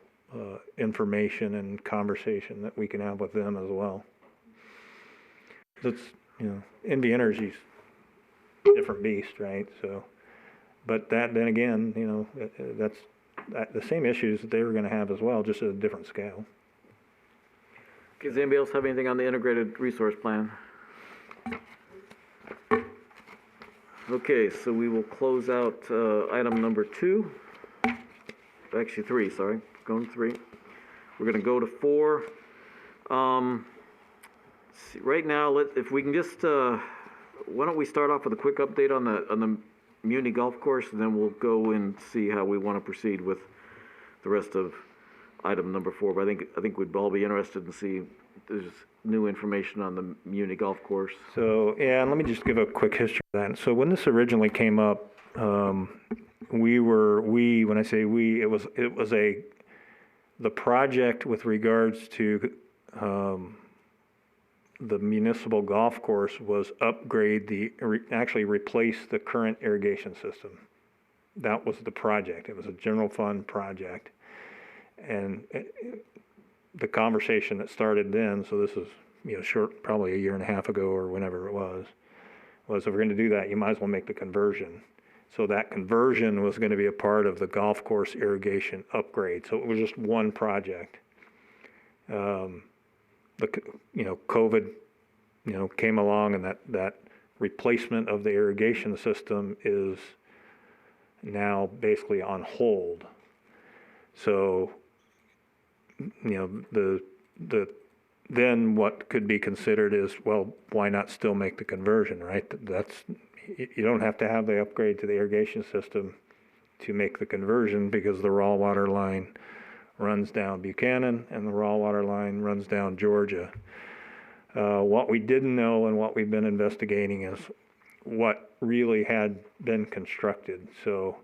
information and conversation that we can have with them as well. It's, NV Energy's a different beast, right? So, but then again, that's the same issues that they were going to have as well, just at a different scale. Okay, does anybody else have anything on the integrated resource plan? Okay, so we will close out item number 2. Actually 3, sorry. Going to 3. We're going to go to 4, See, right now, if we can just, why don't we start off with a quick update on the Muni Golf Course, and then we'll go and see how we want to proceed with the rest of item number 4. But I think we'd all be interested in see if there's new information on the Muni Golf Course. So, yeah, and let me just give a quick history of that. So when this originally came up, when I say we, it was the project with regards to the municipal golf course was actually replace the current irrigation system. That was the project. It was a general fund project. And the conversation that started then, so this is, short, probably a year and a half ago or whenever it was if we're going to do that, you might as well make the conversion. So that conversion was going to be a part of the golf course irrigation upgrade. So it was just one project. COVID, came along, and that replacement of the irrigation system is now basically on hold. So, then what could be considered is, well, why not still make the conversion, right? You don't have to have the upgrade to the irrigation system to make the conversion, because the raw water line runs down Buchanan and the raw water line runs down Georgia. What we didn't know and what we've been investigating is what really had been constructed. So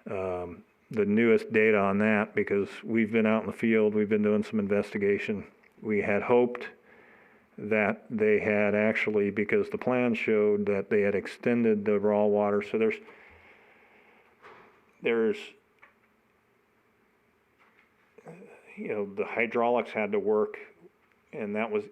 the newest data on that, because we've been out in the field, we've been doing some investigation. We had hoped that they had actually, because the plan showed that they had extended the raw water. So there's the hydraulics had to work, and that was,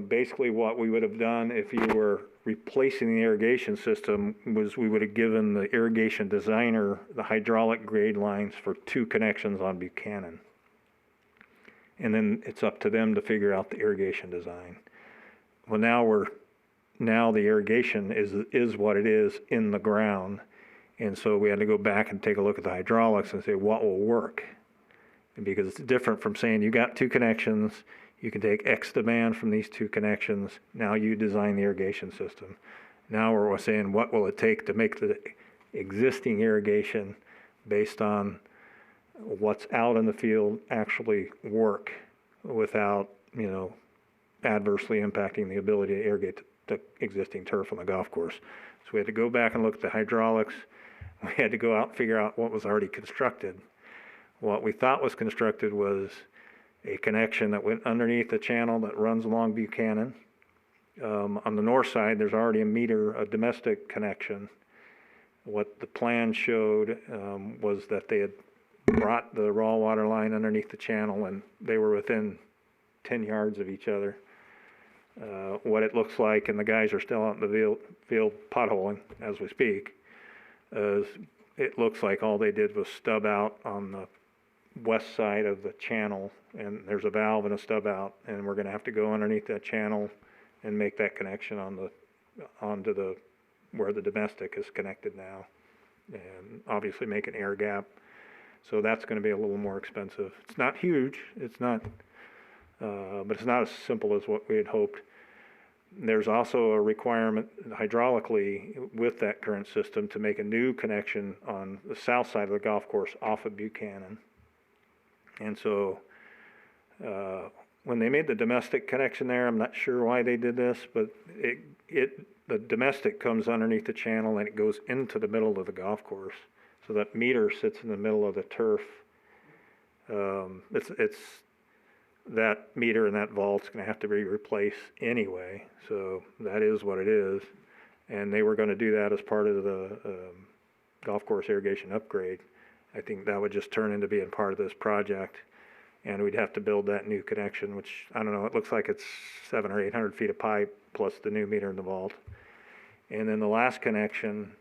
basically what we would have done if you were replacing the irrigation system, was we would have given the irrigation designer the hydraulic grade lines for 2 connections on Buchanan. And then it's up to them to figure out the irrigation design. Well, now the irrigation is what it is in the ground. And so we had to go back and take a look at the hydraulics and say, what will work? And because it's different from saying you got 2 connections, you can take X demand from these 2 connections. Now you design the irrigation system. Now we're saying, what will it take to make the existing irrigation based on what's out in the field actually work without, adversely impacting the ability to irrigate the existing turf on the golf course. So we had to go back and look at the hydraulics. We had to go out and figure out what was already constructed. What we thought was constructed was a connection that went underneath the channel that runs along Buchanan. On the north side, there's already a domestic connection. What the plan showed was that they had brought the raw water line underneath the channel, and they were within 10 yards of each other. What it looks like, and the guys are still out in the field potholing as we speak, is it looks like all they did was stub out on the west side of the channel, and there's a valve and a stub out, and we're going to have to go underneath that channel and make that connection onto where the domestic is connected now, and obviously make an air gap. So that's going to be a little more expensive. It's not huge. It's not, but it's not as simple as what we had hoped. There's also a requirement hydraulically with that current system to make a new connection on the south side of the golf course off of Buchanan. And so when they made the domestic connection there, I'm not sure why they did this, but the domestic comes underneath the channel and it goes into the middle of the golf course. So that meter sits in the middle of the turf. It's that meter and that vault's going to have to be replaced anyway. So that is what it is. And they were going to do that as part of the golf course irrigation upgrade. I think that would just turn into being part of this project. And we'd have to build that new connection, which, I don't know, it looks like it's 700 or 800 feet of pipe plus the new meter in the vault. And then the last connection,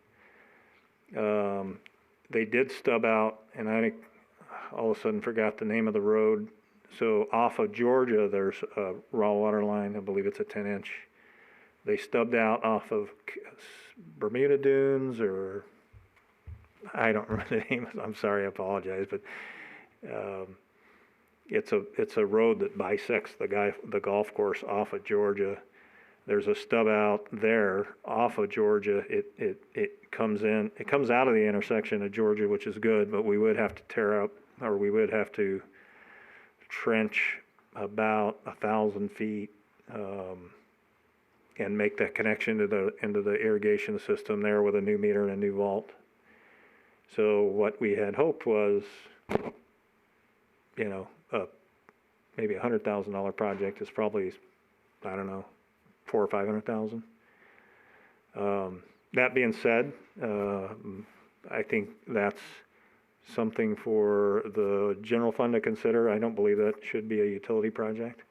they did stub out, and I all of a sudden forgot the name of the road. So off of Georgia, there's a raw water line. I believe it's a 10-inch. They stubbed out off of Bermuda Dunes, or I don't remember the name. I'm sorry, I apologize. But it's a road that bisects the golf course off of Georgia. There's a stub out there off of Georgia. It comes out of the intersection of Georgia, which is good, but we would have to tear up, or we would have to trench about 1,000 feet, and make that connection into the irrigation system there with a new meter and a new vault. So what we had hoped was, maybe $100,000 project is probably, I don't know, 400,000 or 500,000. That being said, I think that's something for the general fund to consider. I don't believe that should be a utility project.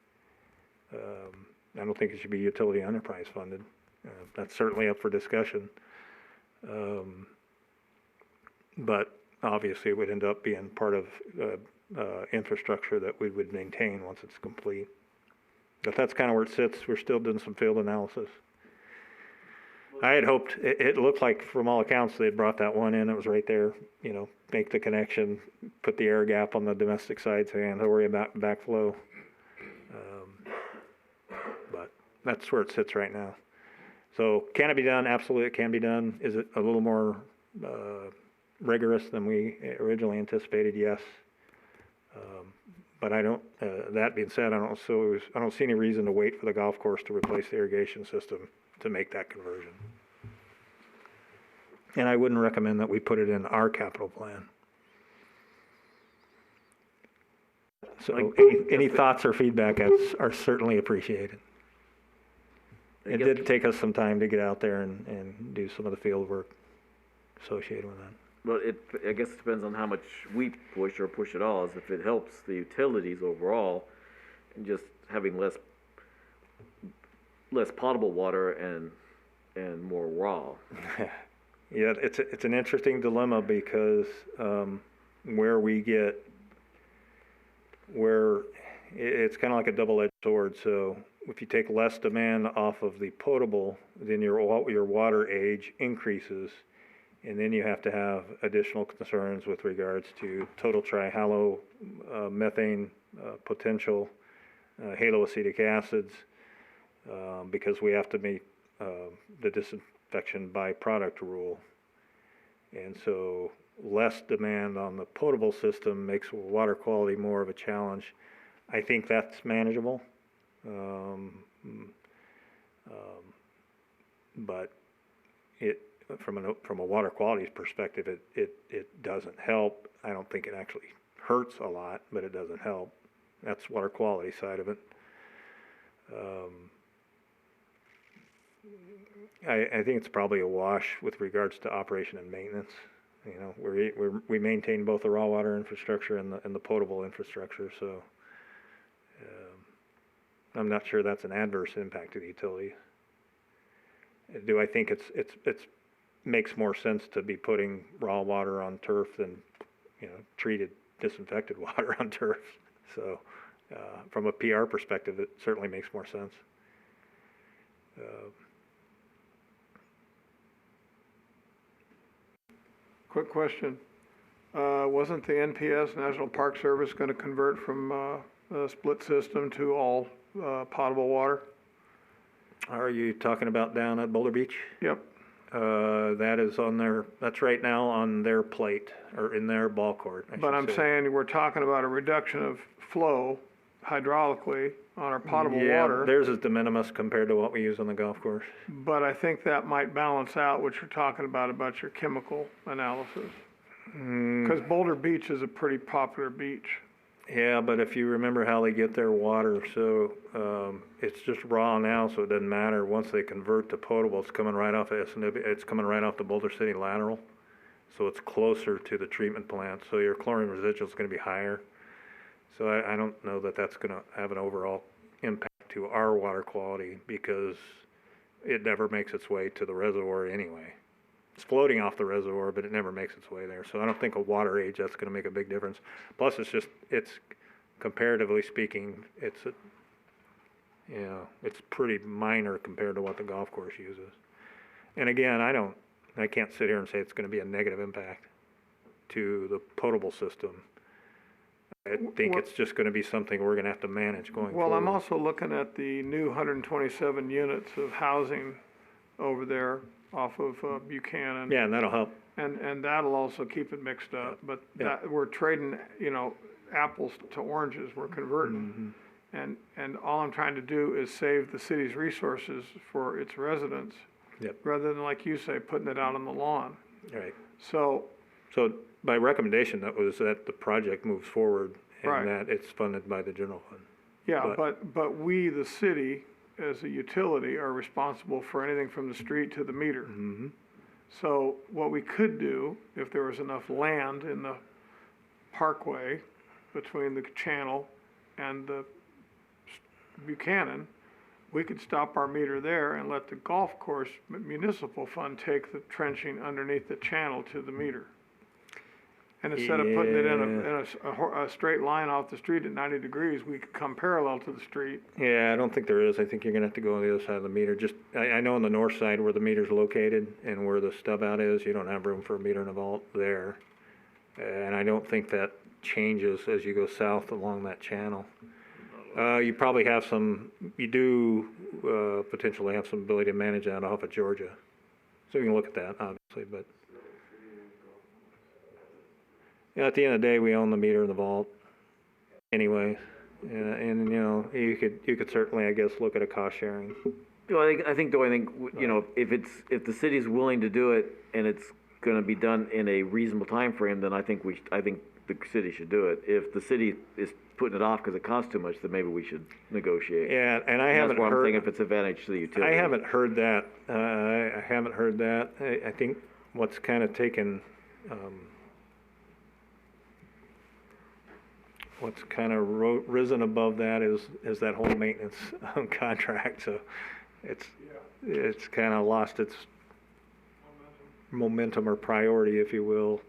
I don't think it should be utility enterprise funded. That's certainly up for discussion. But obviously it would end up being part of infrastructure that we would maintain once it's complete. But that's kind of where it sits. We're still doing some field analysis. I had hoped, it looked like from all accounts they had brought that one in, it was right there, make the connection, put the air gap on the domestic side so you don't have to worry about backflow. But that's where it sits right now. So can it be done? Absolutely it can be done. Is it a little more rigorous than we originally anticipated? Yes. But I don't, that being said, I don't see any reason to wait for the golf course to replace the irrigation system to make that conversion. And I wouldn't recommend that we put it in our capital plan. So any thoughts or feedback are certainly appreciated. It did take us some time to get out there and do some of the field work associated with that. Well, I guess it depends on how much we push or push at all. As if it helps the utilities overall, and just having less potable water and more raw. Yeah, it's an interesting dilemma because it's kind of like a double-edged sword. So if you take less demand off of the potable, then your water age increases. And then you have to have additional concerns with regards to total trihalo methane potential, haloacetic acids, because we have to meet the disinfection byproduct rule. And so less demand on the potable system makes water quality more of a challenge. I think that's manageable. But from a water quality perspective, it doesn't help. I don't think it actually hurts a lot, but it doesn't help. That's water quality side of it. I think it's probably a wash with regards to operation and maintenance. We maintain both the raw water infrastructure and the potable infrastructure, so I'm not sure that's an adverse impact to the utilities. Do I think it's makes more sense to be putting raw water on turf than treated disinfected water on turf? So from a PR perspective, it certainly makes more sense. Quick question. Wasn't the NPS, National Park Service, going to convert from a split system to all potable water? Are you talking about down at Boulder Beach? Yep. That's right now on their plate, or in their ball court, I But should I'm say. saying we're talking about a reduction of flow hydraulically on our potable Yeah, water. theirs is de minimis compared to what we use on the golf course. But I think that might balance out what you're talking about your chemical analysis. Because Boulder Beach is a pretty popular beach. Yeah, but if you remember how they get their water, so it's just raw now, so it doesn't matter. Once they convert to potable, it's coming right off of SNW, it's coming right off the Boulder City lateral. So it's closer to the treatment plant, so your chlorine residual is going to be higher. So I don't know that that's going to have an overall impact to our water quality because it never makes its way to the reservoir anyway. It's floating off the reservoir, but it never makes its way there. So I don't think a water age that's going to make a big difference. Plus, it's comparatively speaking, it's pretty minor compared to what the golf course uses. And again, I can't sit here and say it's going to be a negative impact to the potable system. I think it's just gonna be something we're gonna have to manage going forward. Well, I'm also looking at the new 127 units of housing over there off of Buchanan. Yeah, and that'll help. And that'll also keep it mixed up, but Yeah. that, we're trading, apples to oranges, we're converting. And all I'm trying to do is save the city's resources for its residents. Yep. Rather than, like you say, putting it out on the lawn. Right. So, So my recommendation that was that the project moves forward Right. and that it's funded by the general fund. yeah, but we, the city, as a utility, are responsible for anything from the street to the meter. Mm-hmm. So what we could do, if there was enough land in the parkway between the channel and the Buchanan, we could stop our meter there and let the golf course municipal fund take the trenching underneath the channel to the meter. And instead of putting it in a straight line off the street at 90 degrees, we could come parallel to the street. Yeah, I don't think there is. I think you're gonna have to go on the other side of the meter. Just, I know on the north side where the meter's located and where the stub out is, you don't have room for a meter in the vault there. And I don't think that changes as you go south along that channel. You probably have you do, potentially have some ability to manage that off of Georgia. So you can look at that, obviously, but. Yeah, at the end of the day, we own the meter in the vault anyway. And you could certainly, I guess, look at a cost sharing. Well, I think though, if the city's willing to do it and it's gonna be done in a reasonable time frame, then I think the city should do it. If the city is putting it off because it costs too much, then maybe we should negotiate. Yeah, and I And haven't that's why I'm heard. thinking if it's advantage to the utility. I haven't heard that. I haven't heard that. I think what's kind of taken, what's kind of risen above that is that whole maintenance contract. So it's kind of lost its momentum or priority, if you will.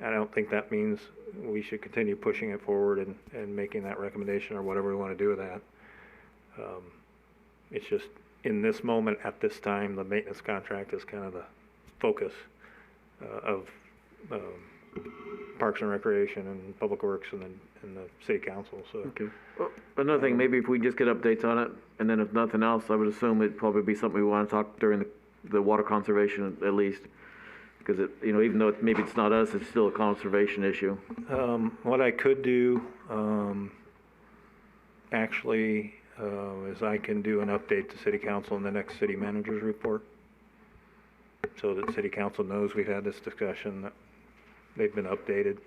I don't think that means we should continue pushing it forward and making that recommendation or whatever we want to do with that. It's just, in this moment, at this time, the maintenance contract is kind of the focus of Parks and Recreation and Public Works and the City Council, so. Okay. Well, another thing, maybe if we just get updates on it, and then if nothing else, I would assume it'd probably be something we want to talk during the water conservation at least. Because even though maybe it's not us, it's still a conservation issue. What I could do, actually, is I can do an update to City Council in the next City Manager's report. So that City Council knows we've had this discussion, that they've been updated.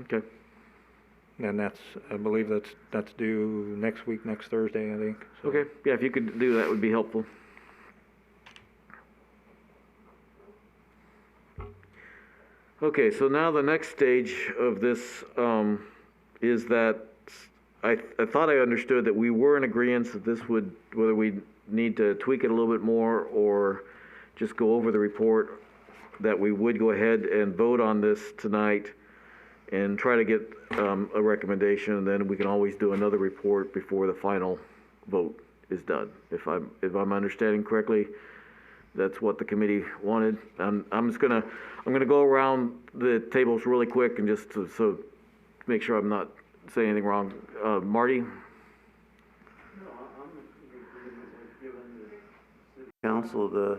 Okay. And I believe that's due next week, next Thursday, I think. So. Okay, yeah, if you could do that, would be helpful. Okay, so now the next stage of this is that I thought I understood that we were in agreement that this would, whether we need to tweak it a little bit more or just go over the report, that we would go ahead and vote on this tonight and try to get a recommendation, and then we can always do another report before the final vote is done. If I'm understanding correctly, that's what the committee wanted. I'm gonna go around the tables really quick and just to make sure I'm not saying anything wrong. Marty? Council, the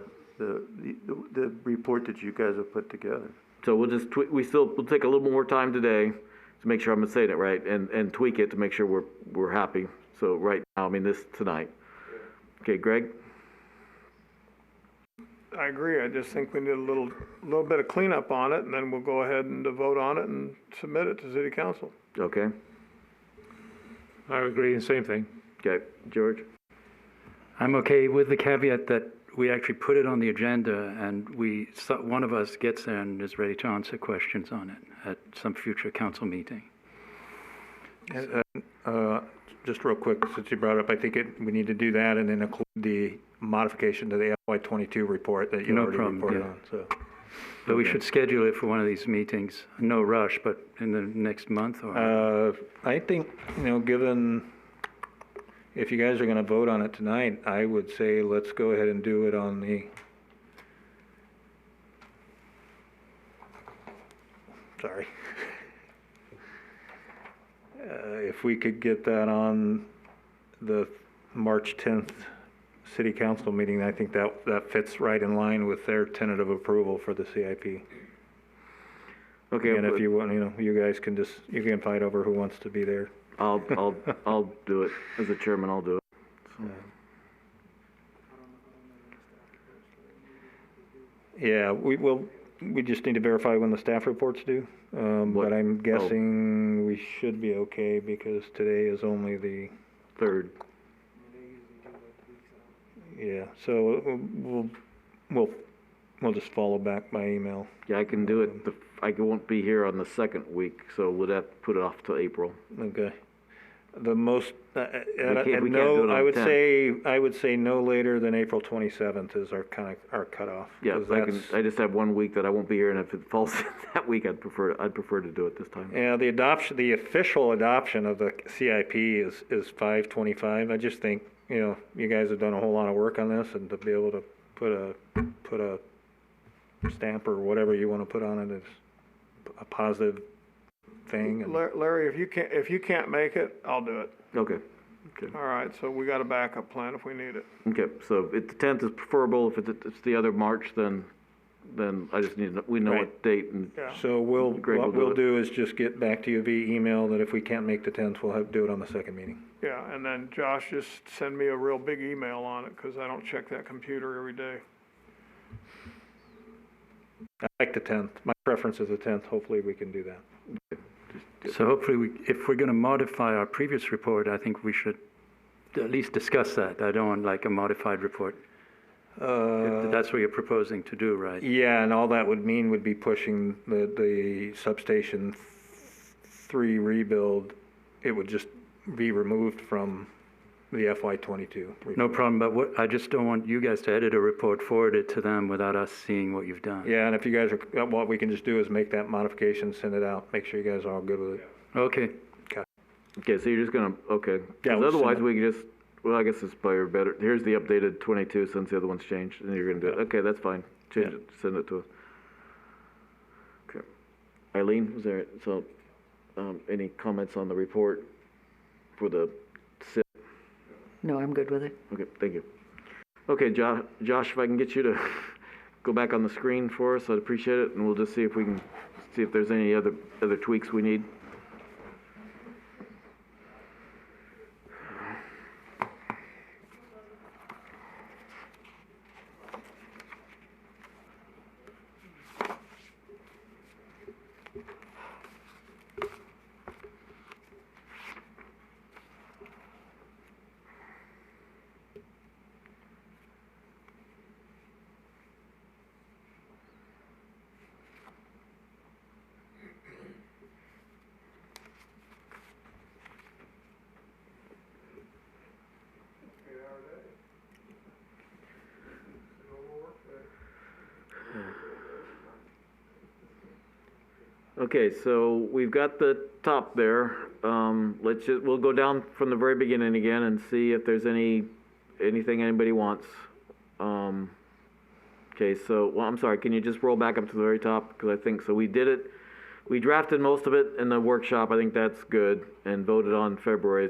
report that you guys have put together. So we'll just we'll take a little more time today to make sure I'm saying it right and tweak it to make sure we're happy. So right now, this tonight. Okay, Greg? I agree, I just think we need a little bit of cleanup on it, and then we'll go ahead and vote on it and submit it to city council. Okay. I would agree, the same thing. Okay, George? I'm okay with the caveat that we actually put it on the agenda and one of us gets there and is ready to answer questions on it at some future council meeting. Just real quick, since you brought it up, I think we need to do that and then include the modification to the FY22 report that you No already problem, reported yeah. on. So, But we should schedule it for one of these meetings. No rush, but in the next month or? I think, given, if you guys are going to vote on it tonight, I would say let's go ahead and do it on the, if we could get that on the March 10th city council meeting, I think that fits right in line with their tentative approval for the CIP. Okay, And if but you want, you guys can you can fight over who wants to be there. I'll do it. As the chairman, I'll do it. Yeah, we just need to verify when the staff reports due. But I'm guessing we should be okay because today is only the, Third. yeah, so we'll just follow back by email. Yeah, I can do it. I won't be here on the second week, so we'll have to put it off till April. Okay. The most, we can't do it on I would 10th. say, no later than April 27th is our cutoff. Yeah, 'cause I just have 1 week that I won't be here, and if it falls that week, I'd prefer to do it this time. Yeah, the official adoption of the CIP is 5/25. I just think, you guys have done a whole lot of work on this, and to be able to put a stamp or whatever you want to put on it is a positive thing. And Larry, if you can't make it, I'll do it. Okay. All right, so we got a backup plan if we need it. Okay, so if the 10th is preferable, if it's the other March, then I just need, we know Right. what date, and Yeah. So Greg will what do we'll it. do is just get back to you via email that if we can't make the 10th, we'll do it on the second meeting. Yeah, and then Josh, just send me a real big email on it, because I don't check that computer every day. I like the 10th. My preference is the 10th. Hopefully we can do that. So hopefully, if we're going to modify our previous report, I think we should at least discuss that. I don't want like a modified report. If that's what you're proposing to do, right? Yeah, and all that would mean would be pushing the substation 3 rebuild. It would just be removed from the FY22. No problem, but I just don't want you guys to edit a report, forward it to them without us seeing what you've done. Yeah, and if you guys are, what we can just do is make that modification, send it out, make sure you guys are all good with it. Okay. okay, so you're just gonna, okay. Yeah, 'Cause we'll otherwise, send we can just, well, I guess it's probably better. Here's the updated 22 since the other one's changed, and you're gonna do it. Okay, that's fine. Change it, send it to us. Okay. Eileen, was there, so, any comments on the report for the SIP? No, I'm good with it. Okay, thank you. Okay, Josh, if I can get you to go back on the screen for us, I'd appreciate it, and we'll just see if we can, see if there's any other tweaks we need. Okay, so we've got the top there. We'll go down from the very beginning again and see if there's anything anybody wants. Okay, so, well, I'm sorry, can you just roll back up to the very top? Because I think, so we did it, we drafted most of it in the workshop, I think that's good, and voted on February.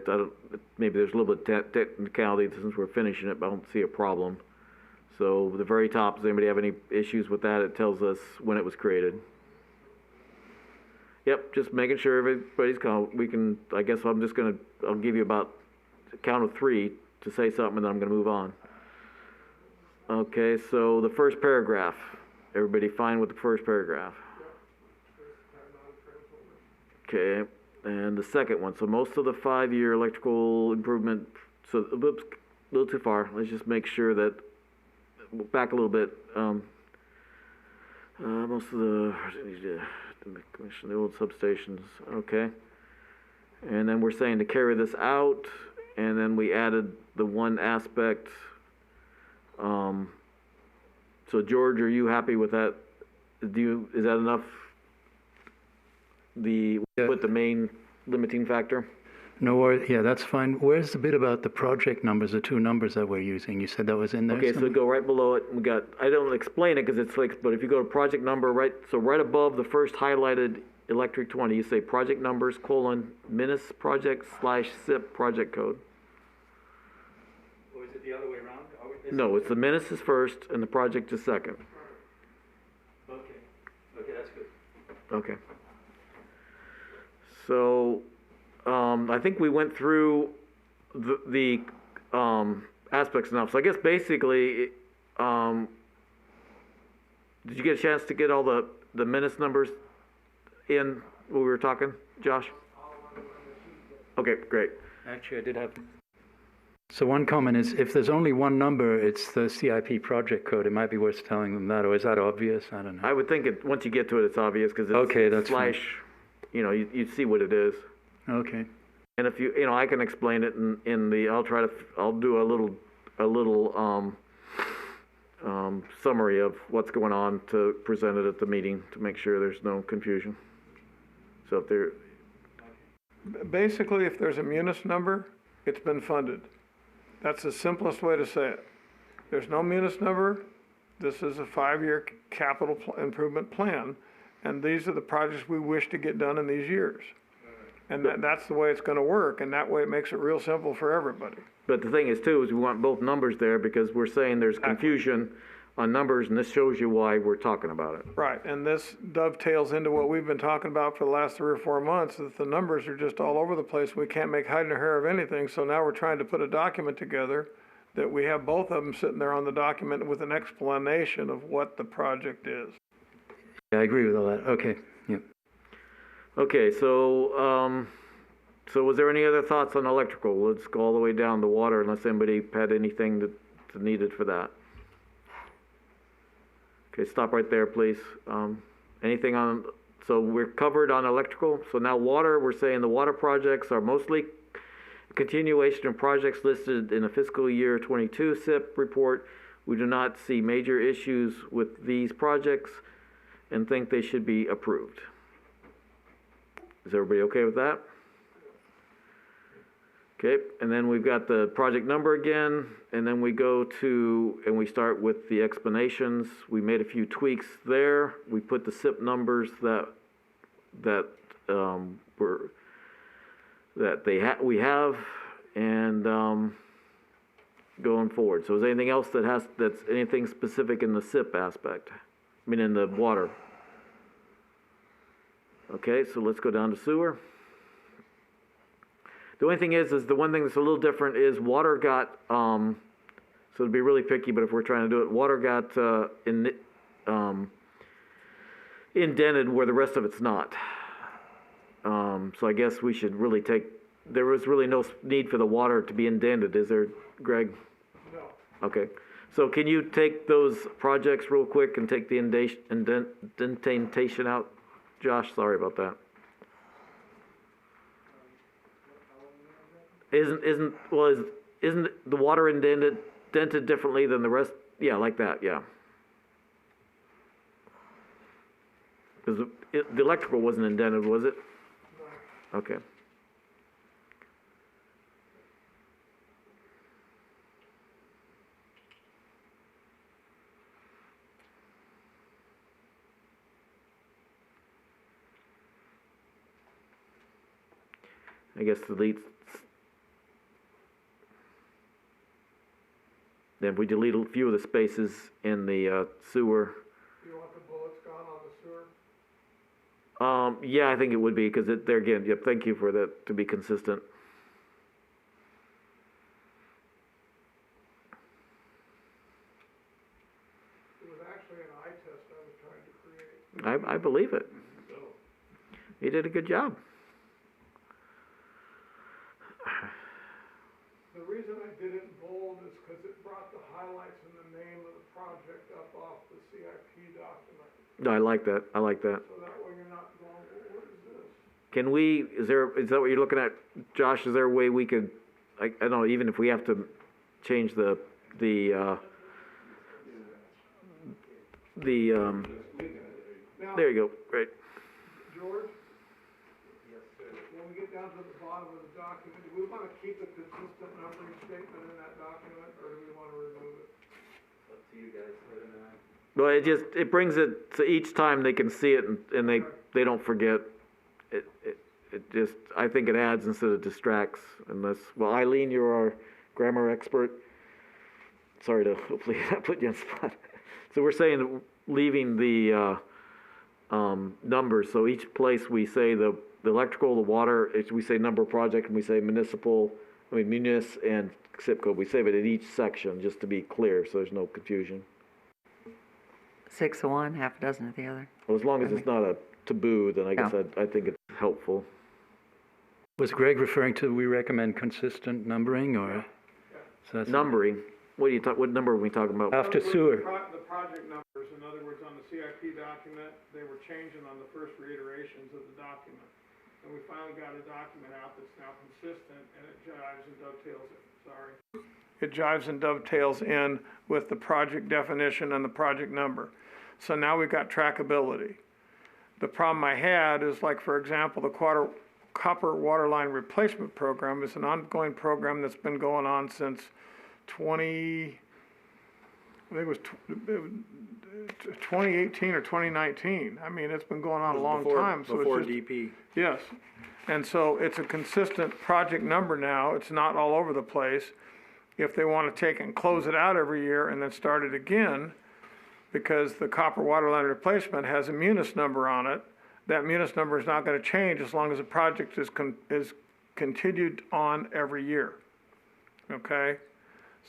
Maybe there's a little bit of technicality since we're finishing it, but I don't see a problem. So the very top, does anybody have any issues with that? It tells us when it was created. Yep, just making sure everybody's we can, I guess I'll give you about a count of 3 to say something, and then I'm gonna move on. Okay, so the first paragraph, everybody fine with the first paragraph? Okay, and the second one, so most of the 5-year electrical improvement, so, oops, a little too far, let's just make sure that, back a little bit, most of the commission, the old substations, okay. And then we're saying to carry this out, and then we added the one aspect. So George, are you happy with that? Is that enough? With the main limiting factor? No, yeah, that's fine. Where's the bit about the project numbers, the 2 numbers that we're using? You said that was in there? Okay, so go right below it. I don't explain it because it's like, but if you go to project number, right above the first highlighted Electric 20, you say project numbers, Minis project / SIP project code. Or is it the other way around? No, it's the Minis is first and the project is second. Okay, that's good. Okay. So, I think we went through the aspects enough. So I guess basically, did you get a chance to get all the minutes numbers in when we were talking, Josh? Okay, great. Actually, I did have. So one comment is, if there's only one number, it's the CIP project code. It might be worth telling them that, or is that obvious? I don't know. I would think once you get to it, it's obvious because it's okay, that's slash, fine. you know, you see what it is. Okay. And if you know, I can explain it in the, I'll do a little summary of what's going on to present it at the meeting to make sure there's no confusion. So if there, Basically, if there's a munis number, it's been funded. That's the simplest way to say it. There's no munis number. This is a 5-year capital improvement plan, and these are the projects we wish to get done in these years. And that's the way it's gonna work, and that way it makes it real simple for everybody. but the thing is too, is we want both numbers there because we're saying there's confusion on numbers, and this shows you why we're talking about it. Right, and this dovetails into what we've been talking about for the last 3 or 4 months, that the numbers are just all over the place. We can't make hide nor hair of anything, so now we're trying to put a document together that we have both of them sitting there on the document with an explanation of what the project is. Yeah, I agree with all that. Okay. Yep. Okay, so was there any other thoughts on electrical? Let's go all the way down to water unless anybody had anything that's needed for that. Okay, stop right there, please. Anything on, so we're covered on electrical. So now water, we're saying the water projects are mostly a continuation of projects listed in a fiscal year 22 SIP report. We do not see major issues with these projects and think they should be approved. Is everybody okay with that? Okay, and then we've got the project number again, and then we go to, and we start with the explanations. We made a few tweaks there. We put the SIP numbers we have, and going forward. So is there anything else that's anything specific in the SIP aspect? I mean, in the water. Okay, so let's go down to sewer. The only thing is the one thing that's a little different is water got, so to be really picky, but if we're trying to do it, water got indented where the rest of it's not. So I guess we should really there was really no need for the water to be indented, is there, Greg? No. Okay, so can you take those projects real quick and take the indentation out? Josh, sorry about that. Isn't the water dented differently than the rest? Yeah, like that, yeah. Because the electrical wasn't indented, was it? Okay. I guess delete. Then if we delete a few of the spaces in the sewer. Do you want the bullets gone on the sewer? Yeah, I think it would be because there again. Yep. Thank you for that to be consistent. It was actually an eye test I was trying to create. I believe it. You did a good job. The reason I did it in bold is because it brought the highlights and the name of the project up off the CIP document. No, I like that. I like that. So that way you're not going, well, what is this? Can we? Is that what you're looking at, Josh? Is there a way we could? I don't know. Even if we have to change the Now, there you go. Great. George? Yes, sir. When we get down to the bottom of the document, do we want to keep a consistent numbering statement in that document, or do we want to remove it? Up to you guys. I don't know. Well, it brings it to each time they can see it and they don't forget. it just, I think it adds instead of distracts unless, well, Eileen, you're our grammar expert. Sorry to hopefully not put you on the spot. So we're saying leaving the, numbers, so each place we say the electrical, the water, we say number of project, and we say munis and zip code, we save it in each section, just to be clear, so there's no confusion. 6 of one, half a dozen of the other. Well, as long as it's not a taboo, then I guess I think it's helpful. Was Greg referring to, we recommend consistent numbering, or? So that's- Numbering, what number are we talking about? After sewer. The project numbers, in other words, on the CIP document, they were changing on the first reiterations of the document. And we finally got a document out that's now consistent, and it jives and dovetails it, sorry. It jives and dovetails in with the project definition and the project number. So now we've got trackability. The problem I had is, like, for example, the copper water line replacement program is an ongoing program that's been going on since 2018 or 2019. I mean, it's been going on a long time, so Before it's just, DP. yes. And so it's a consistent project number now. It's not all over the place. If they want to take and close it out every year and then start it again, because the copper water line replacement has a munis number on it, that munis number is not going to change as long as the project is continued on every year. Okay?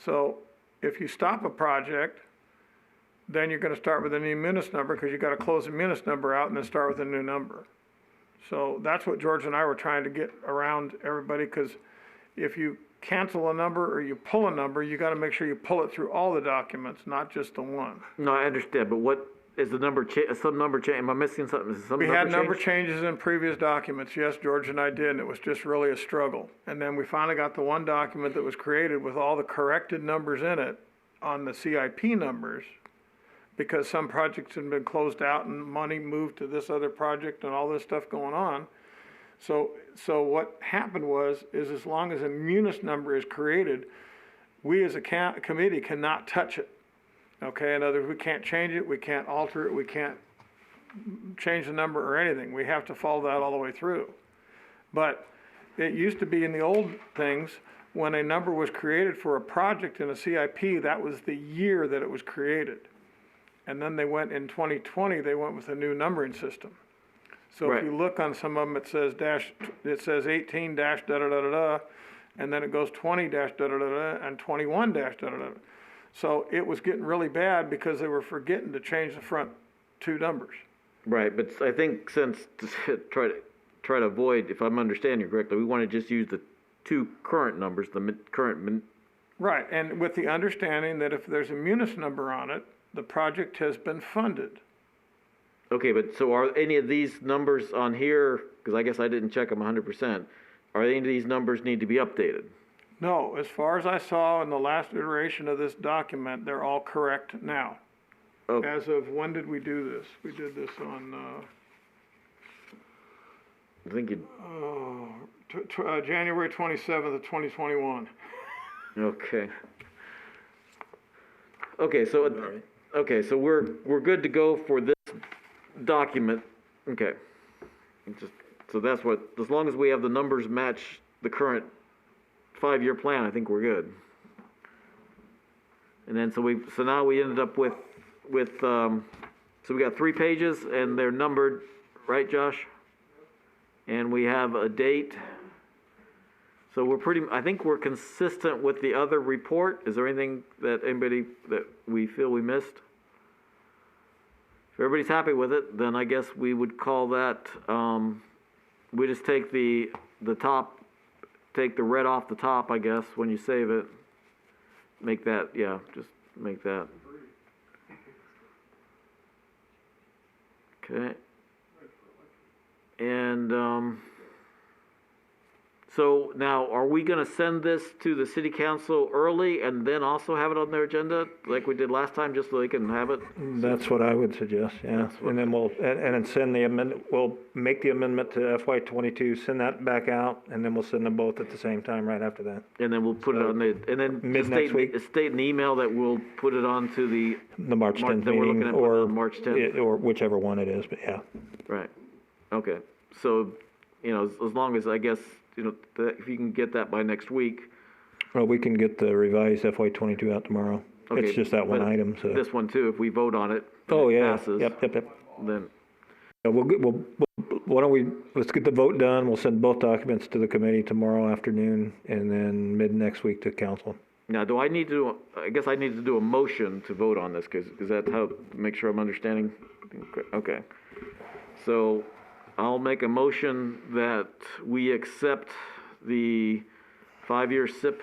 So if you stop a project, then you're going to start with a new munis number, because you've got to close the munis number out and then start with a new number. So that's what George and I were trying to get around everybody, because if you cancel a number or you pull a number, you got to make sure you pull it through all the documents, not just the one. No, I understand, but what is the number some number change, am I missing something? Is some We number had number change? changes in previous documents, yes, George and I did, and it was just really a struggle. And then we finally got the one document that was created with all the corrected numbers in it on the CIP numbers, because some projects had been closed out and money moved to this other project and all this stuff going on. So what happened is as long as a munis number is created, we as a committee cannot touch it. Okay, in other words, we can't change it, we can't alter it, we can't change the number or anything. We have to follow that all the way through. But it used to be in the old things, when a number was created for a project in a CIP, that was the year that it was created. And then they went in 2020, they went with a new numbering system. So Right. if you look on some of them, it says 18 dash da da da da da, and then it goes 20 dash da da da da and 21 dash da da da. So it was getting really bad because they were forgetting to change the front two numbers. Right, but I think since, to try to avoid, if I'm understanding you correctly, we want to just use the two current numbers, current. Right, and with the understanding that if there's a munis number on it, the project has been funded. Okay, but so are any of these numbers on here, because I guess I didn't check them 100%, are any of these numbers need to be updated? No, as far as I saw in the last iteration of this document, they're all correct now. Okay. As of, when did we do this? We did this on, I think you, January 27th of 2021. okay. Okay, so we're good to go for this document, okay. So that's what, as long as we have the numbers match the current 5-year plan, I think we're good. And then, so now we ended up with, so we got 3 pages and they're numbered, right, Josh? And we have a date. So I think we're consistent with the other report. Is there anything that we feel we missed? If everybody's happy with it, then I guess we would call that, we just take the top, take the red off the top, I guess, when you save it. Make that, yeah, just make that. Okay. And, so now, are we gonna send this to the city council early and then also have it on their agenda, like we did last time, just so they can have it? That's what I would suggest, yeah. And then and then send the amendment, we'll make the amendment to FY '22, send that back out, and then we'll send them both at the same time right after that. And then we'll put it on and then Mid next week? state in the email that we'll put it on to the, The March 10th that we're looking meeting, at or, on March 10th. or whichever one it is, but yeah. Right, okay, so you know, as long as, I guess, you know, if you can get that by next week. Well, we can get the revised FY '22 out tomorrow. Okay, It's just that one but item, so. This one too, if we vote on it. and Oh, it yeah, passes, yep. then, Yeah, why don't we, let's get the vote done, we'll send both documents to the committee tomorrow afternoon, and then mid next week to council. now, do I need to, I guess I need to do a motion to vote on this, because that's how, make sure I'm understanding? Okay. So I'll make a motion that we accept the 5-year SIP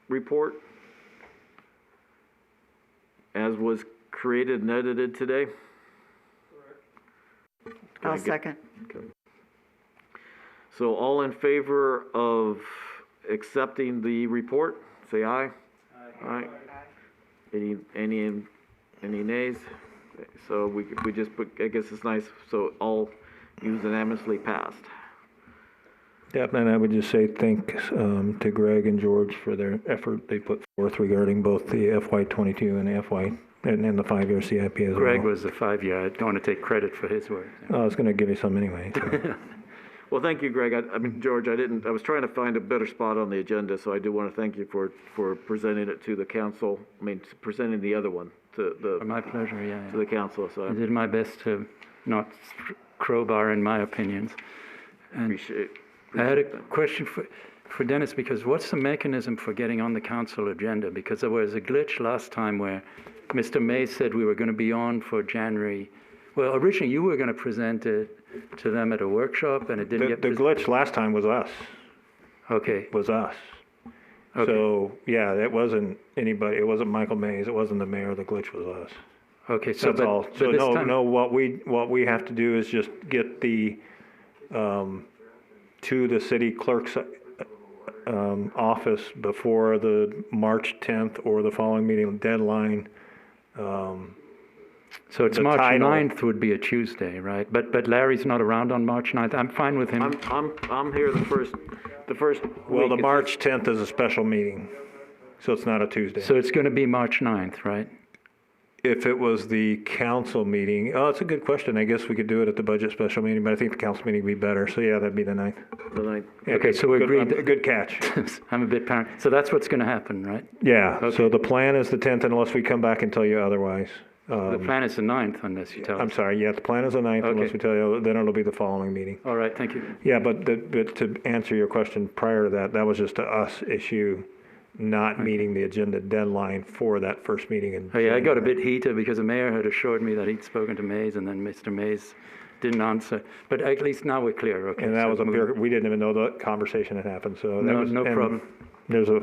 report as was created and edited today. Can I I'll get- second. So all in favor of accepting the report, say aye. Aye. Any nays? So we just put, I guess it's nice, so all unanimously passed. Yep, and I would just say thanks to Greg and George for their effort they put forth regarding both the FY '22 and and the 5-year CIP as well. Greg was the 5-year. I don't want to take credit for his work. I was gonna give you some anyway. So. Well, thank you, Greg. I mean, George, I was trying to find a better spot on the agenda, so I do want to thank you for presenting it to the council. I mean, presenting the other one to My pleasure, yeah. the council, so I I did my best to not crowbar in my opinions. And appreciate I had a that. question for Dennis, because what's the mechanism for getting on the council agenda? Because there was a glitch last time where Mr. May said we were going to be on for January. Well, originally you were going to present it to them at a workshop, and it didn't The get... glitch last time was us, Okay, Okay. So, yeah, it wasn't anybody, it wasn't Michael Mays, it wasn't the mayor, the glitch was us. okay, so That's all. So this no, time- no, what we have to do is just get the, to the city clerk's, office before the March 10th or the following meeting deadline. So it's the March title. 9th would be a Tuesday, right? But Larry's not around on March 9th. I'm fine with him. I'm here the first Well, week. the It's March 10th is a special meeting, so it's not a Tuesday. So it's going to be March 9th, right? If it was the council meeting, oh, it's a good question. I guess we could do it at the budget special meeting, but I think the council meeting would be better. So yeah, that'd be the 9th. the ninth. Yeah, Okay, so we good- agreed. Good catch. I'm a bit paranoid. So that's what's going to happen, right? Yeah, so Okay. the plan is the 10th unless we come back and tell you otherwise. The plan is the 9th unless you tell I'm us. sorry, yeah, the plan is the 9th unless Okay. we tell you, then it'll be the following meeting. All right, thank you. Yeah, but to answer your question prior to that, that was just a us issue, not meeting the agenda deadline for that first meeting in Oh, yeah, I got a January. bit heated because the mayor had assured me that he'd spoken to Mays, and then Mr. Mays didn't answer. But at least now we're clear, okay? And that so was a move- pure, we didn't even know the conversation had happened, so. that No, was- no and problem. There's a,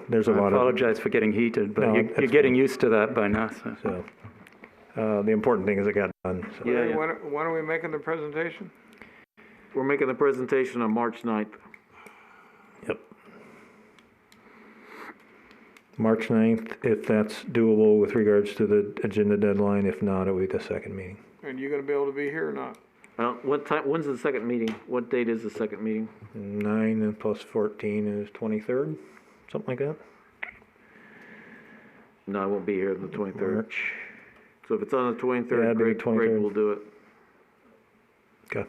there's a I lot of, apologize for getting heated, but No, you're that's getting fine. used to that by now, so. so. The important thing is it got done, so. Yeah, yeah. When are we making the presentation? We're making the presentation on March 9th. Yep. March 9th, if that's doable with regards to the agenda deadline. If not, it'll be the second meeting. And you gonna be able to be here or not? What time, when's the second meeting? What date is the second meeting? 9 and plus 14 is 23rd, something like that. No, I won't be here on the 23rd. March. So if it's on the Yeah, 23rd, it'd be the Greg 23rd. will do it. Okay.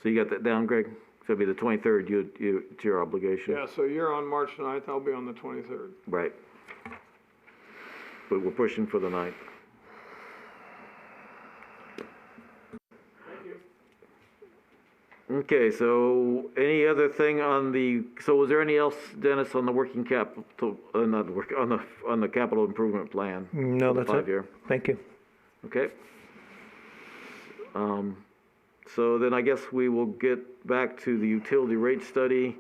So you got that down, Greg? So it'll be the 23rd, it's your obligation. Yeah, so you're on March 9th, I'll be on the 23rd. Right. But we're pushing for the 9th. Okay, so any other thing on so was there any else, Dennis, on the working capital, not the work, on the capital improvement plan? No, that's it. 5-year? Thank you. Okay. So then I guess we will get back to the utility rate study.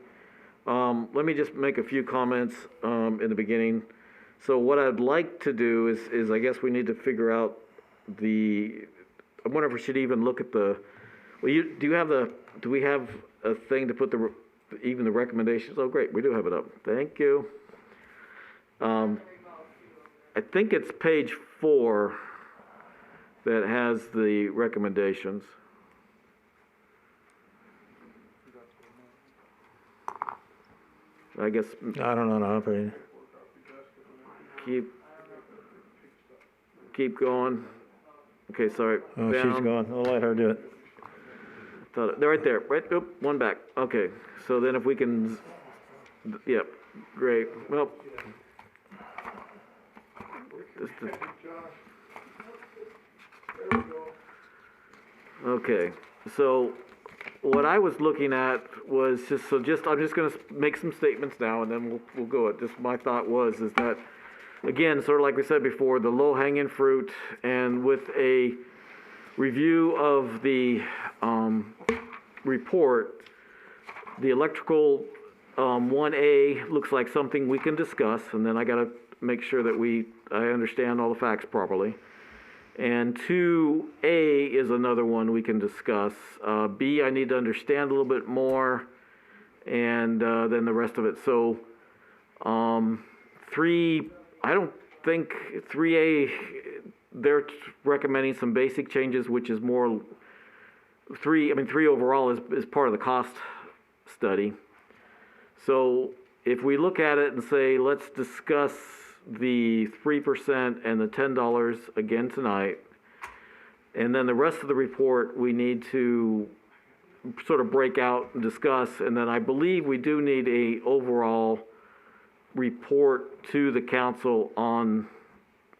Let me just make a few comments in the beginning. So what I'd like to do is I guess we need to figure out I wonder if we should even look at do we have a thing to put even the recommendations? Oh, great, we do have it up. Thank you. I think it's page 4 that has the recommendations. I guess I don't know how to operate it. keep going. Okay, sorry. Oh, she's Down. gone. I'll let her do it. They're right there, right, oop, one back, okay, so then if we can, yep, great, well. Just a- Okay, so what I was looking at was I'm just gonna make some statements now and then we'll go it. Just my thought is that, again, sort of like we said before, the low hanging fruit and with a review of the, report, the electrical, 1A looks like something we can discuss, and then I gotta make sure that I understand all the facts properly. And 2A is another one we can discuss. B, I need to understand a little bit more, and then the rest of it. So, 3, I don't think 3A, they're recommending some basic changes, which is more, 3 overall is part of the cost study. So if we look at it and say, let's discuss the 3% and the $10 again tonight, and then the rest of the report we need to sort of break out and discuss, and then I believe we do need a overall report to the council on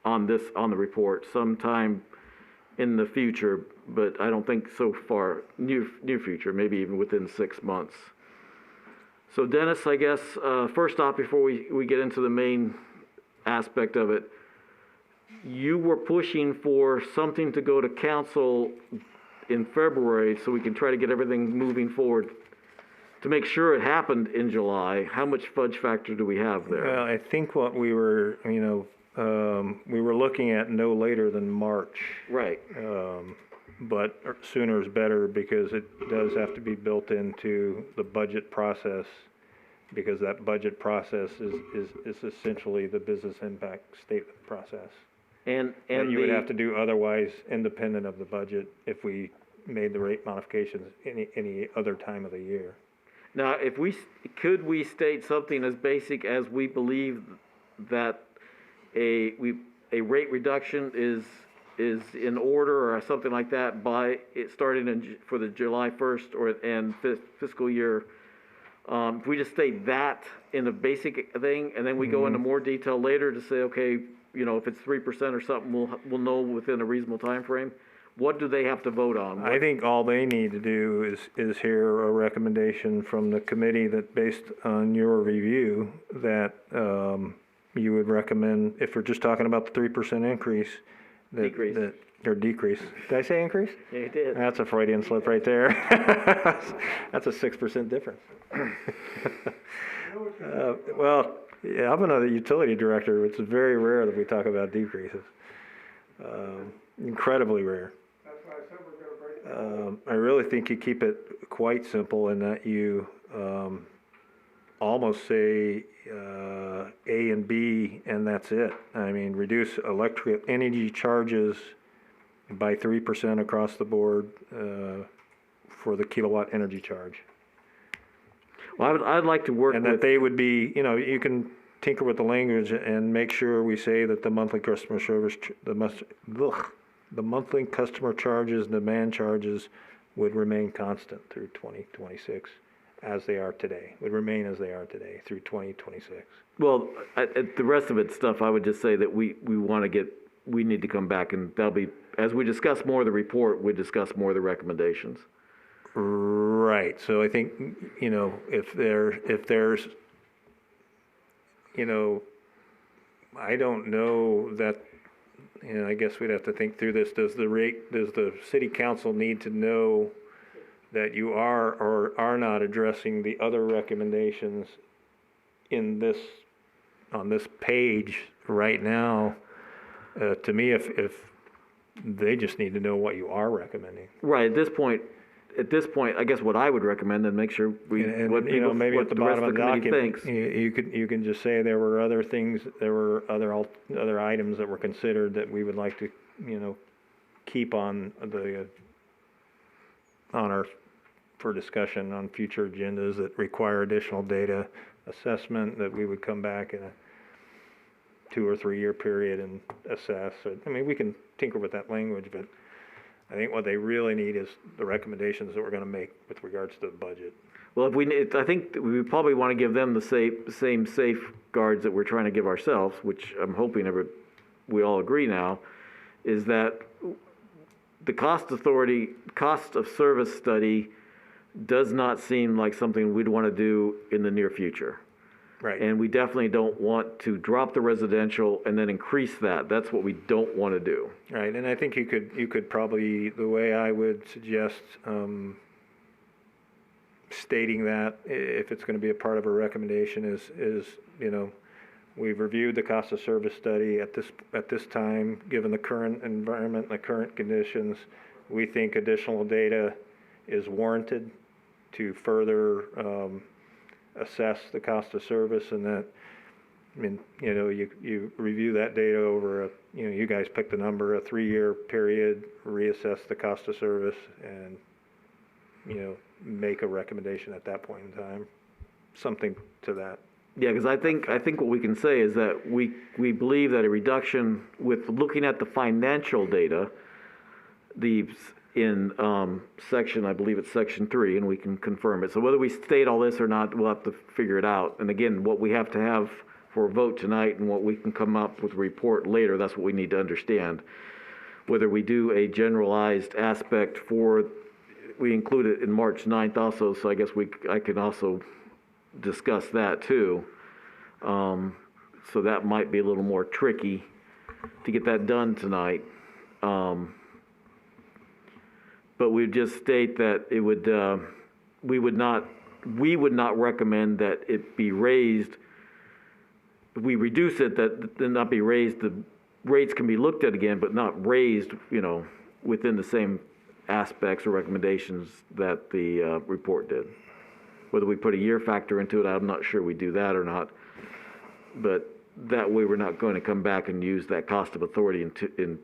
the report sometime in the future, but I don't think so far, near future, maybe even within 6 months. So Dennis, I guess, first off, before we get into the main aspect of it, you were pushing for something to go to council in February so we can try to get everything moving forward to make sure it happened in July. How much fudge factor do we have there? Well, I think what we were, we were looking at no later than March. Right. But sooner is better because it does have to be built into the budget process, because that budget process is essentially the business impact statement process. And that you would have to do otherwise independent of the budget if we made the rate modifications any other time of the year. Now, could we state something as basic as we believe that a rate reduction is in order or something like that by it starting for the July 1st and fiscal year? If we just state that in a basic thing, and then we go into more detail later to say, okay, if it's 3% or something, we'll know within a reasonable time frame. What do they have to vote on? I think all they need to do is hear a recommendation from the committee that, based on your review, that you would recommend, if we're just talking about the 3% increase, Decrease. Or decrease. Did I say increase? Yeah, you did. That's a Freudian slip right there. That's a 6% difference. Well, yeah, I'm another utility director. It's very rare that we talk about decreases. Incredibly rare. I really think you keep it quite simple in that you almost say A and B, and that's it. I mean, reduce electric energy charges by 3% across the board for the kilowatt energy charge. Well, I'd like to work and with... that they would be, you can tinker with the language and make sure we say that the monthly customer service, the monthly customer charges, demand charges would remain constant through 2026 as they are today, would remain as they are today through 2026. Well, the rest of it stuff, I would just say that we need to come back, and that'll be, as we discuss more of the report, we discuss more of the recommendations. Right. So I think, if there's, I don't know that, I guess we'd have to think through this. Does the city council need to know that you are or are not addressing the other recommendations on this page right now? To me, if they just need to know what you are recommending. Right, at this point, I guess what I would recommend, and make sure maybe at the bottom of the document, thinks. you can just say there were other things, there were other items that were considered that we would like to, keep on for discussion on future agendas that require additional data assessment, that we would come back in a 2 or 3 year period and assess. I mean, we can tinker with that language, but I think what they really need is the recommendations that we're gonna make with regards to the budget. Well, if we need, I think that we probably want to give them the same safeguards that we're trying to give ourselves, which I'm hoping we all agree now, is that the cost of service study does not seem like something we'd want to do in the near future. Right. And we definitely don't want to drop the residential and then increase that. That's what we don't want to do. Right, and I think you could probably, the way I would suggest, stating that, if it's gonna be a part of a recommendation is, we've reviewed the cost of service study at this time, given the current environment and the current conditions, we think additional data is warranted to further, assess the cost of service, and that, I mean, you review that data over you guys pick the number, a 3-year period, reassess the cost of service, and, make a recommendation at that point in time, something to that. Yeah, because I think what we can say is that we believe that a reduction with looking at the financial data, in section, I believe it's section 3, and we can confirm it. So whether we state all this or not, we'll have to figure it out. And again, what we have to have for a vote tonight and what we can come up with a report later, that's what we need to understand. Whether we do a generalized aspect we include it in March 9th also, so I guess I can also discuss that too. So that might be a little more tricky to get that done tonight. But we just state that it would, we would not recommend that it be raised. If we reduce it, that then not be raised, the rates can be looked at again, but not raised, within the same aspects or recommendations that the report did. Whether we put a year factor into it, I'm not sure we do that or not. But that way we're not going to come back and use that cost of authority in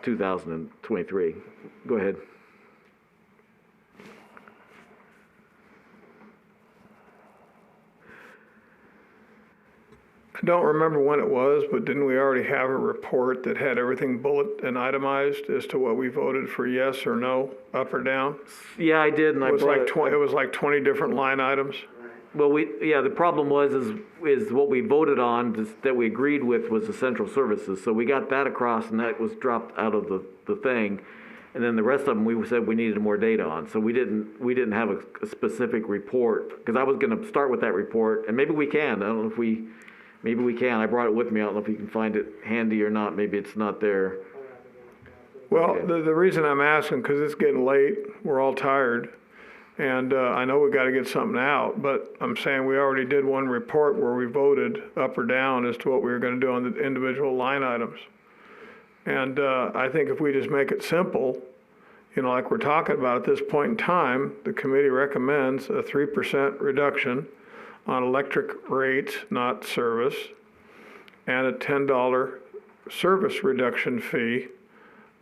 2023. Go ahead. I don't remember when it was, but didn't we already have a report that had everything bullet and itemized as to what we voted for yes or no, up or down? Yeah, I did, and It was like 20 different line items. Well, the problem is what we voted on, that we agreed with, was the central services. So we got that across, and that was dropped out of the thing. And then the rest of them, we said we needed more data on. So we didn't have a specific report, because I was gonna start with that report, and maybe we can. I don't know if maybe we can. I brought it with me. I don't know if you can find it handy or not. Maybe it's not there. Well, Okay. the reason I'm asking, because it's getting late, we're all tired, and I know we got to get something out, but I'm saying we already did one report where we voted up or down as to what we were going to do on the individual line items. And I think if we just make it simple, like we're talking about at this point in time, the committee recommends a 3% reduction on electric rates, not service, and a $10 service reduction fee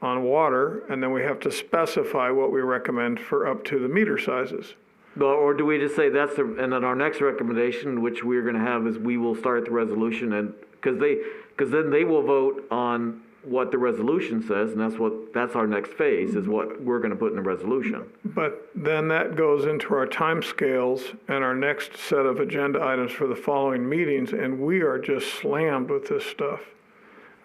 on water, and then we have to specify what we recommend for up to the meter sizes. Well, or do we just say and then our next recommendation, which we're gonna have, is we will start the resolution, and, because then they will vote on what the resolution says, and that's our next phase, is what we're gonna put in the resolution. But then that goes into our timescales and our next set of agenda items for the following meetings, and we are just slammed with this stuff.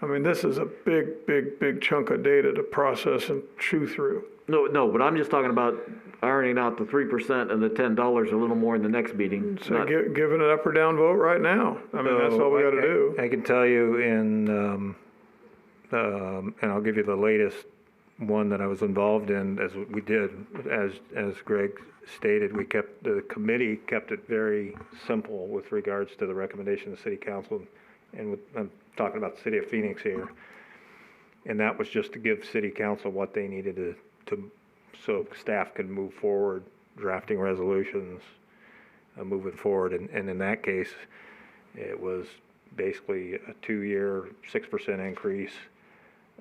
I mean, this is a big, big, big chunk of data to process and chew through. No, but I'm just talking about ironing out the 3% and the $10 a little more in the next meeting. So giving an up or down vote right now. I mean, that's all we gotta do. I can tell you and I'll give you the latest one that I was involved in, as we did, as Greg stated, the committee kept it very simple with regards to the recommendation of the city council, and I'm talking about the city of Phoenix here. And that was just to give city council what they needed to so staff could move forward, drafting resolutions, moving forward. And in that case, it was basically a 2-year, 6% increase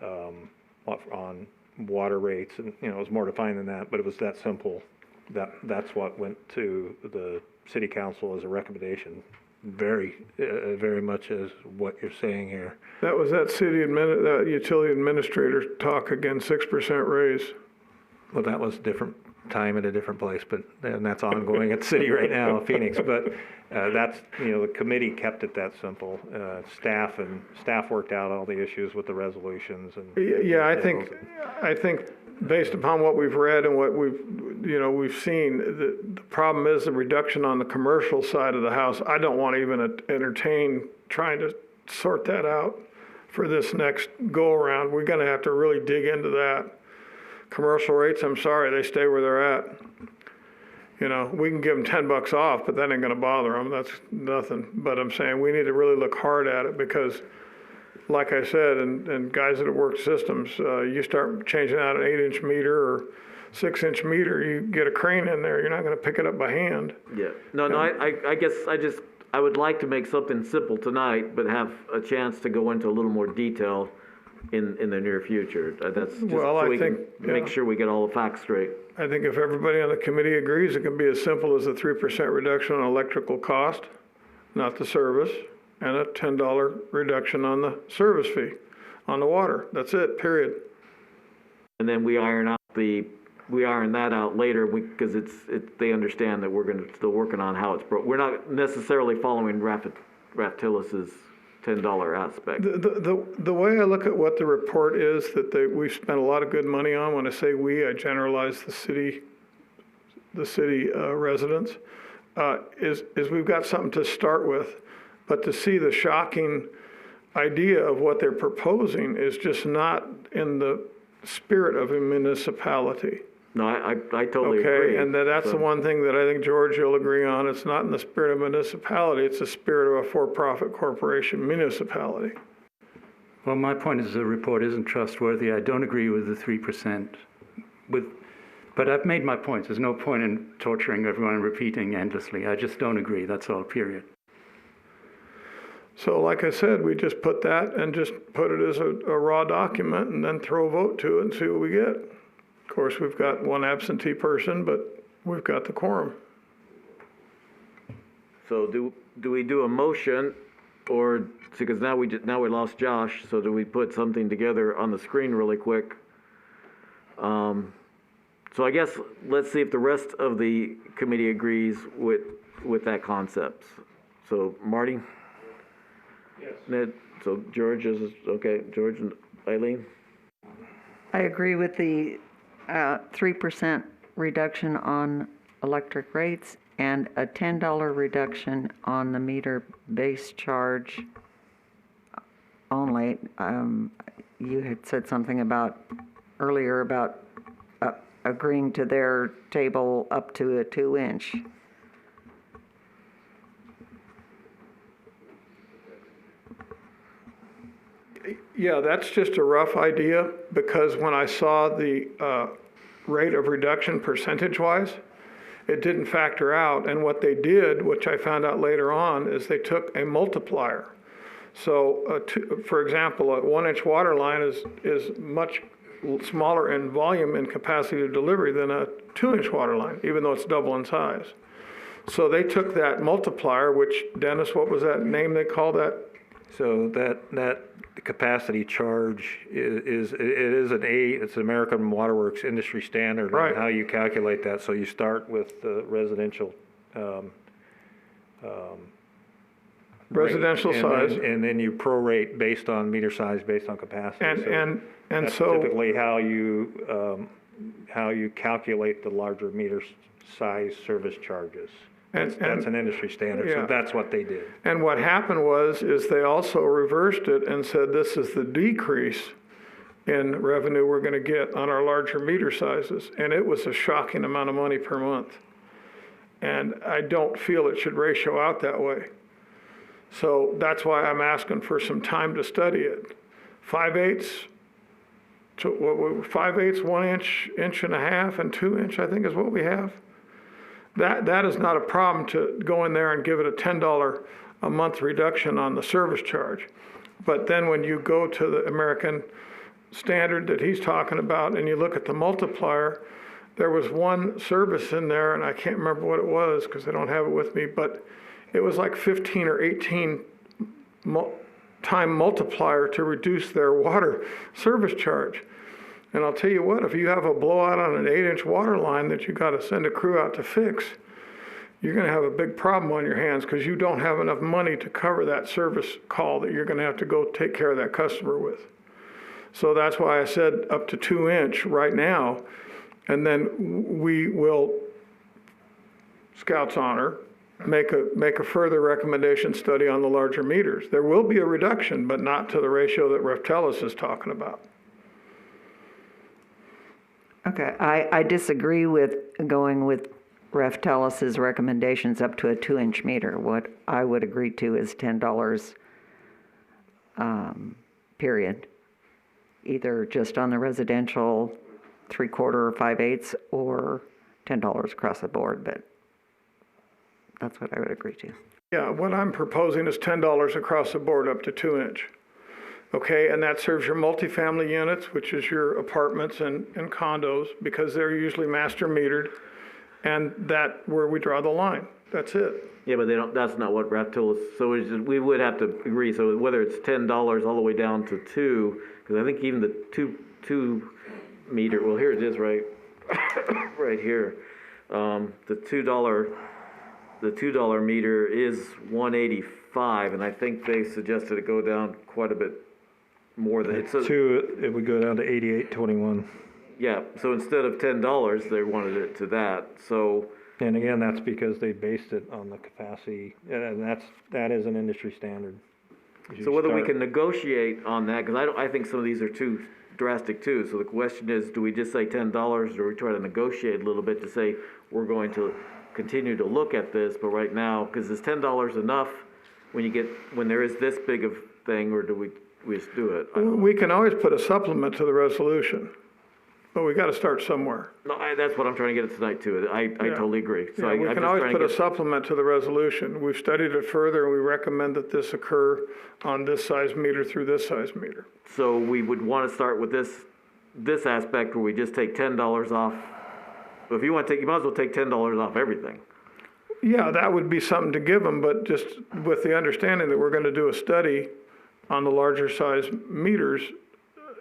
on water rates, and it was more defined than that, but it was that simple. That's what went to the city council as a recommendation very much as what you're saying here. That was that that utility administrator talk again, 6% raise. Well, that was a different time at a different place, and that's ongoing at the city right now, Phoenix. But that's, the committee kept it that simple. Staff worked out all the issues with the resolutions and. Yeah, I think based upon what we've read and what we've seen, the problem is the reduction on the commercial side of the house. I don't want to even entertain trying to sort that out for this next go around. We're going to have to really dig into that. Commercial rates, I'm sorry, they stay where they're at. We can give them $10 off, but that ain't gonna bother them. That's nothing. But I'm saying we need to really look hard at it because, like I said, and guys that have worked systems, you start changing out an 8-inch meter or 6-inch meter, you get a crane in there, you're not gonna pick it up by hand. Yeah. No, I guess I would like to make something simple tonight, but have a chance to go into a little more detail in the near future. That's just Well, so I we think, can make sure we get all the facts straight. I think if everybody on the committee agrees, it can be as simple as a 3% reduction on electrical cost, not the service, and a $10 reduction on the service fee on the water. That's it, period. And then we iron that out later because they understand that we're still working on how it's broke. We're not necessarily following Raftilis's $10 aspect. The way I look at what the report is that we've spent a lot of good money on, when I say we, I generalize the city residents, is we've got something to start with, but to see the shocking idea of what they're proposing is just not in the spirit of a municipality. No, I totally agree. Okay, and that's the one thing that I think George will agree on. It's not in the spirit of municipality, it's the spirit of a for-profit corporation municipality. Well, my point is the report isn't trustworthy. I don't agree with the 3%. But I've made my points. There's no point in torturing everyone and repeating endlessly. I just don't agree, that's all, period. So like I said, we just put that and just put it as a raw document and then throw a vote to it and see what we get. Of course, we've got one absentee person, but we've got the quorum. So do we do a motion, or because now we lost Josh? So do we put something together on the screen really quick? So I guess let's see if the rest of the committee agrees with that concept. So Marty. Yes. Ned. So George is okay. George and Eileen. I agree with the 3% reduction on electric rates and a $10 reduction on the meter base charge only. You had said something earlier about agreeing to their table up to a 2-inch. Yeah, that's just a rough idea, because when I saw the rate of reduction percentage-wise, it didn't factor out. And what they did, which I found out later on, is they took a multiplier. So, for example, a 1-inch water line is much smaller in volume and capacity of delivery than a 2-inch water line, even though it's double in size. So they took that multiplier, which, Dennis, what was that name they called that? So that capacity charge it's an American Waterworks industry standard Right. on how you calculate that. So you start with the residential Residential rate, size. and then you prorate based on meter size, based on capacity. And that's so typically how you calculate the larger meter size service charges. That's an industry standard, yeah. so that's what they did. And what happened is they also reversed it and said this is the decrease in revenue we're going to get on our larger meter sizes. And it was a shocking amount of money per month. And I don't feel it should ratio out that way. So that's why I'm asking for some time to study it. 5/8, 1 inch and a half, and 2-inch, I think is what we have. That is not a problem to go in there and give it a $10 a month reduction on the service charge. But then when you go to the American standard that he's talking about and you look at the multiplier, there was one service in there, and I can't remember what it was because I don't have it with me, but it was like 15 or 18 time multiplier to reduce their water service charge. And I'll tell you what, if you have a blowout on an 8-inch water line that you got to send a crew out to fix, you're going to have a big problem on your hands because you don't have enough money to cover that service call that you're going to have to go take care of that customer with. So that's why I said up to 2-inch right now, and then we will, Scout's honor, make a further recommendation study on the larger meters. There will be a reduction, but not to the ratio that Reftelis is talking about. Okay, I disagree with going with Reftelis's recommendations up to a 2-inch meter. What I would agree to is $10, period. Either just on the residential 3/4 or 5/8 or $10 across the board, but that's what I would agree to. Yeah, what I'm proposing is $10 across the board up to 2-inch. Okay, and that serves your multifamily units, which is your apartments and condos, because they're usually master metered, and that where we draw the line. That's it. Yeah, but they don't, that's not what Reftelis, so it's just, we would have to agree, so whether it's $10 all the way down to 2, because I think even the two meter, well, here it is, right, right here. The $2 meter is $185, and I think they suggested it go down quite a bit more than it's. It would go down to 88.21. Yeah, so instead of $10, they wanted it to that, so. And again, that's because they based it on the capacity, and that is an industry standard. So whether we can negotiate on that, because I think some of these are too drastic too. So the question is, do we just say $10, or do we try to negotiate a little bit to say we're going to continue to look at this, but right now, because is $10 enough when there is this big of thing, or do we just do it? We can always put a supplement to the resolution, but we got to start somewhere. No, that's what I'm trying to get at tonight too. I totally agree. So Yeah, we I'm can just always trying put to a supplement to the resolution. We've studied it further, and we recommend that this occur on this size meter through this size meter. So we would want to start with this aspect where we just take $10 off. If you want to take, you might as well take $10 off everything. Yeah, that would be something to give them, but just with the understanding that we're going to do a study on the larger size meters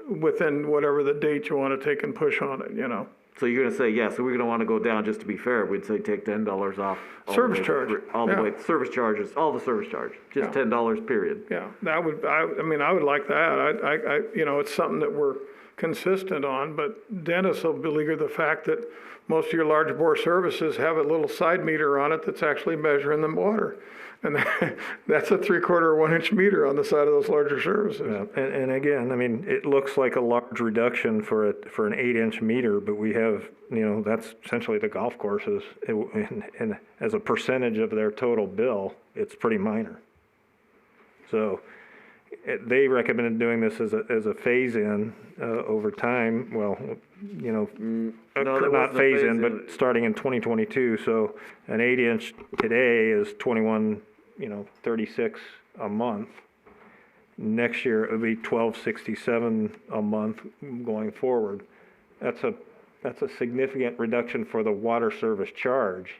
within whatever the date you want to take and push on it, you know. So you're gonna say, yeah, so we're gonna wanna go down, just to be fair, we'd say take $10 off. Service charge, All the yeah. way, service charges, all the service charge, just Yeah. $10, period. Yeah, that would, I mean, I would like that. I, you know, it's something that we're consistent on, but Dennis will beleaguer the fact that most of your large bore services have a little side meter on it that's actually measuring the water. And that's a 3/4 or 1-inch meter on the side of those larger services. Yeah, and again, I mean, it looks like a large reduction for an 8-inch meter, but we have, that's essentially the golf courses. And as a percentage of their total bill, it's pretty minor. So they recommended doing this as a phase-in over time. Well, No, that not wasn't a phase-in, phase-in. but starting in 2022. So an 8-inch today is $21.36 a month. Next year it would be $12.67 a month going forward. That's a significant reduction for the water service charge,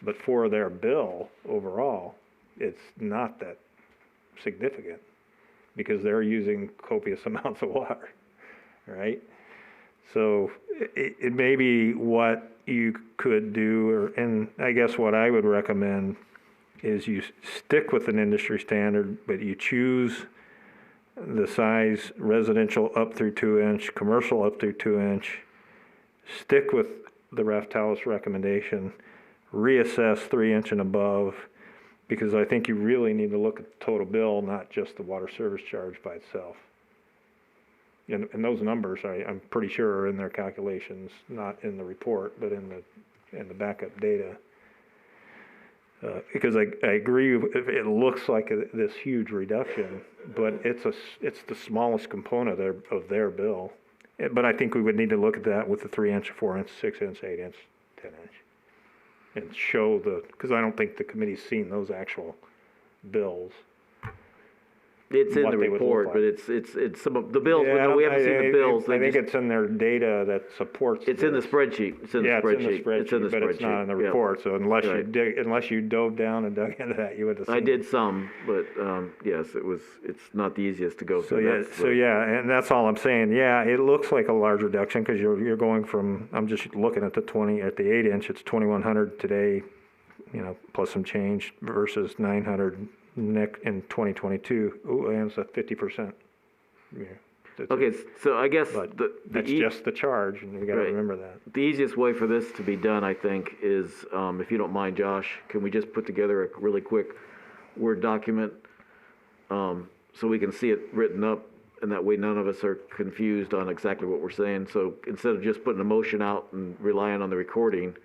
but for their bill overall, it's not that significant because they're using copious amounts of water, right? So it may be what you could do, and I guess what I would recommend is you stick with an industry standard, but you choose the size residential up through 2-inch, commercial up through 2-inch, stick with the Reftelis recommendation, reassess 3-inch and above, because I think you really need to look at the total bill, not just the water service charge by itself. And those numbers, I'm pretty sure are in their calculations, not in the report, but in the backup data. Because I agree, it looks like this huge reduction, but it's the smallest component of their bill. But I think we would need to look at that with the 3-inch, 4-inch, 6-inch, 8-inch, 10-inch, and show because I don't think the committee's seen those actual bills. It's in what the they would look report, like. but it's some of the bills, Yeah, we haven't seen the bills. I they think just- it's in their data that supports It's in the this. spreadsheet. It's in the Yeah, spreadsheet. it's in the spreadsheet, but it's not in the yeah. report, so unless Right. unless you dove down and dug into that, you would have seen. I it. did some, but yes, it's not the easiest to go So through. yeah, That's so the- yeah, and that's all I'm saying. Yeah, it looks like a large reduction because you're going from, I'm just looking at the 8 inch, it's 2,100 today, plus some change versus 900 in 2022. Ooh, and it's a 50%. Yeah. Okay, so I guess But the that's just the charge, and we got to Right. remember that. the easiest way for this to be done, I think, is, if you don't mind, Josh, can we just put together a really quick Word document, so we can see it written up, and that way none of us are confused on exactly what we're saying. So instead of just putting a motion out and relying on the recording,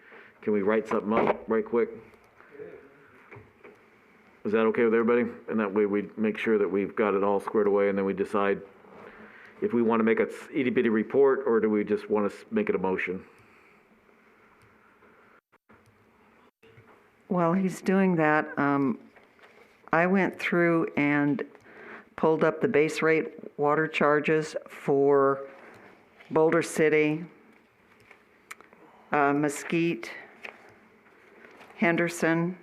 can we write something up right quick? Is that okay with everybody? And that way we make sure that we've got it all squared away, and then we decide if we want to make a itty bitty report, or do we just want to make it a motion? While he's doing that, I went through and pulled up the base rate water charges for Boulder City, Mesquite, Henderson,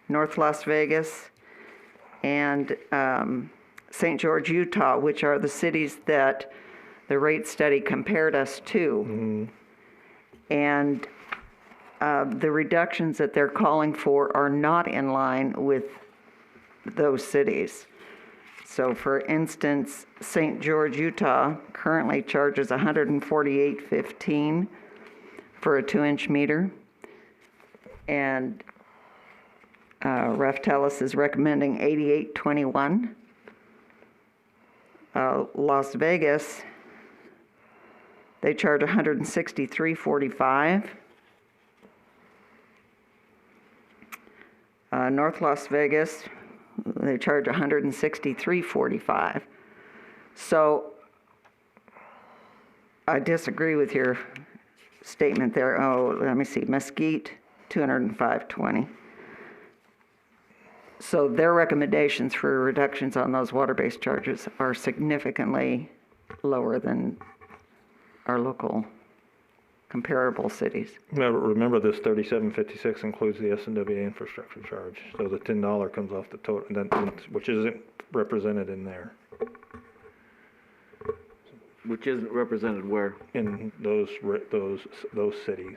North Las Vegas, and St. George, Utah, which are the cities that the rate study compared us to. And the reductions that they're calling for are not in line with those cities. So for instance, St. George, Utah currently charges $148.15 for a 2-inch meter. And Raftellus is recommending $88.21. Las Vegas, they charge $163.45. North Las Vegas, they charge $163.45. So I disagree with your statement there. Oh, let me see, Mesquite, $205.20. So their recommendations for reductions on those water-based charges are significantly lower than our local comparable cities. Remember this 3756 includes the S&WA infrastructure charge, so the $10 comes off the total, which isn't represented in there, Which isn't represented where? in those cities.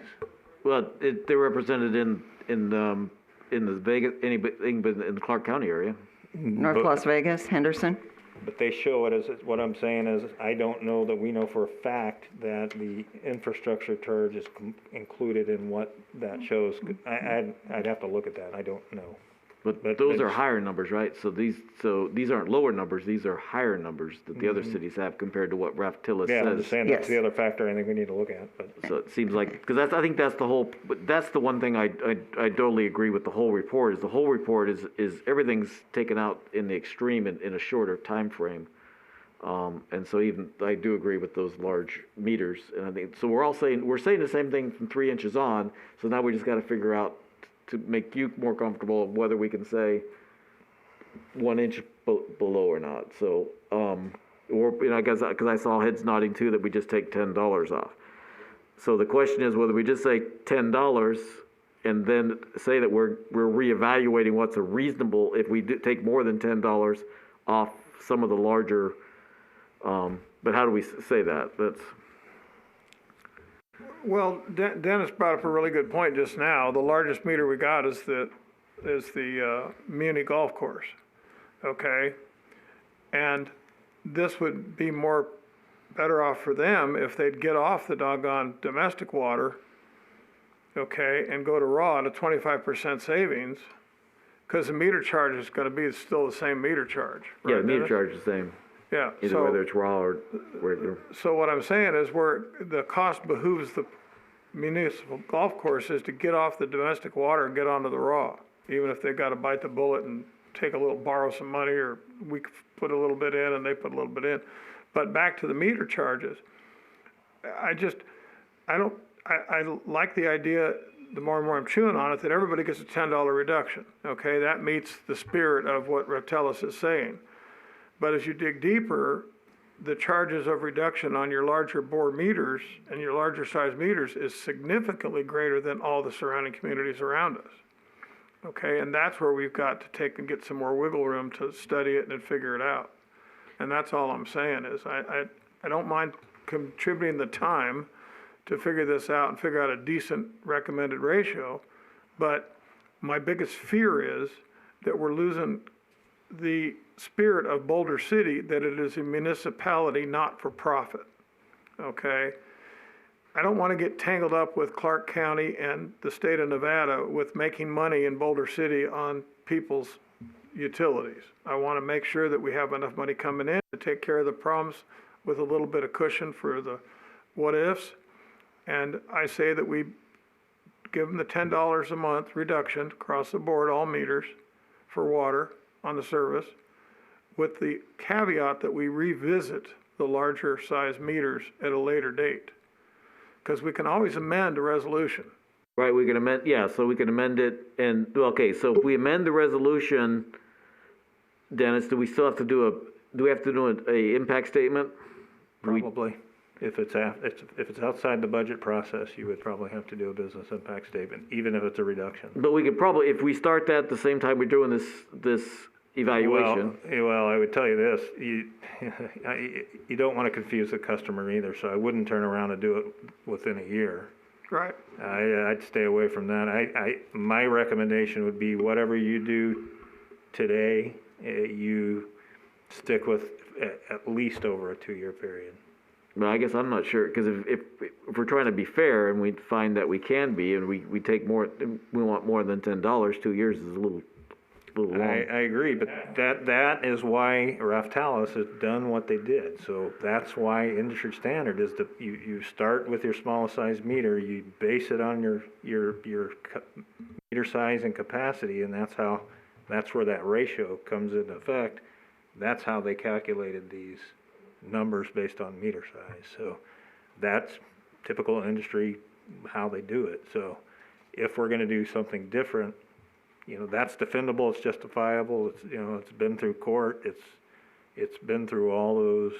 Well, they're represented in the Vegas, anything but in the Clark County area. North But- Las Vegas, Henderson? But they show it as, what I'm saying is, I don't know that we know for a fact that the infrastructure charge is included in what that shows. I'd have to look at that, I don't know. But But those are it's- higher numbers, right? So these aren't lower numbers, these are higher numbers that the other cities have compared to what Raftellus Yeah, I'm just says. saying, that's Yes. the other factor I think we need to look at, but. So it seems like, because I think that's the whole, but that's the one thing I totally agree with the whole report, is the whole report is everything's taken out in the extreme in a shorter time frame. And so even, I do agree with those large meters, and I think, so we're saying the same thing from 3 inches on, so now we just gotta figure out to make you more comfortable of whether we can say 1 inch below or not, so, or, I guess, because I saw heads nodding too, that we just take $10 off. So the question is whether we just say $10 and then say that we're reevaluating what's a reasonable, if we do take more than $10 off some of the larger, but how do we say that? That's, Well, Dennis brought up a really good point just now. The largest meter we got is the Muni Golf Course, okay? And this would be better off for them if they'd get off the doggone domestic water, okay, and go to raw at a 25% savings, because the meter charge is gonna be still the same meter charge. yeah, right, the meter Dennis? charge is the same, Yeah, either whether it's raw or regular. so what I'm saying is where the cost behooves the municipal golf courses to get off the domestic water and get onto the raw, even if they gotta bite the bullet and borrow some money, or we put a little bit in and they put a little bit in. But back to the meter charges, I like the idea, the more and more I'm chewing on it, that everybody gets a $10 reduction, okay? That meets the spirit of what Raftellus is saying. But as you dig deeper, the charges of reduction on your larger bore meters and your larger size meters is significantly greater than all the surrounding communities around us. Okay, and that's where we've got to take and get some more wiggle room to study it and figure it out. And that's all I'm saying is I don't mind contributing the time to figure this out and figure out a decent recommended ratio. But my biggest fear is that we're losing the spirit of Boulder City, that it is a municipality not for profit. Okay? I don't want to get tangled up with Clark County and the state of Nevada with making money in Boulder City on people's utilities. I want to make sure that we have enough money coming in to take care of the problems with a little bit of cushion for the what ifs. And I say that we give them the $10 a month reduction across the board, all meters for water on the service, with the caveat that we revisit the larger size meters at a later date. Because we can always amend a resolution. Right, we can amend, yeah, so we can amend it, and, okay, so if we amend the resolution, Dennis, do we still have to do a impact statement? Probably. If it's outside the budget process, you would probably have to do a business impact statement, even if it's a reduction. But we could probably, if we start that at the same time we're doing this evaluation. Well, I would tell you this, you don't want to confuse the customer either, so I wouldn't turn around and do it within a year. Right. I'd stay away from that. My recommendation would be whatever you do today, you stick with at least over a 2-year period. But I guess I'm not sure, because if we're trying to be fair and we find that we can be, and we take more, we want more than $10, 2 years is a little long. I agree, but that is why Raftalis has done what they did. So that's why industry standard is you start with your smallest size meter, you base it on your meter size and capacity, and that's where that ratio comes into effect. That's how they calculated these numbers based on meter size. So that's typical industry, how they do it. So if we're going to do something different, that's defendable, it's justifiable, it's been through court, it's been through all those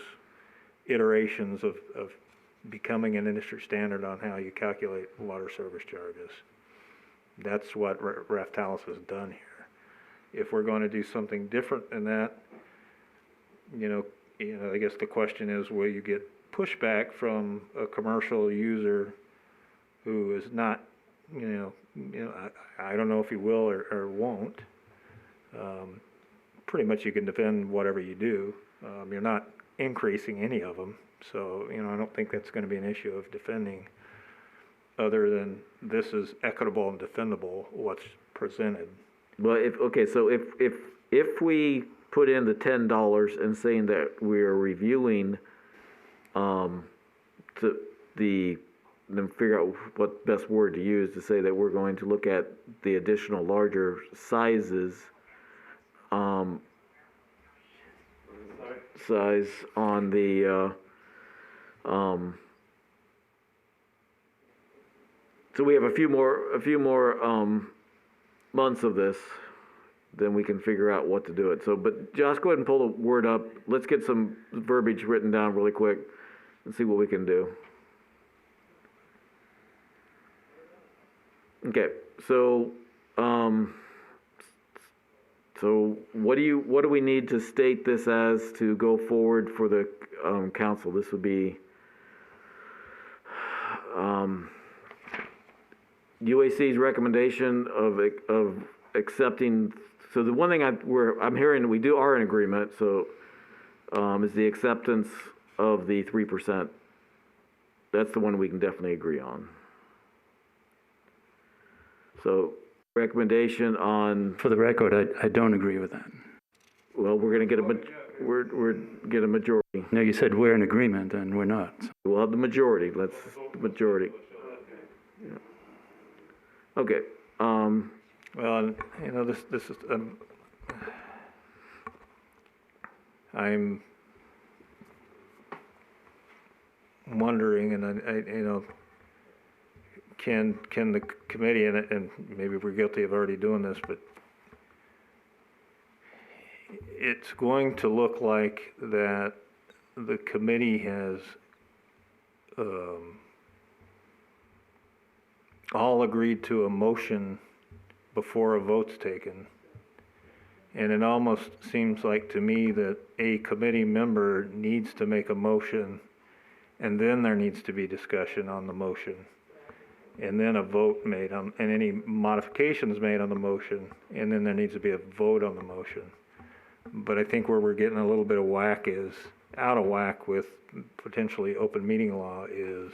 iterations of becoming an industry standard on how you calculate water service charges. That's what Raftalis has done here. If we're going to do something different than that, I guess the question is, will you get pushback from a commercial user who is not, I don't know if he will or won't. Pretty much you can defend whatever you do. You're not increasing any of them. So, I don't think that's going to be an issue of defending, other than this is equitable and defendable, what's presented. But if we put in the $10 and saying that we're reviewing, then figure out what best word to use to say that we're going to look at the additional larger sizes, size on the, so we have a few more months of this, then we can figure out what to do it. So, but Josh, go ahead and pull the word up. Let's get some verbiage written down really quick and see what we can do. Okay, so what do we need to state this as to go forward for the council? This would be UAC's recommendation of accepting. So the one thing I'm hearing we are in agreement. So is the acceptance of the 3%. That's the one we can definitely agree on. So recommendation on. For the record, I don't agree with that. Well, we're going to get get a majority. No, you said we're in agreement, and we're not. We'll have the majority. The majority. Yeah. Okay. Well, this is. I'm wondering, and I can the committee, and maybe we're guilty of already doing this, but it's going to look like that the committee has all agreed to a motion before a vote's taken. And it almost seems like to me that a committee member needs to make a motion, and then there needs to be discussion on the motion. And then a vote made on, and any modifications made on the motion, and then there needs to be a vote on the motion. But I think where we're getting a little bit of whack is, out of whack with potentially open meeting law, is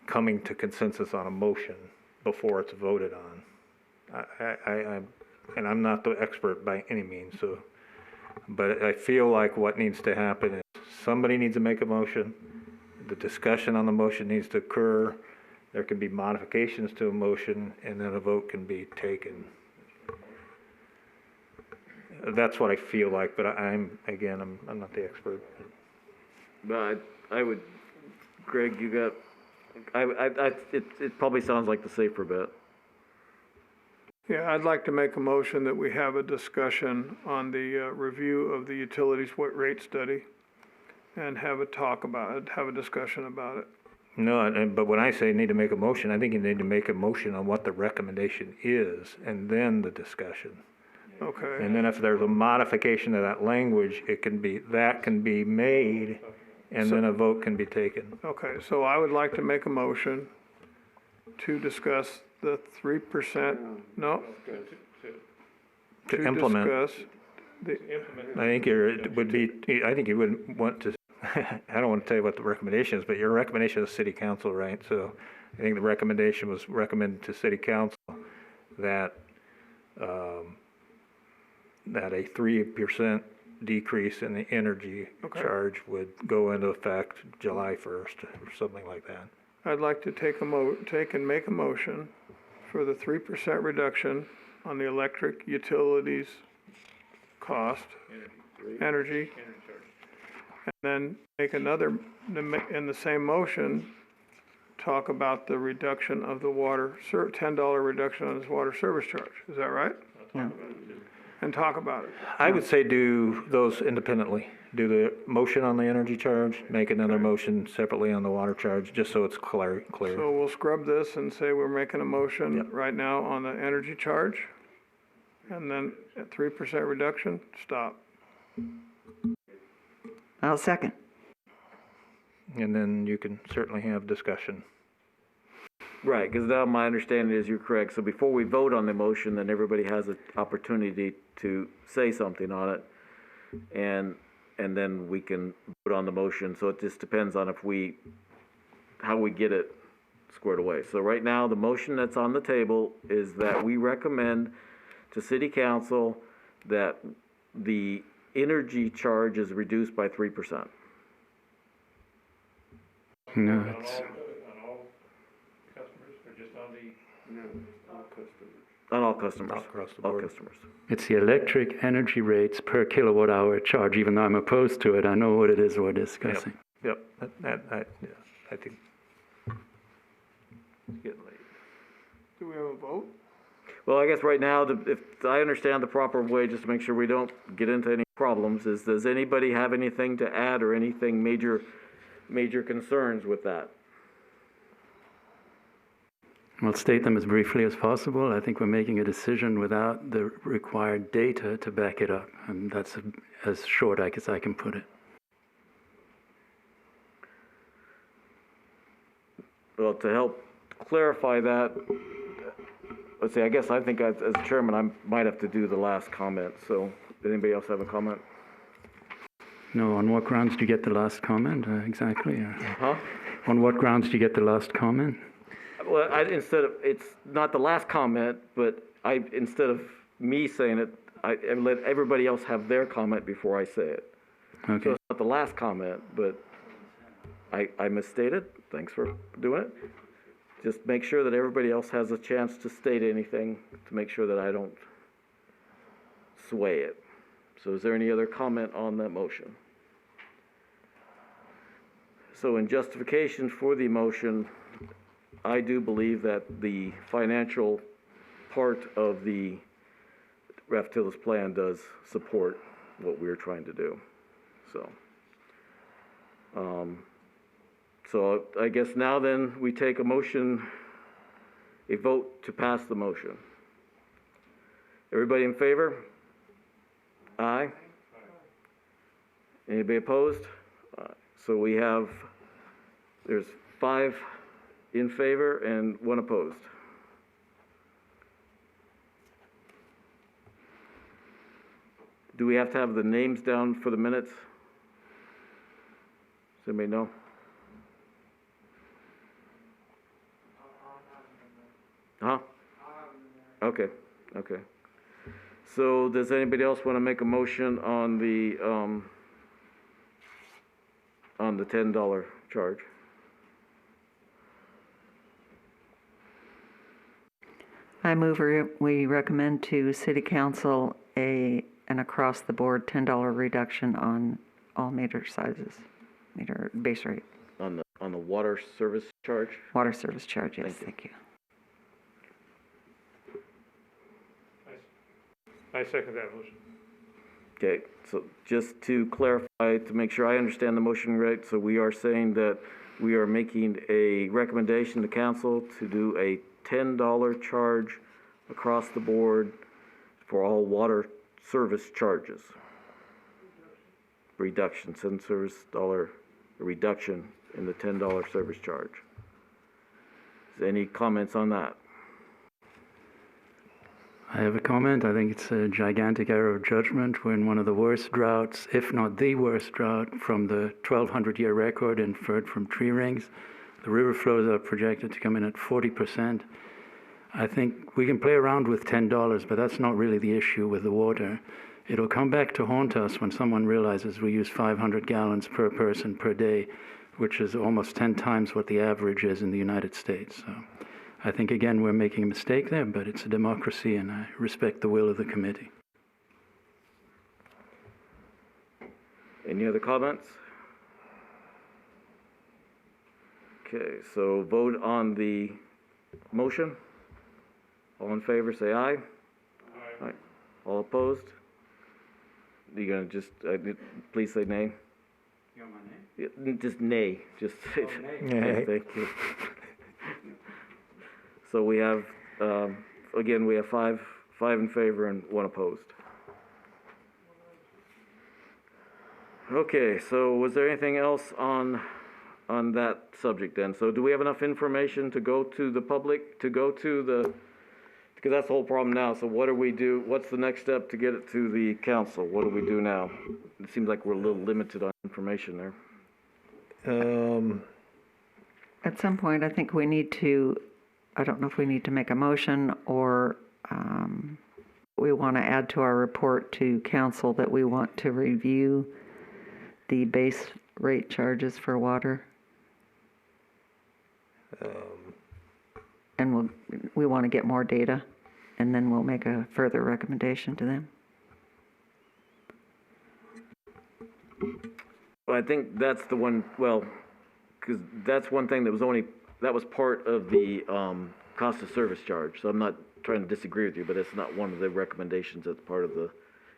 coming to consensus on a motion before it's voted on. And I'm not the expert by any means, so, but I feel like what needs to happen is somebody needs to make a motion, the discussion on the motion needs to occur, there can be modifications to a motion, and then a vote can be taken. That's what I feel like, but I'm not the expert. But I would, Greg, you got, it probably sounds like the safer bet. Yeah, I'd like to make a motion that we have a discussion on the review of the utilities rate study and have a discussion about it. No, but when I say need to make a motion, I think you need to make a motion on what the recommendation is, and then the discussion. Okay. And then if there's a modification to that language, that can be made, and then a vote can be taken. Okay, so I would like to make a motion to discuss the 3%, no? To implement. Discuss the, I think I think you wouldn't want to, I don't want to tell you what the recommendation is, but your recommendation is city council, right? So I think the recommendation was recommended to city council that, that a 3% decrease in the energy charge would go into effect July 1st or something like that. I'd like to take and make a motion for the 3% reduction on the electric utilities cost, energy. And then make another, in the same motion, talk about the reduction of the $10 reduction on this water service charge. Is that right? No. And talk about it. I would say do those independently. Do the motion on the energy charge, make another motion separately on the water charge, just so it's clear. So we'll scrub this and say we're making a motion Yep. right now on the energy charge. And then at 3% reduction, stop. I'll second. And then you can certainly have discussion. Right, because now my understanding is you're correct. So before we vote on the motion, then everybody has an opportunity to say something on it. And then we can vote on the motion. So it just depends on how we get it squared away. So right now, the motion that's on the table is that we recommend to city council that the energy charge is reduced by 3%. No, it's, On all customers. Across the All board. customers. it's the electric energy rates per kilowatt hour charge. Even though I'm opposed to it, I know what it is we're discussing. Yep, I think. It's getting late. Do we have a vote? Well, I guess right now, if I understand the proper way, just to make sure we don't get into any problems, is does anybody have anything to add or anything major concerns with that? We'll state them as briefly as possible. I think we're making a decision without the required data to back it up. And that's as short as I can put it. Well, to help clarify that, let's see, I think as chairman, I might have to do the last comment. So, did anybody else have a comment? No, on what grounds do you get the last comment exactly? Huh? On what grounds do you get the last comment? Well, it's not the last comment, but instead of me saying it, I let everybody else have their comment before I say it. Okay. So it's not the last comment, but I misstated. Thanks for doing it. Just make sure that everybody else has a chance to state anything to make sure that I don't sway it. So is there any other comment on that motion? So in justification for the motion, I do believe that the financial part of the Raf Tillis plan does support what we're trying to do, so. So I guess now then, we take a vote to pass the motion. Everybody in favor? Aye. Anybody opposed? So we have, there's 5 in favor and 1 opposed. Do we have to have the names down for the minutes? Does anybody know? Huh? Okay, okay. So does anybody else want to make a motion on the $10 charge? I move we recommend to City Council an across-the-board $10 reduction on all meter sizes, meter base rate, On the water service charge? water service charge, yes, thank you. I second that motion. Okay, so just to clarify, to make sure I understand the motion right, so we are saying that we are making a recommendation to council to do a $10 charge across the board for all water service charges. Reduction, $7 reduction in the $10 service charge. Is there any comments on that? I have a comment. I think it's a gigantic error of judgment. We're in one of the worst droughts, if not the worst drought, from the 1,200-year record inferred from tree rings. The river flows are projected to come in at 40%. I think we can play around with $10, but that's not really the issue with the water. It'll come back to haunt us when someone realizes we use 500 gallons per person per day, which is almost 10 times what the average is in the United States. So I think, again, we're making a mistake there, but it's a democracy, and I respect the will of the committee. Any other comments? Okay, so vote on the motion. All in favor, say aye. Aye. All opposed? You gonna just, please say nay. You want my name? Yeah, just nay, just. Nay. Thank you. So we have, again, we have five in favor and 1 opposed. Okay, so was there anything else on that subject then? So do we have enough information to go to the public, because that's the whole problem now. So what do we do? What's the next step to get it to the council? What do we do now? It seems like we're a little limited on information there. At some point, I think we need to, I don't know if we need to make a motion or we want to add to our report to council that we want to review the base rate charges for water. And we want to get more data, and then we'll make a further recommendation to them. Well, I think that's the one, well, because that's one thing that was part of the cost of service charge. So I'm not trying to disagree with you, but it's not one of the recommendations that's part of the,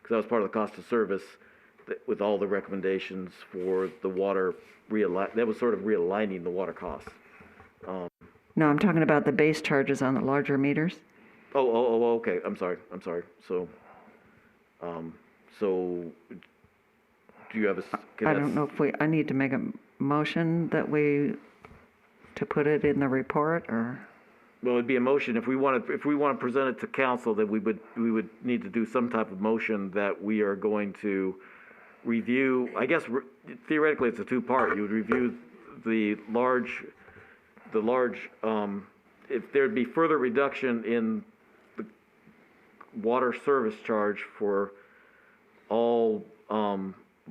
because that was part of the cost of service with all the recommendations for the water, that was sort of realigning the water costs. No, I'm talking about the base charges on the larger meters. Oh, okay, I'm sorry. So, do you have I don't know if I need to make a motion to put it in the report, or? Well, it'd be a motion, if we want to present it to council, then we would need to do some type of motion that we are going to review. I guess theoretically it's a 2-part. You would review the large, if there'd be further reduction in the water service charge for all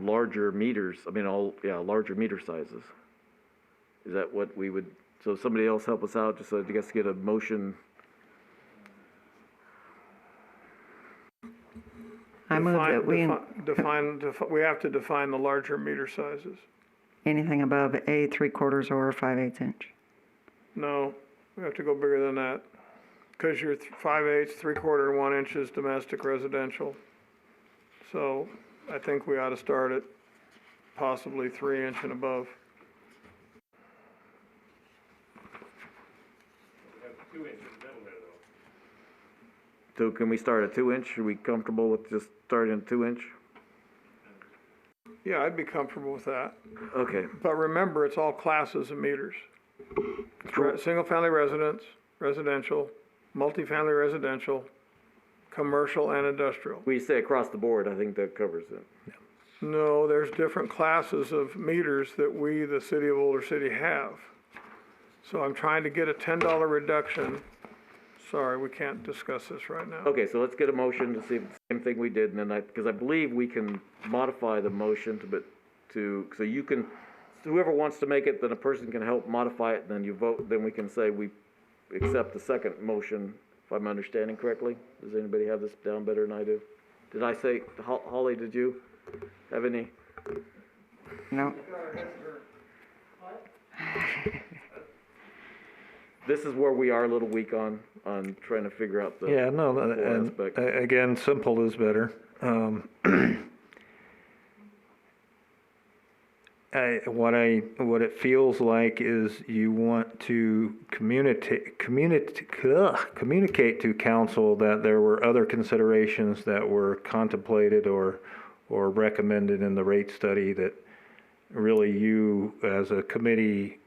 larger meters, larger meter sizes. Is that what we would, so somebody else help us out, just so I guess get a motion. I move that we we have to define the larger meter sizes. anything above a 3/4 or 5/8 inch. No, we have to go bigger than that. because you're 5/8, 3/4, and 1 inches domestic residential. So I think we ought to start at possibly 3 inch and above. So can we start at 2 inch? Are we comfortable with just starting at 2 inch? Yeah, I'd be comfortable with that. Okay. But remember, it's all classes of meters. Single-family residence, residential, multifamily residential, commercial, and industrial. We say across the board, I think that covers it. No, there's different classes of meters that we, the city of Boulder City, have. So I'm trying to get a $10 reduction. Sorry, we can't discuss this right now. Okay, so let's get a motion to see if it's the same thing we did, and then because I believe we can modify the motion so you can, whoever wants to make it, then a person can help modify it, and then you vote, then we can say we accept the second motion, if I'm understanding correctly. Does anybody have this down better than I do? Did I say, Holly, did you have any? No. This is where we are a little weak on trying to figure out the. Yeah, no, full and aspect. again, simple is better. What it feels like is you want to communicate to council that there were other considerations that were contemplated or recommended in the rate study that really you as a committee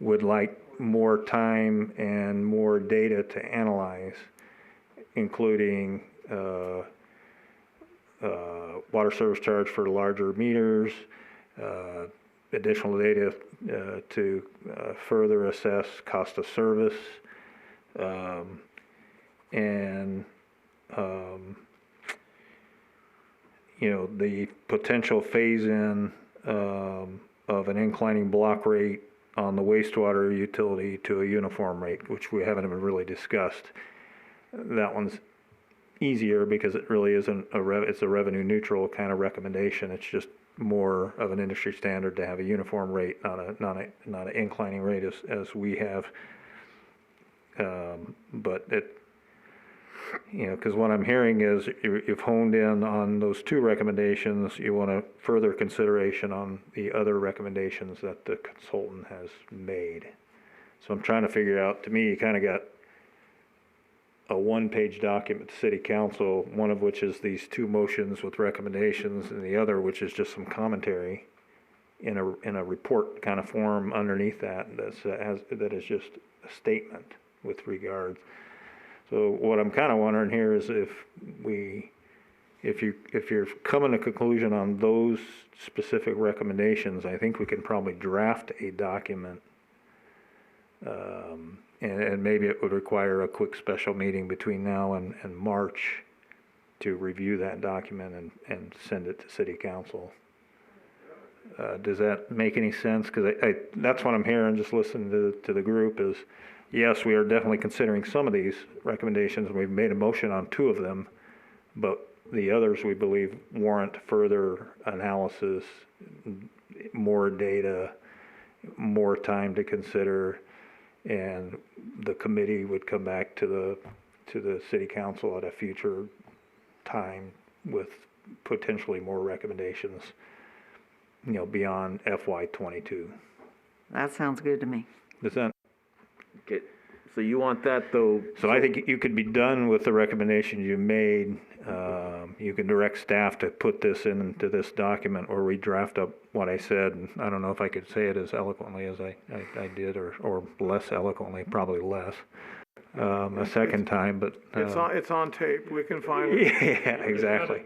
would like more time and more data to analyze, including water service charge for larger meters, additional data to further assess cost of service, and the potential phase-in of an inclining block rate on the wastewater utility to a uniform rate, which we haven't even really discussed. That one's easier because it really isn't it's a revenue neutral kind of recommendation. It's just more of an industry standard to have a uniform rate, not an inclining rate as we have. But it, because what I'm hearing is you've honed in on those two recommendations. You want a further consideration on the other recommendations that the consultant has made. So I'm trying to figure out, to me, you kind of got a one-page document to City Council, one of which is these two motions with recommendations, and the other which is just some commentary in a report kind of form underneath that that is just a statement with regards. So what I'm kind of wondering here is if you're coming to conclusion on those specific recommendations, I think we can probably draft a document, and maybe it would require a quick special meeting between now and March to review that document and send it to City Council. Does that make any sense? Because that's what I'm hearing, just listening to the group, is yes, we are definitely considering some of these recommendations. We've made a motion on two of them, but the others we believe warrant further analysis, more data, more time to consider, and the committee would come back to the City Council at a future time with potentially more recommendations, beyond FY22. That sounds good to me. Does that? Okay, so you want that though? So I think you could be done with the recommendations you made. You can direct staff to put this into this document, or we draft up what I said. And I don't know if I could say it as eloquently as I did, or less eloquently, probably less. A second time, but It's on tape. We can find it. yeah, exactly.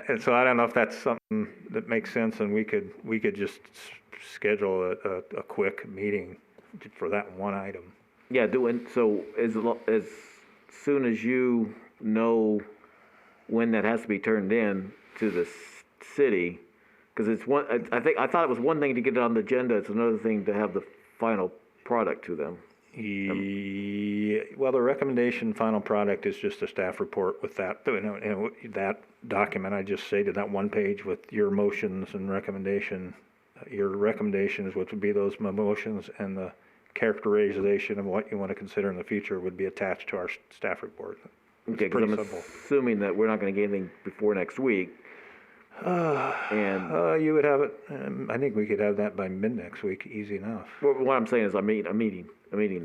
And so I don't know if that's something that makes sense, and we could just schedule a quick meeting for that one item. Yeah, so as soon as you know when that has to be turned in to the city, because it's one. I thought it was one thing to get it on the agenda. It's another thing to have the final product to them. Well, the recommendation final product is just a staff report with that. That document I just stated, that one page with your motions and recommendation. Your recommendations, which would be those motions, and the characterization of what you want to consider in the future would be attached to our staff report. Okay, It's 'cause pretty I'm simple. assuming that we're not gonna get anything before next week. And, You would have it, I think we could have that by mid-next week, easy enough. what I'm saying is a meeting.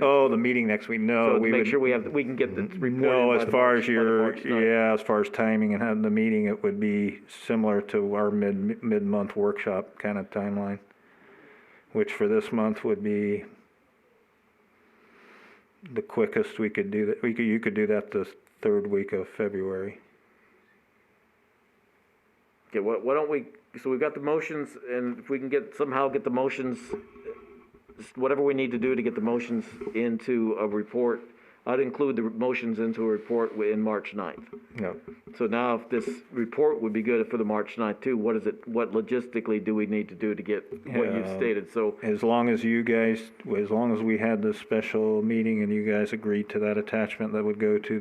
Oh, the meeting next week, no, So to we make would. sure we can get the report in No, by as the far March- as by the your, March 9th. yeah, as far as timing and having the meeting, it would be similar to our mid-month workshop kind of timeline, which for this month would be the quickest we could do that. You could do that the third week of February. Okay, why don't we, so we've got the motions, and if we can somehow get the motions, just whatever we need to do to get the motions into a report, I'd include the motions into a report in March 9th. Yep. So now if this report would be good for the March 9th too, what logistically do we need to do to get what you've Yeah. stated? So, As long as you guys, as long as we had this special meeting and you guys agreed to that attachment that would go to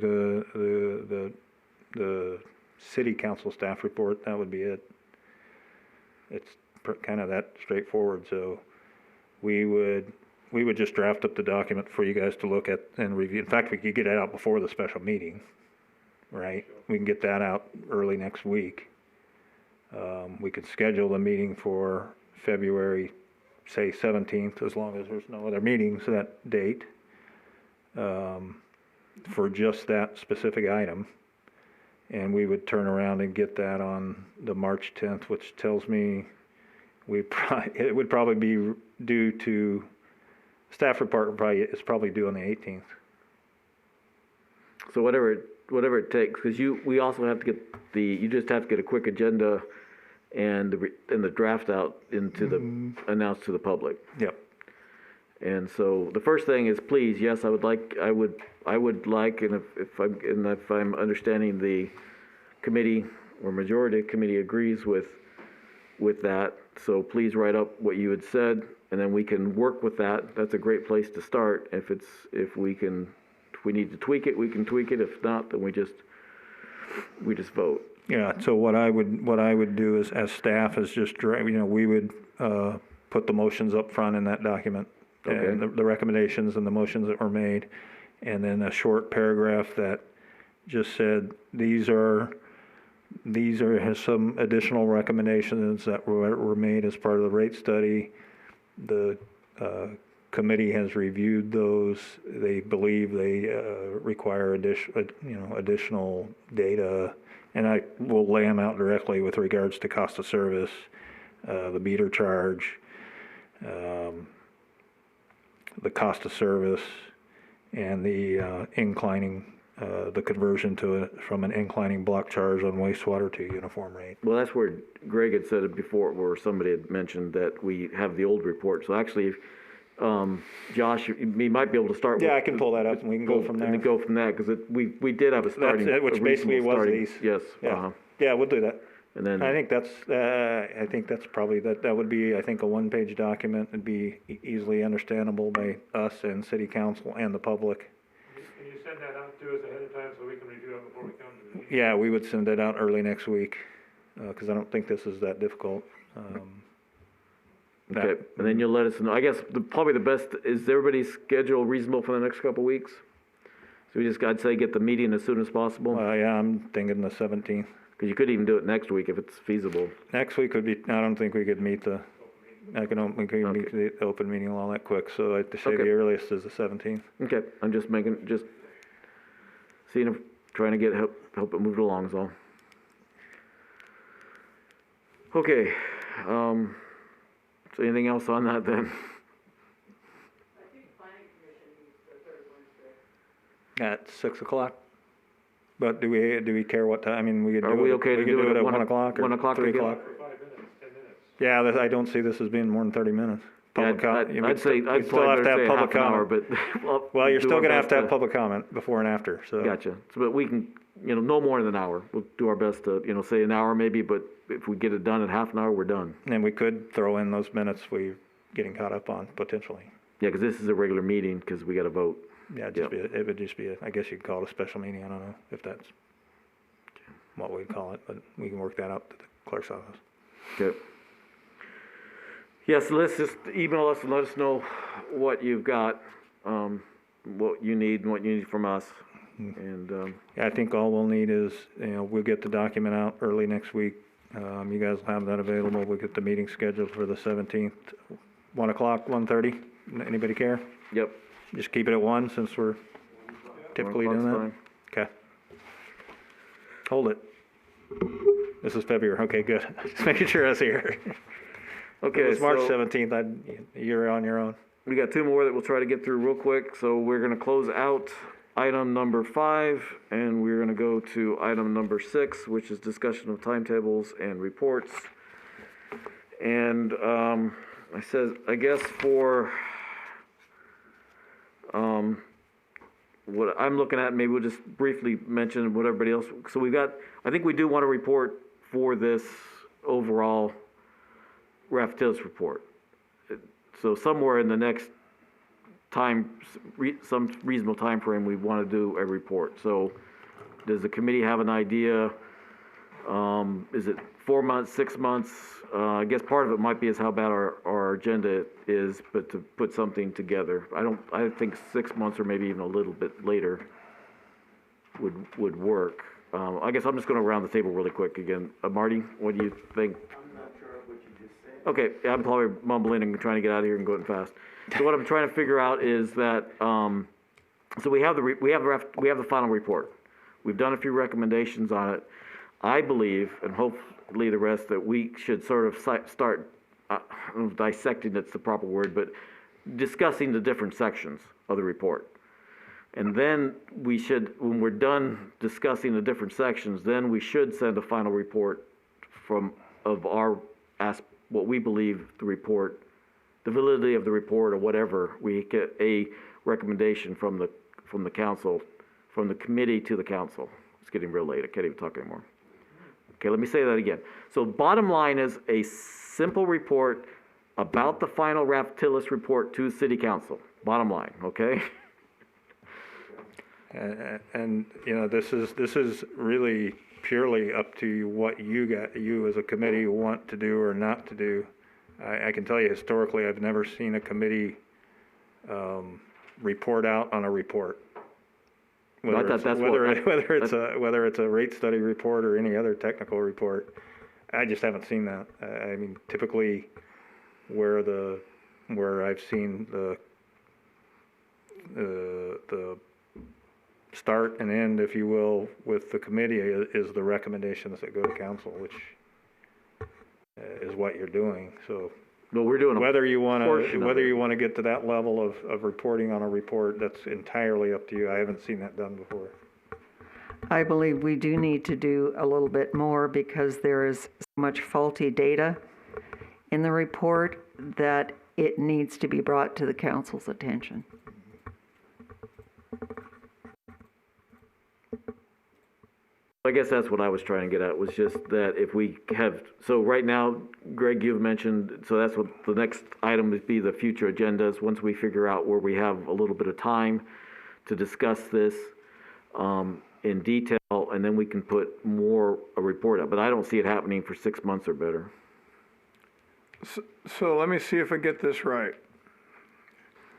the city council staff report, that would be it. It's kind of that straightforward, so we would just draft up the document for you guys to look at and review. In fact, we could get it out before the special meeting, right? We can get that out early next week. We could schedule the meeting for February, say 17th, as long as there's no other meetings that date, for just that specific item. And we would turn around and get that on the March 10th, which tells me it would probably be due to, staff report is probably due on the 18th. so whatever it takes, because we also have to get you just have to get a quick agenda and the draft out announced to the public. Yep. And so the first thing is, please, yes, I would like, and if I'm understanding the committee or majority of the committee agrees with that, so please write up what you had said, and then we can work with that. That's a great place to start. If we need to tweak it, we can tweak it. If not, then we just vote. Yeah, so what I would do is, as staff, is just we would put the motions up front in that document. Okay. And the recommendations and the motions that were made, and then a short paragraph that just said, these are some additional recommendations that were made as part of the rate study. The committee has reviewed those. They believe they require additional data, and I will lay them out directly with regards to cost of service, the meter charge, the cost of service, and the the conversion from an inclining block charge on wastewater to uniform rate. Well, that's where Greg had said it before, where somebody had mentioned that we have the old report. So actually, Josh, we might be able to start. Yeah, I can pull that up and we can go from there. And go from that, because we did have a starting. That's it, which basically was these. Yes. Yeah, yeah, we'll do that. And then I think that's probably, that would be, I think, a one-page document. It'd be easily understandable by us and city council and the public. Can you send that out to us ahead of time so we can review it before we come to the meeting? Yeah, we would send it out early next week, because I don't think this is that difficult. okay, and then you'll let us know. I guess probably the best is everybody's schedule reasonable for the next couple of weeks. So I'd say get the meeting as soon as possible. Yeah, I'm thinking the 17th. Because you could even do it next week if it's feasible. Next week would be, I don't think we could meet meet the open meeting law that quick, so I'd say Okay. the earliest is the 17th. Okay, I'm just seeing if, trying to get help it move along is all. Okay, so anything else on that then? At 6 o'clock? But do we care what time? I mean, we could do it. Are we okay to do it at at 1 o'clock or 1 o'clock 3 again? o'clock? Yeah, I don't see this as being more than 30 minutes. Public comment. I'd say, I'd probably say half an hour, but. Well, you're do still our gonna have best to have public comment before and after, so. Gotcha. So, but we can, no more than an hour. We'll do our best to, say an hour maybe, but if we get it done in half an hour, we're done. And we could throw in those minutes we're getting caught up on, potentially. Yeah, because this is a regular meeting, because we got to vote. Yeah, it would just be, I guess you could call it a special meeting, I don't know if that's what we'd call it, but we can work that out to the clerk's office. Okay. Yes, let's just email us and let us know what you've got, what you need and what you need from us. And, Yeah, I think all we'll need is, we'll get the document out early next week. You guys will have that available. We'll get the meeting scheduled for the 17th, 1 o'clock, 1:30. Anybody care? yep. Just keep it at 1 since we're typically 1 doing that? o'clock's fine. Okay. Hold it. This is February. Okay, good. Just making sure I was here. Okay, It's March so 17th. You're on your own. we got 2 more that we'll try to get through real quick. So we're gonna close out item number 5, and we're gonna go to item number 6, which is discussion of timetables and reports. And, I guess for, what I'm looking at, maybe we'll just briefly mention what everybody else, so we've got, I think we do want to report for this overall Raftillis report. So somewhere in the next some reasonable time frame, we want to do a report. So does the committee have an idea? Is it 4 months, 6 months? I guess part of it might be is how bad our agenda is, but to put something together. I think 6 months or maybe even a little bit later would work. I guess I'm just gonna round the table really quick again. Marty, what do you think? I'm not sure what you just said. Okay, yeah, I'm probably mumbling and trying to get out of here and going fast. So what I'm trying to figure out is that, so we have the final report. We've done a few recommendations on it. I believe, and hopefully the rest, that we should sort of start, I don't know if dissecting it's the proper word, but discussing the different sections of the report. And then we should, when we're done discussing the different sections, then we should send a final report what we believe the report, the validity of the report or whatever. We get a recommendation from the council, from the committee to the council. It's getting real late, I can't even talk anymore. Okay, let me say that again. So bottom line is a simple report about the final Raftillis report to City Council. Bottom line, okay? And this is really purely up to what you as a committee want to do or not to do. I can tell you historically, I've never seen a committee report out on a report. Whether it's a rate study report or any other technical report, I just haven't seen that. I mean, typically, where I've seen the start and end, if you will, with the committee is the recommendations that go to council, which is what you're doing. So, But we're doing whether you want to get to that level of reporting on a report, that's entirely up to you. I haven't seen that done before. I believe we do need to do a little bit more because there is so much faulty data in the report that it needs to be brought to the council's attention. I guess that's what I was trying to get at, was just that if we have, so right now, Greg, you've mentioned, so that's what the next item would be, the future agendas, once we figure out where we have a little bit of time to discuss this in detail, and then we can put a report up, but I don't see it happening for 6 months or better. So let me see if I get this right.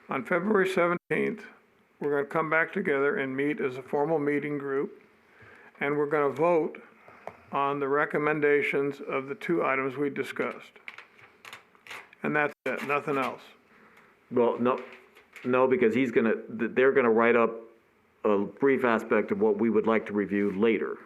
On February 17th, we're going to come back together and meet as a formal meeting group, and we're going to vote on the recommendations of the 2 items we discussed. And that's it, nothing else. Well, no, because they're gonna write up a brief aspect of what we would like to review later,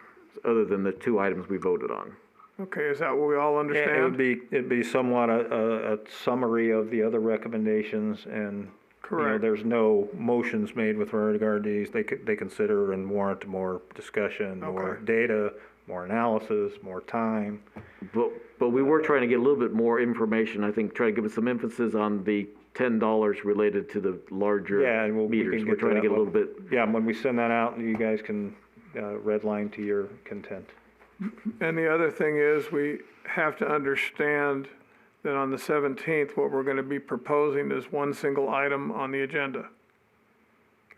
other than the 2 items we voted on. Okay, is that what we all understand? It'd be somewhat a summary of the other recommendations, and Correct. there's no motions made with regard to these. They consider and warrant more discussion, more data, more analysis, more time. But we were trying to get a little bit more information, I think, try to give us some emphasis on the $10 related to the larger meters. We're trying to get a little bit. Yeah, when we send that out, you guys can redline to your content. And the other thing is, we have to understand that on the 17th, what we're going to be proposing is one single item on the agenda.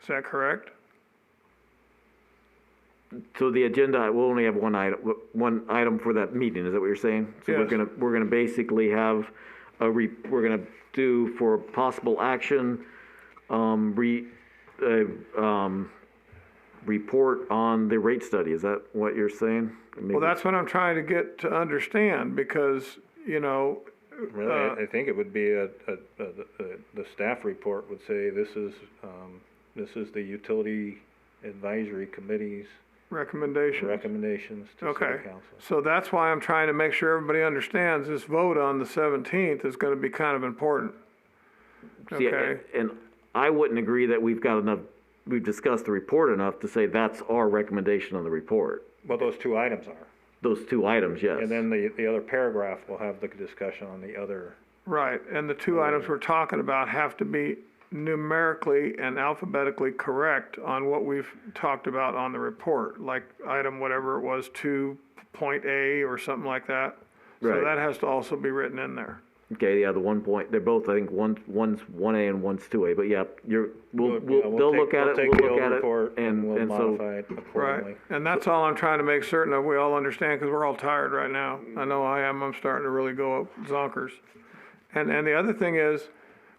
Is that correct? So the agenda, we'll only have one item for that meeting, is that what you're saying? So Yes. we're gonna basically have we're gonna do for possible action, report on the rate study. Is that what you're saying? Well, that's what I'm trying to get to understand, because, you know, Really, I think it would be the staff report would say this is the utility advisory committee's recommendations. recommendations to city Okay, council. so that's why I'm trying to make sure everybody understands this vote on the 17th is gonna be kind of important. See, Okay, and I wouldn't agree that we've discussed the report enough to say that's our recommendation on the report. Well, those two items are. Those two items, yes. And then the other paragraph will have the discussion on the other. right, and the two items we're talking about have to be numerically and alphabetically correct on what we've talked about on the report, like item whatever it was, 2.A or something like that. So Right. that has to also be written in there. Okay, yeah, the 1 point, they're both, I think, one's 1A and one's 2A, but yeah, they'll look at it, we'll look at it, and we'll and so, modify it accordingly. Right, and that's all I'm trying to make certain of, we all understand, because we're all tired right now. I know I am, I'm starting to really go up zonkers. And the other thing is,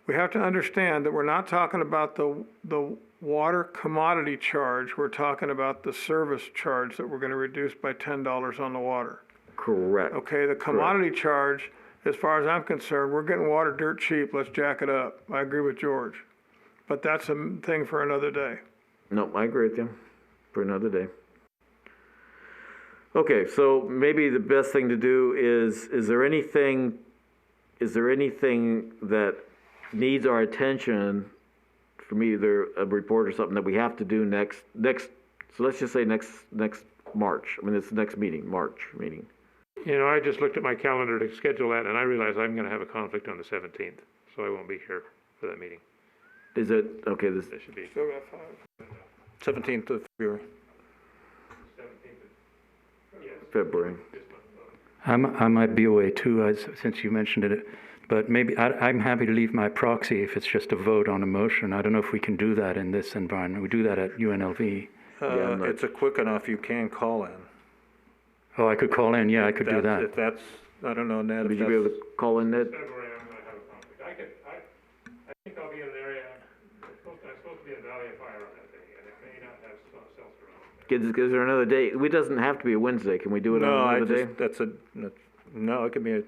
we have to understand that we're not talking about the water commodity charge, we're talking about the service charge that we're gonna reduce by $10 on the water. correct. Okay, the commodity charge, as far as I'm concerned, we're getting water dirt cheap, let's jack it up. I agree with George. But that's a thing for another day. No, I agree with you, for another day. Okay, so maybe the best thing to do is there anything that needs our attention from either a report or something that we have to do next, so let's just say next March, I mean, it's the next meeting, March meeting. You know, I just looked at my calendar to schedule that, and I realize I'm gonna have a conflict on the 17th, so I won't be here for that meeting. Is it, okay, this, That should be Still got 5. 17th of February. 17th. Yes. February. I might be away too, since you mentioned it, but maybe, I'm happy to leave my proxy if it's just a vote on a motion. I don't know if we can do that in this environment. We do that at UNLV. I'm not- It's a quick enough, you can call in. Oh, I could call in, yeah, I could do that. If that's, I don't know, Ned, if Would you be able that's, to call in, Ned? February, I'm gonna have a conflict. I think I'll be in an area, I'm supposed to be in Valley of Fire on that day, and it may not have cell around there. Is there another day? It doesn't have to be a Wednesday, can we do it no, on I another day? just, no, it could be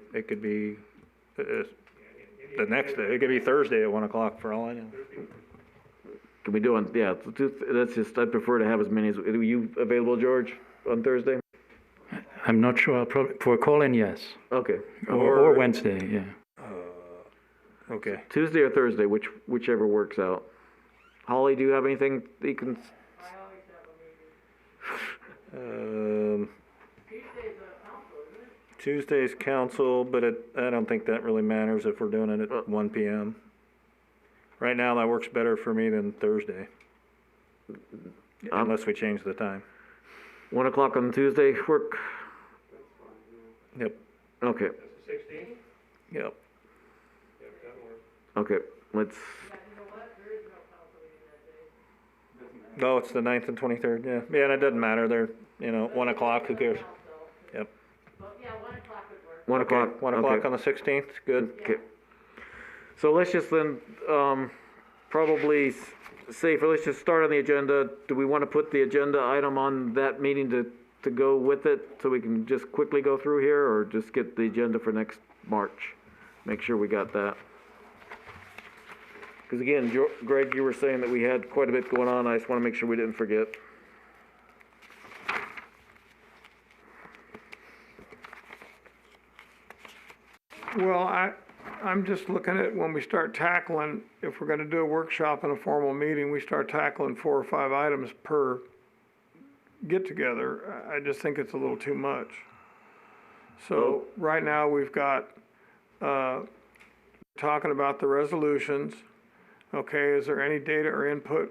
the next day, it could be Thursday at 1 o'clock for all I know. Can we do on, yeah, that's just, I'd prefer to have as many as, are you available, George, on Thursday? I'm not sure, I'll probably, for a call-in, yes. Okay. Or Wednesday, yeah. Okay. Tuesday or Thursday, whichever works out. Holly, do you have anything that you can? Tuesday's council, but I don't think that really matters if we're doing it at 1 PM. Right now, that works better for me than Thursday. Unless we change the time. 1 o'clock on Tuesday work? Yep, Okay, 16th? yep. Yep, that works. okay, let's, Oh, it's the 9th and 23rd, yeah. Yeah, and it doesn't matter, they're, 1 o'clock, who cares? Yep. 1 o'clock. 1 o'clock okay. on the 16th, good. Okay. So let's just then, probably let's just start on the agenda. Do we want to put the agenda item on that meeting to go with it, so we can just quickly go through here, or just get the agenda for next March? Make sure we got that. Because again, Greg, you were saying that we had quite a bit going on. I just want to make sure we didn't forget. Well, I'm just looking at when we start tackling, if we're gonna do a workshop and a formal meeting, we start tackling 4 or 5 items per get-together. I just think it's a little too much. So, right now, we've got, talking about the resolutions. Okay, is there any data or input?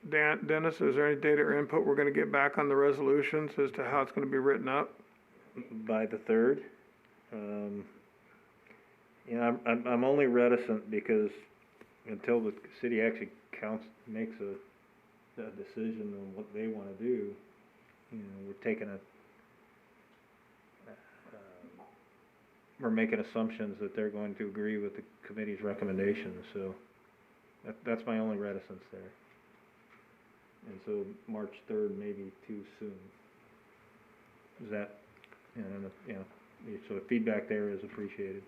Dennis, is there any data or input we're gonna get back on the resolutions as to how it's gonna be written up? By the 3rd. I'm only reticent because until the city actually makes a decision on what they wanna do, we're we're making assumptions that they're going to agree with the committee's recommendations, so that's my only reticence there. And so March 3rd may be too soon. Is that, so the feedback there is appreciated.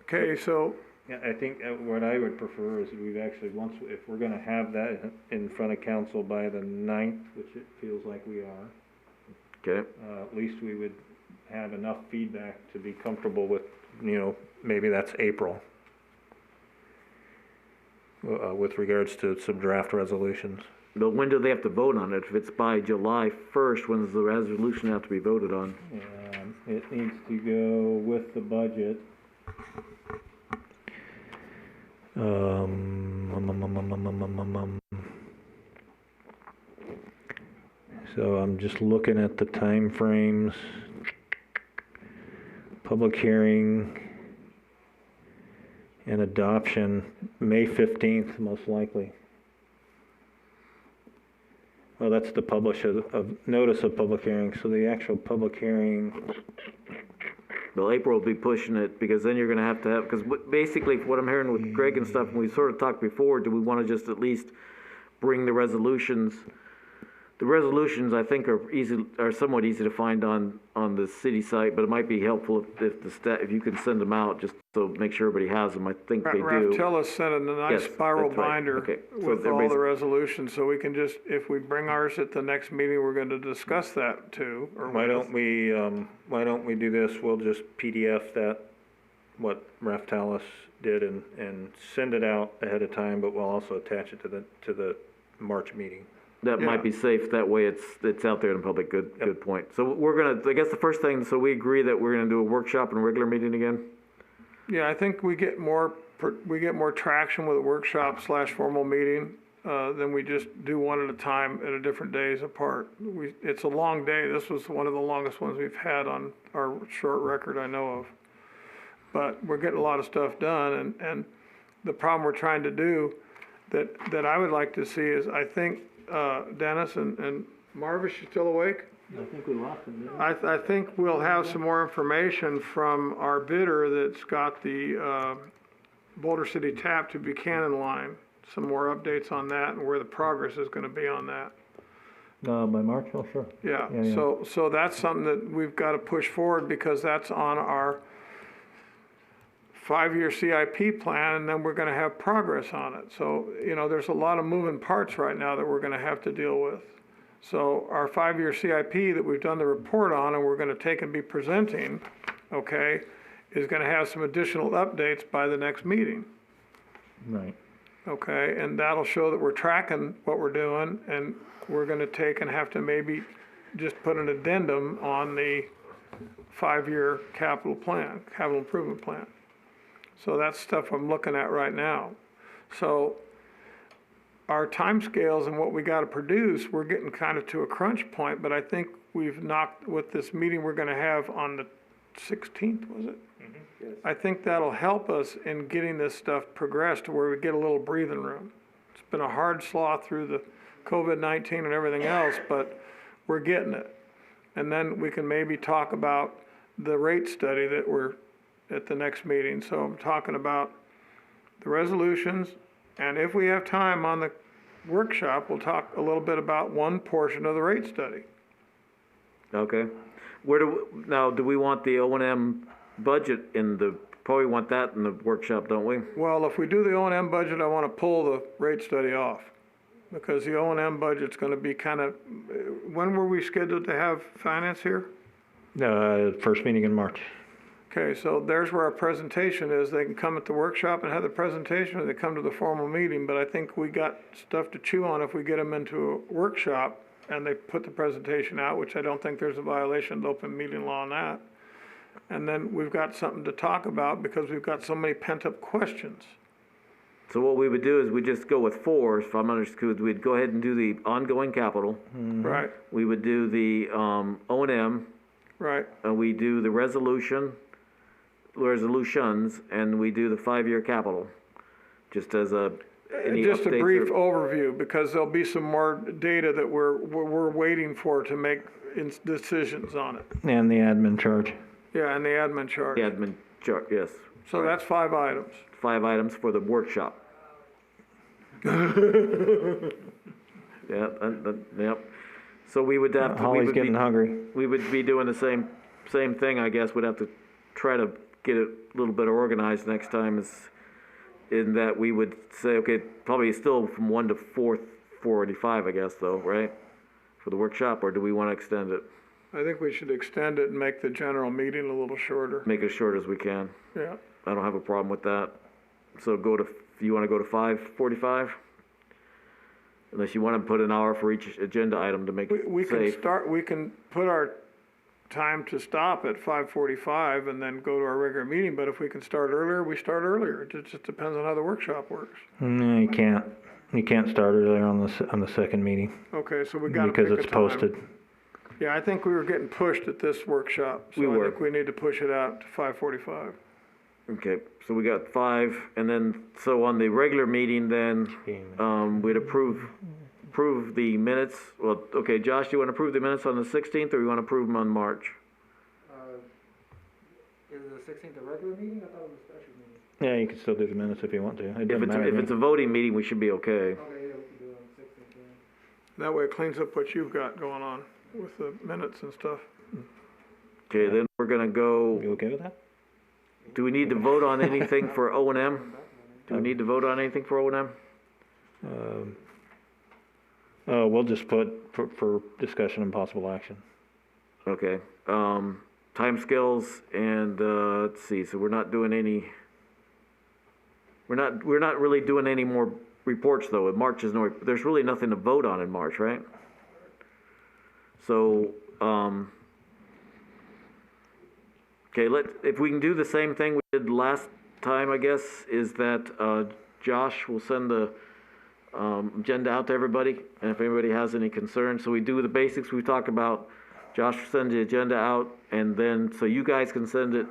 Okay, so, Yeah, I think what I would prefer is we've actually, if we're gonna have that in front of council by the 9th, which it feels like we are, Okay. at least we would have enough feedback to be comfortable with, maybe that's April, with regards to some draft resolutions. But when do they have to vote on it? If it's by July 1st, when does the resolution have to be voted on? It needs to go with the budget. So I'm just looking at the time frames. Public hearing and adoption, May 15th, most likely. Well, that's the publish of notice of public hearing, so the actual public hearing, Well, April will be pushing it, because then you're gonna have to have, because basically what I'm hearing with Greg and stuff, and we sort of talked before, do we wanna just at least bring the resolutions? The resolutions, I think, are somewhat easy to find on the city site, but it might be helpful if you can send them out, just so make sure everybody has them. I think they do. Raftella sent in a nice Yes, spiral that's right. binder Okay, so with all everybody's- the resolutions, so we can just, if we bring ours at the next meeting, we're gonna discuss that too, or. why don't we do this, we'll just PDF that, what Raftellus did, and send it out ahead of time, but we'll also attach it to the March meeting. That Yeah. might be safe, that way it's out there in the public, good point. So we're gonna, I guess the first thing, so we agree that we're gonna do a workshop and a regular meeting again? Yeah, I think we get more traction with a workshop/formal meeting, than we just do one at a time at a different days apart. It's a long day. This was one of the longest ones we've had on our short record I know of. But we're getting a lot of stuff done, and the problem we're trying to do that I would like to see is, I think, Dennis and Marvis, you still awake? I think we lost him, didn't we? I think we'll have some more information from our bidder that's got the Boulder City tap to Buchanan line. Some more updates on that and where the progress is gonna be on that. By March, oh, sure. Yeah, Yeah. so that's something that we've gotta push forward, because that's on our 5-year CIP plan, and then we're gonna have progress on it. So, there's a lot of moving parts right now that we're gonna have to deal with. So our 5-year CIP that we've done the report on, and we're gonna take and be presenting, okay, is gonna have some additional updates by the next meeting, Right. okay? And that'll show that we're tracking what we're doing, and we're gonna take and have to maybe just put an addendum on the 5-year capital improvement plan. So that's stuff I'm looking at right now. So our timescales and what we gotta produce, we're getting kind of to a crunch point, but I think we've knocked, with this meeting we're gonna have on the 16th, was it? I think that'll help us in getting this stuff progressed to where we get a little breathing room. It's been a hard slog through the COVID-19 and everything else, but we're getting it. And then we can maybe talk about the rate study that we're at the next meeting. So I'm talking about the resolutions, and if we have time on the workshop, we'll talk a little bit about one portion of the rate study. Okay. Now, do we want the O&M budget probably want that in the workshop, don't we? Well, if we do the O&M budget, I want to pull the rate study off, because the O&M budget's going to be kind of, when were we scheduled to have finance here? First meeting in March. Okay, so there's where our presentation is. They can come at the workshop and have the presentation, or they come to the formal meeting, but I think we got stuff to chew on if we get them into a workshop and they put the presentation out, which I don't think there's a violation of the open meeting law on that. And then we've got something to talk about, because we've got so many pent-up questions. So what we would do is we just go with 4, if I'm understood, we'd go ahead and do the ongoing capital. Right, We would do the O&M, right. and we do the resolutions, and we do the 5-year capital, just as any Just a updates brief or- overview, because there'll be some more data that we're waiting for to make decisions on it. And the admin charge. Yeah, and the admin charge. The admin chart, yes. So that's 5 items. 5 items for the workshop. Yeah, yep. So we would have to. we Holly's would getting be, hungry. We would be doing the same thing, I guess. We'd have to try to get it a little bit organized next time, is in that we would say, okay, probably still from 1 to 4:45, I guess, though, right? For the workshop, or do we want to extend it? I think we should extend it and make the general meeting a little shorter. Make it as short as we can. Yeah. I don't have a problem with that. So you want to go to 5:45? Unless you want to put an hour for each agenda item to make it We can safe. we can put our time to stop at 5:45 and then go to our regular meeting, but if we can start earlier, we start earlier. It just depends on how the workshop works. No, you can't. You can't start earlier on the second meeting Okay, so we gotta pick because a it's time. posted. Yeah, I think we were getting pushed at this workshop, We so I were. think we need to push it out to 5:45. Okay, so we got 5, and then, so on the regular meeting then, we'd approve the minutes. Well, okay, Josh, do you want to approve the minutes on the 16th, or you want to approve them on March? Is the 16th a regular meeting? I thought it was a special meeting. Yeah, you can still do the minutes if you want to. It If doesn't matter to if me. it's a voting meeting, we should be okay. Okay, yeah, we can do it on the 16th then. That way it cleans up what you've got going on with the minutes and stuff. Okay, then we're gonna go, You okay with that? do we need to vote on anything for O and M? Do we need to vote on anything for O and M? We'll just put for discussion and possible action. Okay, timescales and, let's see, so we're not doing any, we're not really doing any more reports though. In March is no, there's really nothing to vote on in March, right? So, okay, if we can do the same thing we did last time, I guess, is that, Josh will send the, agenda out to everybody, and if anybody has any concerns, so we do the basics we talked about. Josh will send the agenda out, and then, so you guys can send it,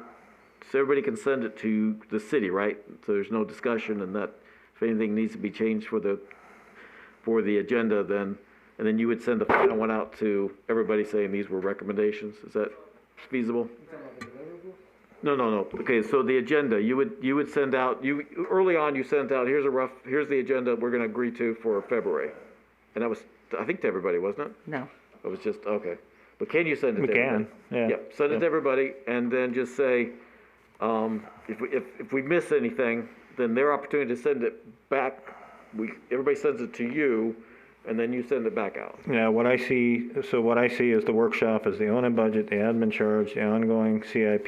so everybody can send it to the city, right? So there's no discussion, and that, if anything needs to be changed for the agenda, then, and then you would send the final one out to everybody saying these were recommendations. Is that feasible? No. Okay, so the agenda, you would send out, early on, you sent out, here's the agenda we're gonna agree to for February. And that was, I think, to everybody, wasn't it? No. It was just, okay. But can you send it We to everybody? can, yeah. Yep, send it to everybody, and then just say, if we miss anything, then their opportunity to send it back, everybody sends it to you, and then you send it back out. Yeah, what I see is the workshop is the O&M budget, the admin charge, the ongoing CIP,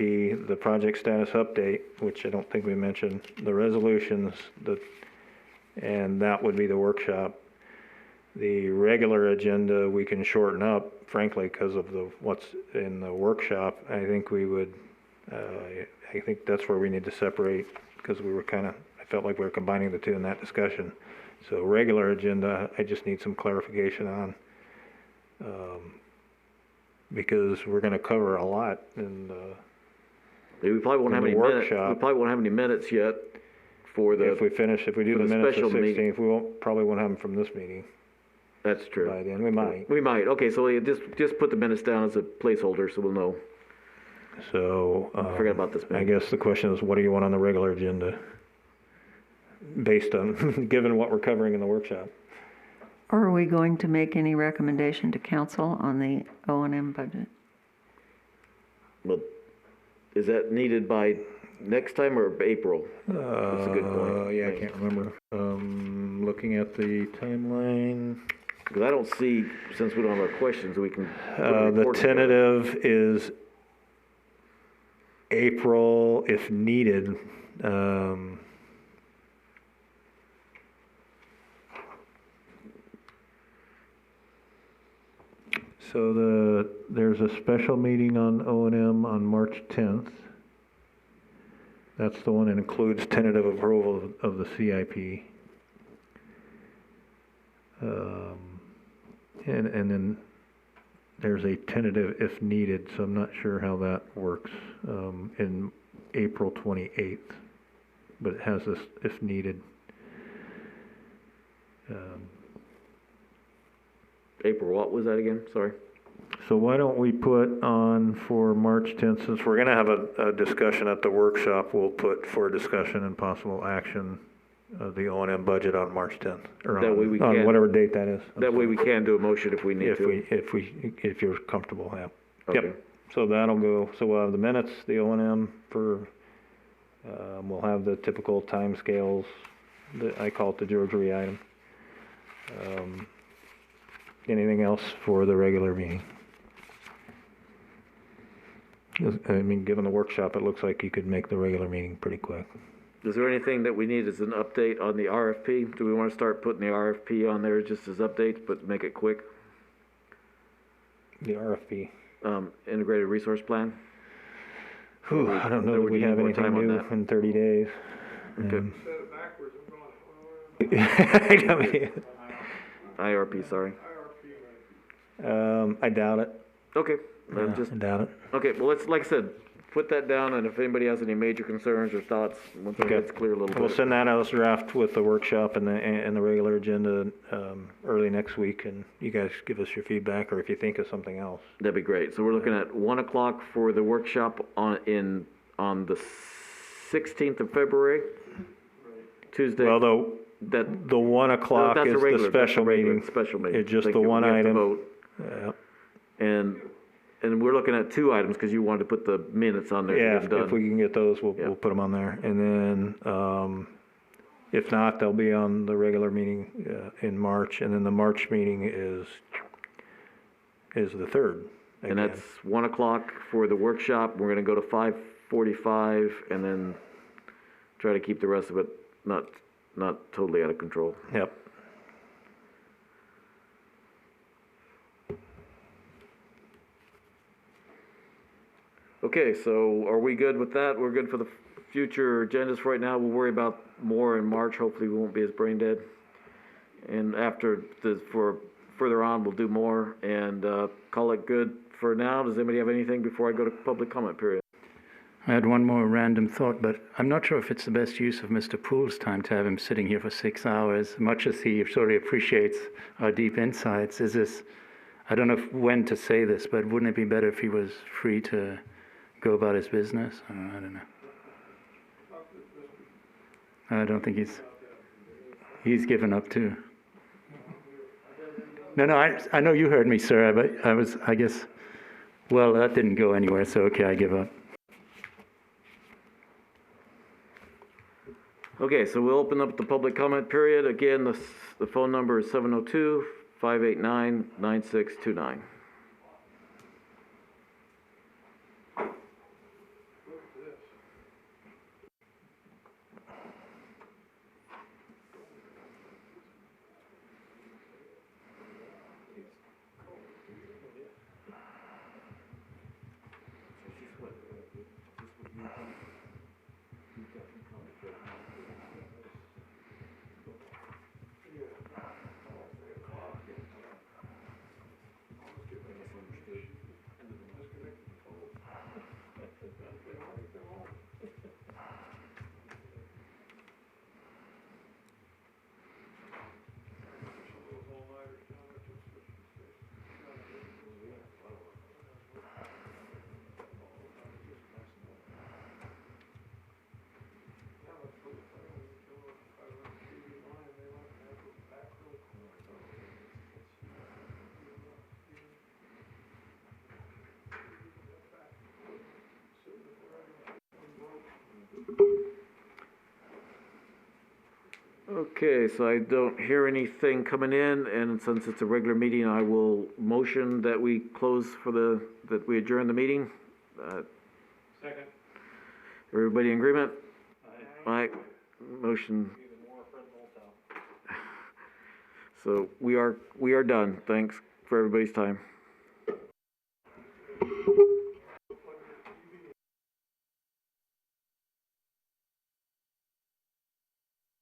the project status update, which I don't think we mentioned, the resolutions, and that would be the workshop. The regular agenda, we can shorten up, frankly, because of what's in the workshop. I think we would, I think that's where we need to separate, because I felt like we were combining the two in that discussion. So regular agenda, I just need some clarification on, because we're gonna cover a lot and, We probably won't have In any the minutes, workshop. we probably won't have any minutes yet for the, if we do for the the minutes special of meeting. 16th, probably won't have them from this meeting that's true. by then, we might. We might, okay, so just put the minutes down as a placeholder, so we'll know. So, Forget about this I meeting. guess the question is, what do you want on the regular agenda? Based on, given what we're covering in the workshop. Or are we going to make any recommendation to council on the O&M budget? Well, is that needed by next time or April? That's a good point. Yeah, I can't remember. Looking at the timeline. Because I don't see, since we don't have our questions, we can. put a The report together. tentative is April if needed. So there's a special meeting on O&M on March 10th. That's the one that includes tentative approval of the CIP. And then there's a tentative if needed, so I'm not sure how that works, in April 28th. But it has this if needed. April, what was that again? Sorry. So why don't we put on for March 10th, since we're gonna have a discussion at the workshop, we'll put for discussion and possible action the O&M budget on March 10th, or That way we on can- whatever date that is. I'm That way sorry. we can do a motion if we need to. If you're comfortable, yeah. Okay. Yep, so that'll go, so we'll have the minutes, the O&M for, we'll have the typical timescales, I call it the George Ree item. Anything else for the regular meeting? I mean, given the workshop, it looks like you could make the regular meeting pretty quick. Is there anything that we need as an update on the RFP? Do we want to start putting the RFP on there just as updates, but make it quick? The RFP. Integrated resource plan? Whew, I don't know Or that would we you have need more anything time on new that? in 30 days. Okay. Said it backwards, I'm going, I mean, IRP, sorry. I doubt it. Okay, Yeah, just, I doubt it. okay, well, let's, like I said, put that down, and if anybody has any major concerns or thoughts, once it Okay. gets clear a little We'll bit. send that out as draft with the workshop and the regular agenda early next week, and you guys give us your feedback, or if you think of something else. That'd be great. So we're looking at 1 o'clock for the workshop on the 16th of February, Tuesday. Well, That, the 1 o'clock that's a is the regular, that's a special regular meeting. Special meeting. It's just Thank the you. one We have to item. vote. Yeah. And we're looking at 2 items, because you wanted to put the minutes on there to Yeah, get them if we done. can get those, Yeah. we'll put them on there. And then, if not, they'll be on the regular meeting, in March. And then the March meeting is the 3rd. And again. that's 1 o'clock for the workshop. We're gonna go to 5:45, and then try to keep the rest of it not totally out of control. Yep. Okay, so are we good with that? We're good for the future agendas for right now. We'll worry about more in March. Hopefully we won't be as brain dead. And for further on, we'll do more and call it good for now. Does anybody have anything before I go to public comment period? I had one more random thought, but I'm not sure if it's the best use of Mr. Poole's time to have him sitting here for 6 hours, much as he sort of appreciates our deep insights. I don't know when to say this, but wouldn't it be better if he was free to go about his business? I don't know. I don't think he's given up too. No, I know you heard me, sir, but I guess, well, that didn't go anywhere, so okay, I give up. Okay, so we'll open up the public comment period. Again, the phone number is 702-589-9629. Okay, so I don't hear anything coming in, and since it's a regular meeting, I will motion that we that we adjourn the meeting. Second. Everybody in agreement? Aye. Motion. So we are done. Thanks for everybody's time.